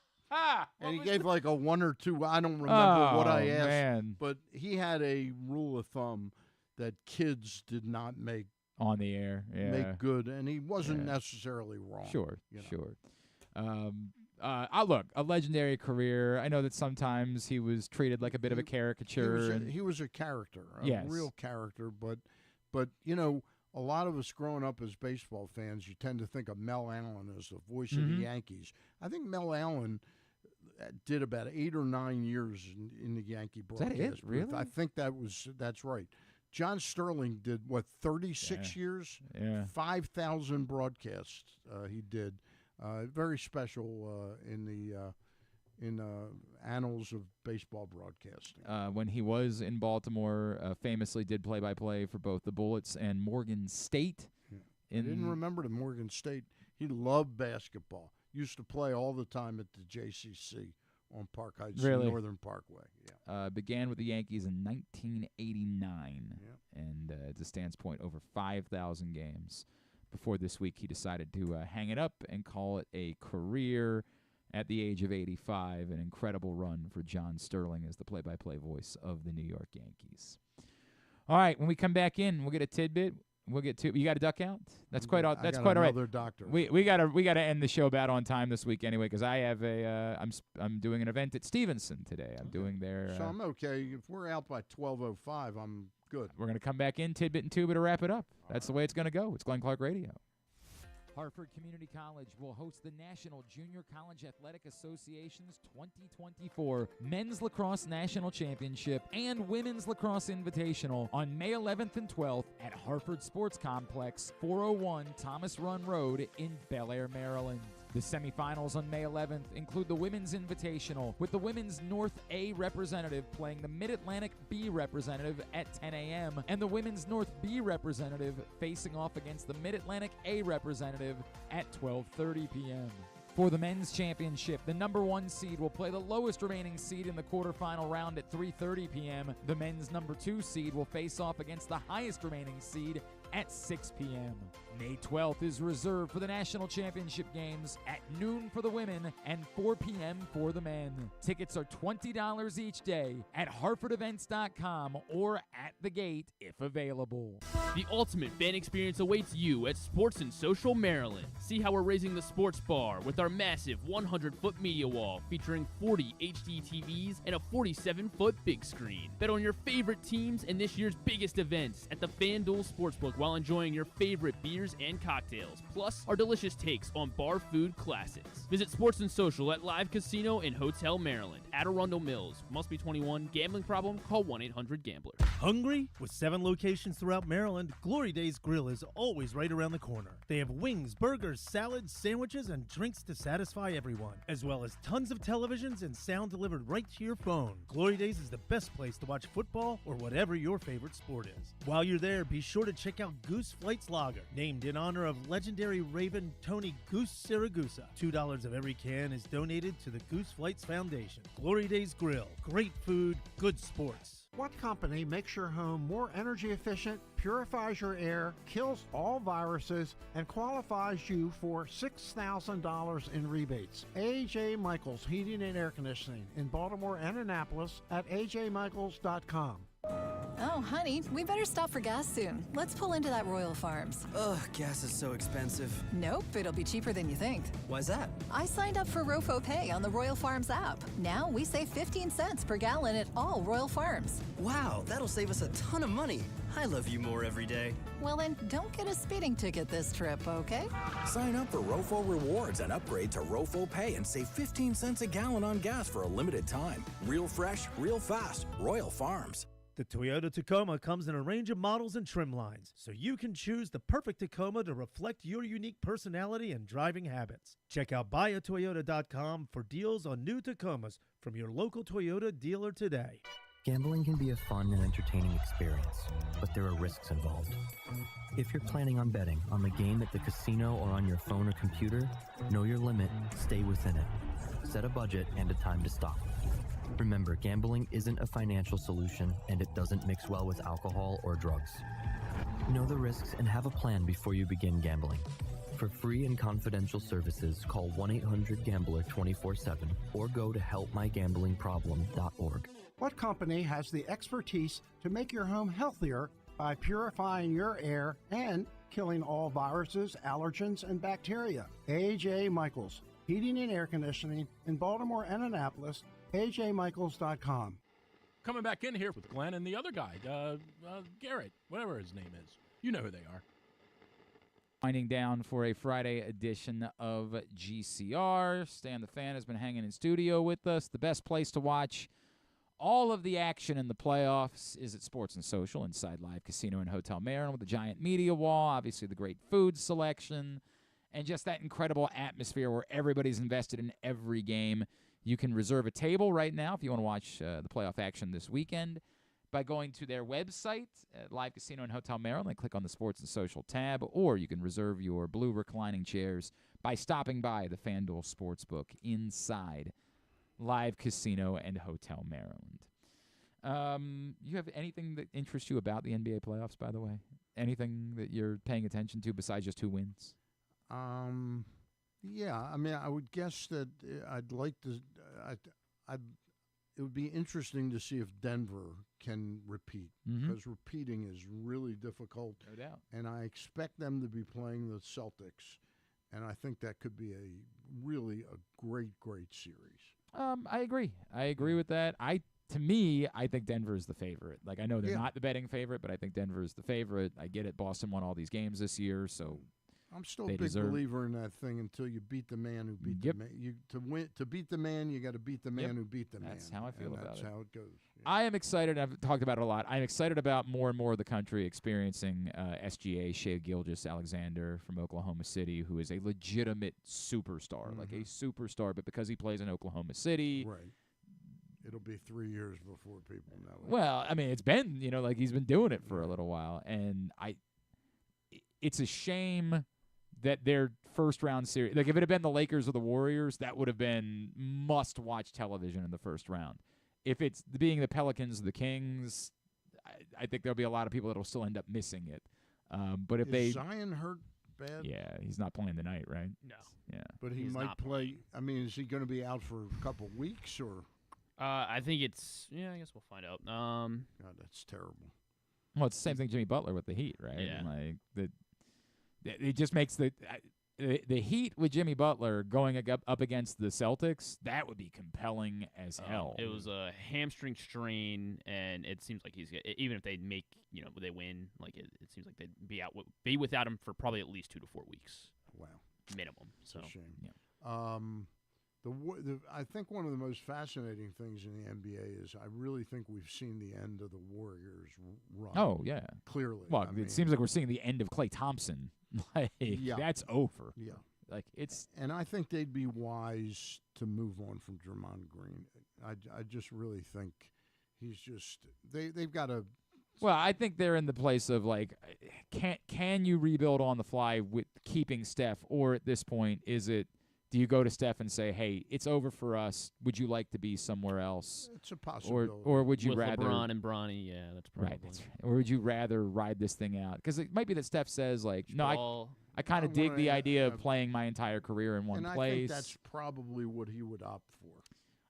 And he gave like a 1 or 2. I don't remember what I asked, man. but he had a rule of thumb that kids did not make on the air, make good, and he wasn't necessarily wrong. Sure. Look, a legendary career. I know that sometimes he was treated like a bit of a caricature. He was a character, yes. Real character. But a lot of us growing up as baseball fans, you tend to think of Mel Allen as the voice of the Yankees. I think Mel Allen did about 8 or 9 years in the Yankee broadcast. Is that it? Really? I think that's right. John Sterling did, 36 years? Yeah. 5,000 broadcasts he did. Very special in the annals of baseball broadcasting. When he was in Baltimore, famously did play-by-play for both the Bullets and Morgan State. Yeah. I didn't remember the Morgan State. He loved basketball. Used to play all the time at the JCC. On Park Heights, Northern Parkway. Yeah. Began with the Yankees in 1989, and to Stan's point, over 5,000 games. Before this week, he decided to hang it up and call it a career at the age of 85. An incredible run for John Sterling as the play-by-play voice of the New York Yankees. All right, when we come back in, we'll get a tidbit. We'll get to. You got to duck out. That's quite all right. Doctor. We gotta end the show about on time this week anyway, because I have I'm doing an event at Stevenson today. I'm doing their. So I'm okay. If we're out by 12:05, I'm good. We're gonna come back in tidbit and tuba to wrap it up. That's the way it's gonna go. It's Glenn Clark Radio. Hartford Community College will host the National Junior College Athletic Association's 2024 Men's Lacrosse National Championship and Women's Lacrosse Invitational on May 11th and 12th at Hartford Sports Complex, 401 Thomas Run Road in Bel Air, Maryland. The semifinals on May 11th include the Women's Invitational, with the Women's North A representative playing the Mid-Atlantic B representative at 10 a.m., and the Women's North B representative facing off against the Mid-Atlantic A representative at 12:30 p.m. For the men's championship, the number 1 seed will play the lowest remaining seed in the quarterfinal round at 3:30 p.m. The men's number 2 seed will face off against the highest remaining seed at 6 p.m. May 12th is reserved for the national championship games at noon for the women and 4 p.m. for the men. Tickets are $20 each day at hartfordevents.com or at the gate if available. The ultimate fan experience awaits you at Sports and Social Maryland. See how we're raising the sports bar with our massive 100-foot media wall featuring 40 HD TVs and a 47-foot big screen. Bet on your favorite teams and this year's biggest events at the FanDuel Sportsbook while enjoying your favorite beers and cocktails, plus our delicious takes on bar food classics. Visit Sports and Social at Live Casino and Hotel Maryland at Arundel Mills. Must be 21. Gambling problem? Call 1-800-GAMBLER. Hungry? With 7 locations throughout Maryland, Glory Days Grill is always right around the corner. They have wings, burgers, salads, sandwiches, and drinks to satisfy everyone, as well as tons of televisions and sound delivered right to your phone. Glory Days is the best place to watch football or whatever your favorite sport is. While you're there, be sure to check out Goose Flight's Lager, named in honor of legendary Raven Tony Goose Siragusa. $2 of every can is donated to the Goose Flights Foundation. Glory Days Grill. Great food, good sports. What company makes your home more energy efficient, purifies your air, kills all viruses, and qualifies you for $6,000 in rebates? A.J. Michaels Heating and Air Conditioning in Baltimore and Annapolis at ajmichaels.com. Oh, honey, we better stop for gas soon. Let's pull into that Royal Farms. Ugh, gas is so expensive. Nope, it'll be cheaper than you think. Why's that? I signed up for Rofo Pay on the Royal Farms app. Now we save 15 cents per gallon at all Royal Farms. Wow, that'll save us a ton of money. I love you more every day. Well then, don't get a speeding ticket this trip, okay? Sign up for Rofo Rewards and upgrade to Rofo Pay and save 15 cents a gallon on gas for a limited time. Real fresh, real fast. Royal Farms. The Toyota Tacoma comes in a range of models and trim lines, so you can choose the perfect Tacoma to reflect your unique personality and driving habits. Check out buyatoyota.com for deals on new Tacomas from your local Toyota dealer today. Gambling can be a fun and entertaining experience, but there are risks involved. If you're planning on betting on the game at the casino or on your phone or computer, know your limit, stay within it. Set a budget and a time to stop. Remember, gambling isn't a financial solution, and it doesn't mix well with alcohol or drugs. Know the risks and have a plan before you begin gambling. For free and confidential services, call 1-800-GAMBLER 24/7 or go to helpmygamblingproblem.org. What company has the expertise to make your home healthier by purifying your air and killing all viruses, allergens, and bacteria? A.J. Michaels, Heating and Air Conditioning in Baltimore and Annapolis, ajmichaels.com. Coming back in here with Glenn and the other guy, Garrett, whatever his name is. You know who they are. Winding down for a Friday edition of GCR. Stan the Fan has been hanging in studio with us. The best place to watch all of the action in the playoffs is at Sports and Social inside Live Casino and Hotel Maryland with the giant media wall, obviously the great food selection, and just that incredible atmosphere where everybody's invested in every game. You can reserve a table right now if you want to watch the playoff action this weekend by going to their website, Live Casino and Hotel Maryland, and click on the Sports and Social tab, or you can reserve your blue reclining chairs by stopping by the FanDuel Sportsbook inside Live Casino and Hotel Maryland. You have anything that interests you about the NBA playoffs, by the way? Anything that you're paying attention to besides just who wins? Yeah, I mean, I would guess that I'd like to. It would be interesting to see if Denver can repeat, because repeating is really difficult. No doubt. And I expect them to be playing the Celtics, and I think that could be a great series. I agree. I agree with that. To me, I think Denver is the favorite. Like, I know they're not the betting favorite, but I think Denver is the favorite. I get it. Boston won all these games this year, so I'm still a big believer in that thing until you beat the man who beat the man. To beat the man, you got to beat the man who beat the man. That's how I feel about it. That's how it goes. Yeah. I am excited. I've talked about it a lot. I'm excited about more and more of the country experiencing SGA, Shai Gilgeous-Alexander from Oklahoma City, who is a legitimate superstar, like a superstar, but because he plays in Oklahoma City. Right. It'll be 3 years before people know it. Well, I mean, it's been, like he's been doing it for a little while, and it's a shame that their first-round series, like if it had been the Lakers or the Warriors, that would have been must-watch television in the first round. If it's being the Pelicans or the Kings, I think there'll be a lot of people that will still end up missing it. But if Is Zion hurt bad? Yeah, he's not playing tonight, right? No. Yeah. But he might play. I mean, is he going to be out for a couple of weeks or? I think it's. Yeah, I guess we'll find out. God, that's terrible. Well, it's the same thing Jimmy Butler with the Heat, right? Yeah. Like it just makes the Heat with Jimmy Butler going up against the Celtics. That would be compelling as hell. It was a hamstring strain, and it seems like even if they make they win, like it seems like they'd be without him for probably at least 2 to 4 weeks. Wow, minimum. So it's a shame. Yeah. I think one of the most fascinating things in the NBA is I really think we've seen the end of the Warriors run. Oh, yeah. Clearly. Well, it seems like we're seeing the end of Klay Thompson. That's over. Yeah. Like it's. And I think they'd be wise to move on from Draymond Green. I just really think he's just they've got to. Well, I think they're in the place of like, can you rebuild on the fly with keeping Steph, or at this point is it? Do you go to Steph and say, "Hey, it's over for us. Would you like to be somewhere else?" It's a possibility. Or would you With rather LeBron and Bronny? Yeah, that's probably right. Or would you rather ride this thing out? Because it might be that Steph says, like, "No, I kind of dig the idea of playing my entire career in one place." I think that's probably what he would opt for.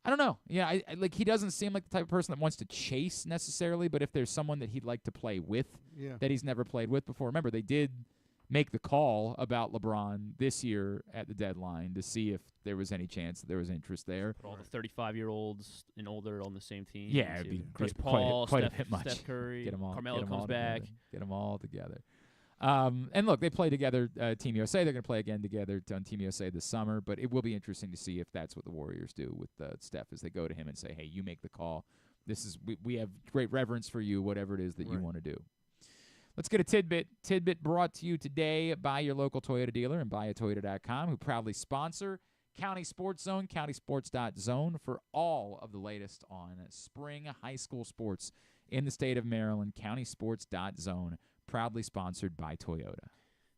I don't know. Yeah, I like he doesn't seem like the type of person that wants to chase necessarily. But if there's someone that he'd like to play with, that he's never played with before, remember they did make the call about LeBron this year at the deadline to see if there was any chance that there was interest there. Put all the 35-year-olds and older on the same team. Yeah, it'd be Chris Paul, quite Steph, a bit much. Steph Curry, Get them all, Carmelo comes back. Get them all together. And look, they play together, Team USA. They're going to play again together on Team USA this summer. But it will be interesting to see if that's what the Warriors do with Steph as they go to him and say, hey, you make the call. we have great reverence for you, whatever it is that you want to do. Let's get a tidbit. Tidbit brought to you today by your local Toyota dealer and buyatoyota.com, who proudly sponsor County Sports Zone, countysports.zone, for all of the latest on spring high school sports in the state of Maryland. Countysports.zone, proudly sponsored by Toyota.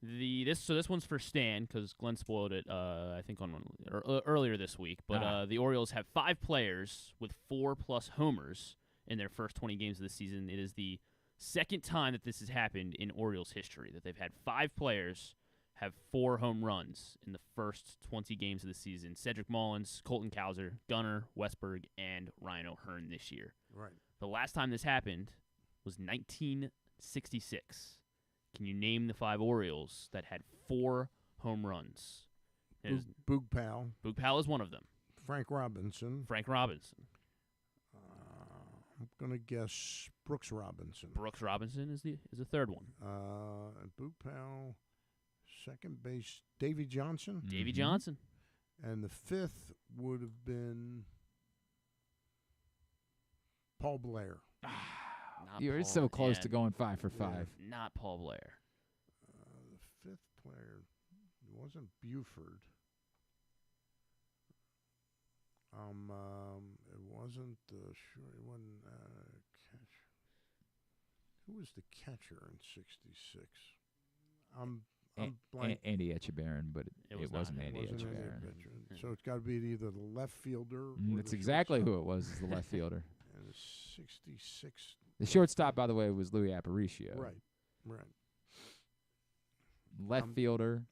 This one's for Stan, because Glenn spoiled it, I think, earlier this week. But the Orioles have 5 players with 4+ homers in their first 20 games of the season. It is the second time that this has happened in Orioles history, that they've had 5 players have 4 home runs in the first 20 games of the season. Cedric Mullins, Colton Cowser, Gunnar, Westberg, and Ryan O'Hearn this year. Right. The last time this happened was 1966. Can you name the 5 Orioles that had 4 home runs? Boog Powell. Boog Powell is one of them. Frank Robinson. I'm going to guess Brooks Robinson. Brooks Robinson is the third one. Boog Powell, second base, Davy Johnson. Davy Johnson. And the 5th would have been Paul Blair. You're so close to going 5 for 5. Not Paul Blair. The 5th player, it wasn't Buford. It wasn't it wasn't catcher. Who was the catcher in '66? I'm blank. Andy Etchebarren, but it wasn't Andy Etchebarren. So it's got to be either the left fielder. That's exactly who it was, the left fielder. And the '66. The shortstop, by the way, was Louis Aparicio. Right. Left fielder.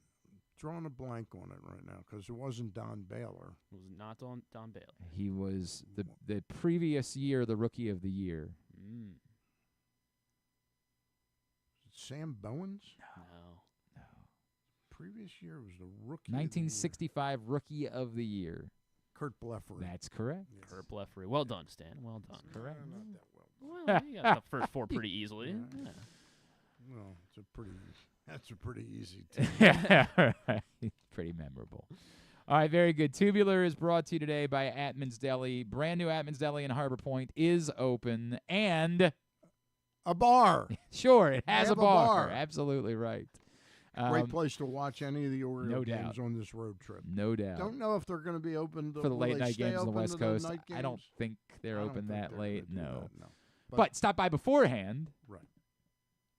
Drawing a blank on it right now because it wasn't Don Baylor. It was not Don Baylor. He was the previous year the Rookie of the Year. Sam Bowens? No. Previous year was the Rookie 1965 Rookie of the Year. Kurt Bleffery. That's correct. Yes. Kurt Bleffery. Well done, Stan. Well done. Correct. Not that well. Well, you got the first 4 pretty easily. Yeah. Well, that's a pretty easy team. Yeah, right. Pretty memorable. All right, very good. Tubular is brought to you today by Atman's Deli. Brand new Atman's Deli in Harbor Point is open, and a bar. Sure, it has a a bar. bar. Absolutely right. Great place to watch any of the Orioles games on this road trip. No doubt. Don't know if they're going to be open for the late night games on the West Coast. I don't think they're open that late. No. But stop by beforehand. Right.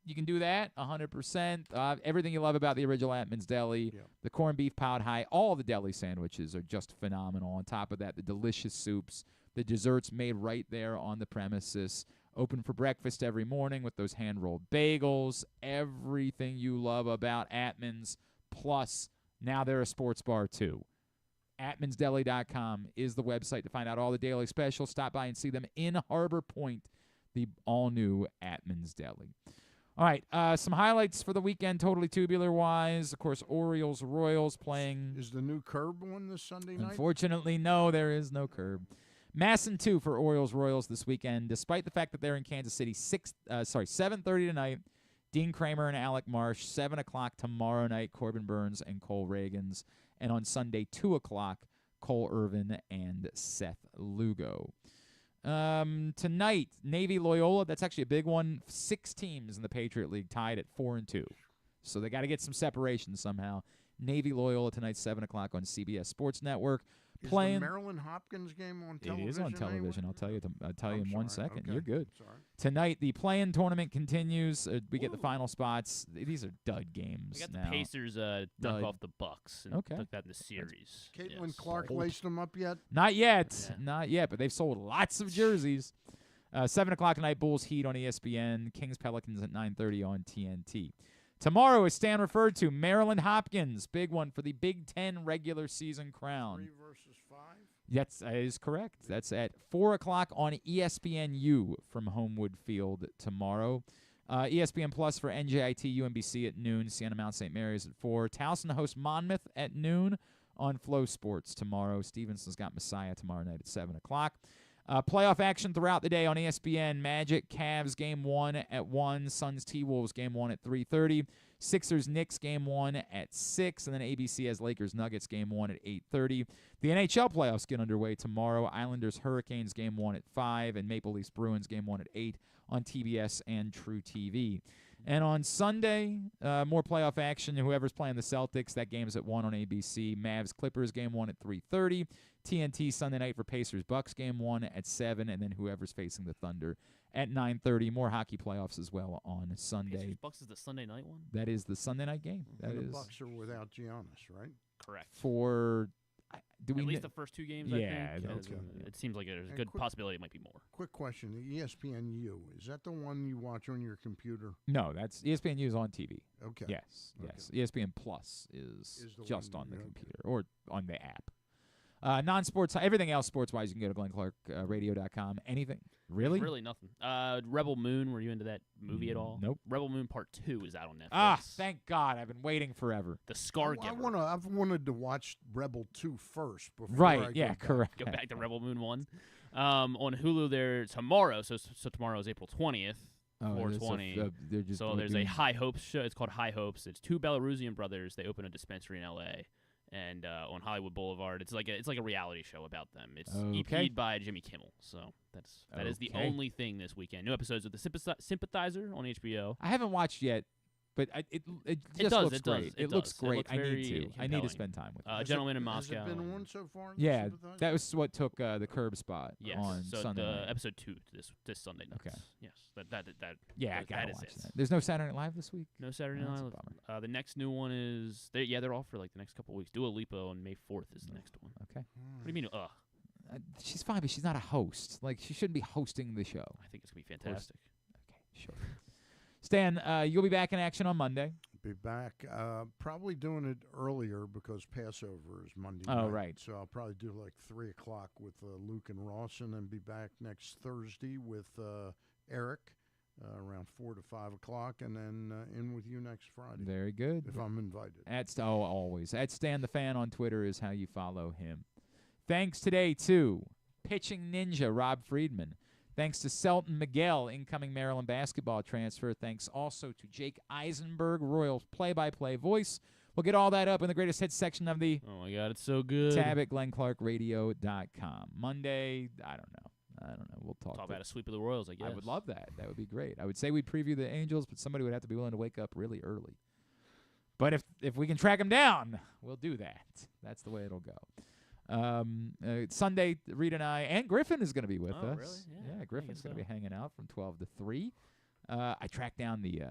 You can do that 100%. Everything you love about the original Atman's Deli, the corned beef piled high, all the deli sandwiches are just phenomenal. On top of that, the delicious soups, the desserts made right there on the premises. Open for breakfast every morning with those hand-rolled bagels. Everything you love about Atman's, plus now they're a sports bar too. AtmansDeli.com is the website to find out all the daily specials. Stop by and see them in Harbor Point, the all-new Atman's Deli. All right, some highlights for the weekend, totally tubular-wise. Of course, Orioles-Royals playing. Is the new curb one this Sunday night? Unfortunately, no, there is no curb. Masson 2 for Orioles-Royals this weekend, despite the fact that they're in Kansas City. 7:30 tonight. Dean Kramer and Alec Marsh. 7 o'clock tomorrow night. Corbin Burnes and Cole Reagans. And on Sunday, 2 o'clock, Cole Irvin and Seth Lugo. Tonight, Navy Loyola. That's actually a big one. 6 teams in the Patriot League tied at 4-2. So they got to get some separation somehow. Navy Loyola tonight, 7 o'clock on CBS Sports Network. Is the Maryland Hopkins game on television? It is on television. Anyway? I'll tell you in 1 second. Okay. You're good. Sorry. Tonight, the play-in tournament continues. We get the final spots. These are dud games. We got now. the Pacers dunk off the Bucks and took that in the series. Caitlin Clark laced them up yet? Not yet. Not yet, but they've sold lots of jerseys. 7 o'clock tonight, Bulls Heat on ESPN. Kings Pelicans at 9:30 on TNT. Tomorrow, as Stan referred to, Maryland Hopkins. Big one for the Big Ten regular season crown. 3 versus 5? That is correct. That's at 4 o'clock on ESPNU from Homewood Field tomorrow. ESPN Plus for NJIT UMBC at noon. Siena Mount St. Mary's at 4. Towson hosts Monmouth at noon on Flow Sports tomorrow. Stevenson's got Messiah tomorrow night at 7 o'clock. Playoff action throughout the day on ESPN. Magic Cavs game 1 at 1. Suns T-Wolves game 1 at 3:30. Sixers-Knicks game 1 at 6, and then ABC has Lakers-Nuggets game 1 at 8:30. The NHL playoffs get underway tomorrow. Islanders-Hurricanes game 1 at 5, and Maple Leafs-Bruins game 1 at 8 on TBS and True TV. And on Sunday, more playoff action. Whoever's playing the Celtics, that game's at 1 on ABC. Mavs-Clippers game 1 at 3:30. TNT Sunday night for Pacers-Bucks game 1 at 7, and then whoever's facing the Thunder at 9:30. More hockey playoffs as well on Sunday. Pacers-Bucks is the Sunday night one? That is the Sunday night game. That And is the Bucks are without Giannis, right? Correct. for. Do we At least kn- the first 2 games, Yeah, I think. okay. It seems like there's a And good quick- possibility it might be more. Quick question: the ESPNU, is that the one you watch on your computer? No, that's ESPN News on TV. Okay. Yes, Okay. yes. ESPN Plus is the just one- on the okay. computer or on the app. Non-sports, everything else sports-wise, you can go to GlennClarkRadio.com. Anything? Really? Really nothing. Rebel Moon, were you into that movie at all? Nope. Rebel Moon Part 2 is out on Netflix. Ah, thank God. I've been waiting forever. The Scar I Giver. I've wanted to watch Rebel 2 first before Right, I go yeah, back. correct. Go back to Rebel Moon 1. On Hulu there tomorrow, so tomorrow is April 20th. Oh, 420. they're just So there's a doing- High Hopes show. It's called High Hopes. It's 2 Belarusian brothers. They open a dispensary in L.A. and on Hollywood Boulevard. It's like a reality show about them. It's Okay. EP'd by Jimmy Kimmel. So that is the Okay. only thing this weekend. New episodes of The Sympathizer on HBO. I haven't watched yet, but it just does, looks it does, great. it looks does. It great. looks I need very to. I need to compelling. spend time with it. Has Gentleman in has Moscow. it been one so far? The Yeah, Sympathizer? that was what took the curb spot Yes. on so Sunday the night. episode 2 this Sunday night. Okay. Yes. That Yeah, I that gotta is watch it. that. There's no Saturday Night Live this week? No Saturday Oh, that's a Night bummer. Live. The next new one is they're off for like the next couple of weeks. Dua Lipa on May 4th is the next one. Okay. What do you mean? She's fine, but she's not a host. Like, she shouldn't be hosting the show. I think it's gonna be fantastic. Okay, sure. Stan, you'll be back in action on Monday. Be back. Probably doing it earlier because Passover is Monday Oh, night. right. So I'll probably do like 3 o'clock with Luke and Ross, and then be back next Thursday with Eric around 4 to 5 o'clock, and then in with you next Friday. Very good. If I'm invited. Always. At Stan the Fan on Twitter is how you follow him. Thanks today to Pitching Ninja Rob Friedman. Thanks to Selton Miguel, incoming Maryland basketball transfer. Thanks also to Jake Eisenberg, Royals play-by-play voice. We'll get all that up in the greatest hits section of the Oh my God, it's so good. tab at GlennClarkRadio.com. Monday, I don't know. We'll talk about a sweep of the Royals, I guess. I would love that. That would be great. I would say we'd preview the Angels, but somebody would have to be willing to wake up really early. But if we can track them down, we'll do that. That's the way it'll go. Sunday, Reed and I, and Griffin is going to be with us. Really? Yeah, Griffin's going to be hanging out from 12 to 3. I tracked down the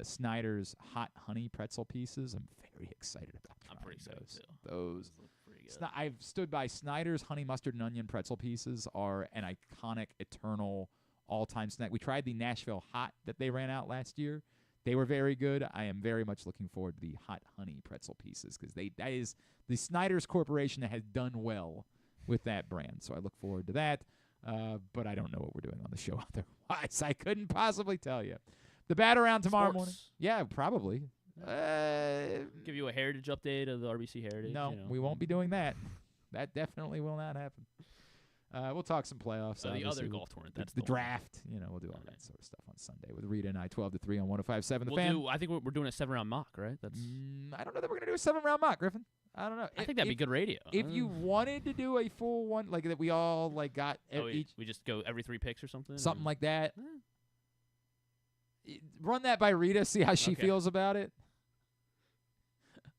Snyder's hot honey pretzel pieces. I'm very excited about trying I'm pretty excited those. too. Those look pretty good. I've stood by Snyder's honey mustard and onion pretzel pieces are an iconic, eternal, all-time snack. We tried the Nashville hot that they ran out last year. They were very good. I am very much looking forward to the hot honey pretzel pieces because that is the Snyder's Corporation that has done well with that brand. So I look forward to that. But I don't know what we're doing on the show otherwise. I couldn't possibly tell you. The bat around tomorrow morning. Yeah, probably. Give you a heritage update of the RBC Heritage. No, we won't be doing that. That definitely will not happen. We'll talk some playoffs. The other obviously. golf tournament. That's the the one. draft. We'll do all that sort of stuff on Sunday with Rita and I, 12 to 3 on 105.7 The Fan. I think we're doing a 7-round mock, right? That's. I don't know that we're going to do a 7-round mock, Griffin. I don't know. I think that'd be good radio. If you wanted to do a full one, like that we all got each we just go every 3 picks or something? something like that. Run that by Rita, see how she feels about it.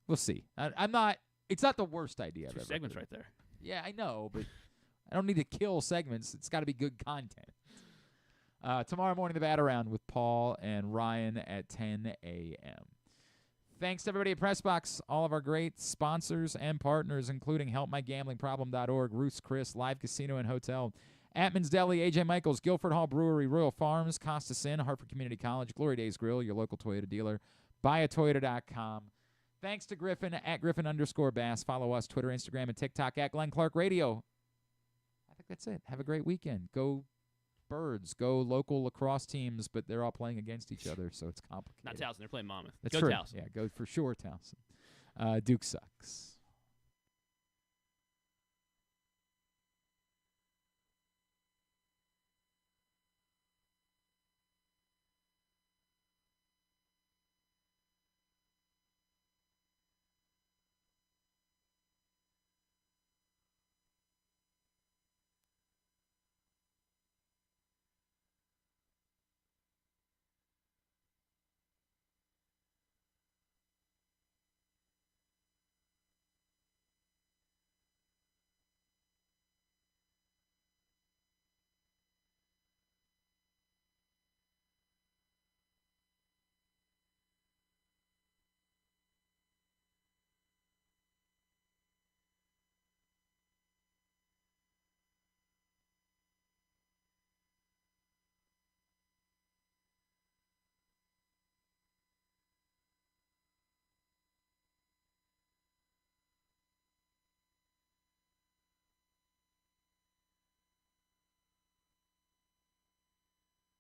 We'll see. I'm not. It's not the worst idea. I've 2 ever segments heard. right there. Yeah, I know, but I don't need to kill segments. It's got to be good content. Tomorrow morning, the bat around with Paul and Ryan at 10 a.m. Thanks to everybody at Pressbox, all of our great sponsors and partners, including HelpMyGamblingProblem.org, Ruth's Chris, Live Casino and Hotel, Atman's Deli, AJ Michaels, Guilford Hall Brewery, Royal Farms, Costas Inn, Hartford Community College, Glory Days Grill, your local Toyota dealer, buyatoyota.com. Thanks to Griffin at Griffin_Bass. Follow us, Twitter, Instagram, and TikTok at Glenn Clark Radio. I think that's it. Have a great weekend. Go Birds. Go local lacrosse teams, but they're all playing against each other, so it's complicated. Not Towson. They're playing Monmouth. That's Go true. Towson. Yeah, go for sure, Towson. Duke sucks.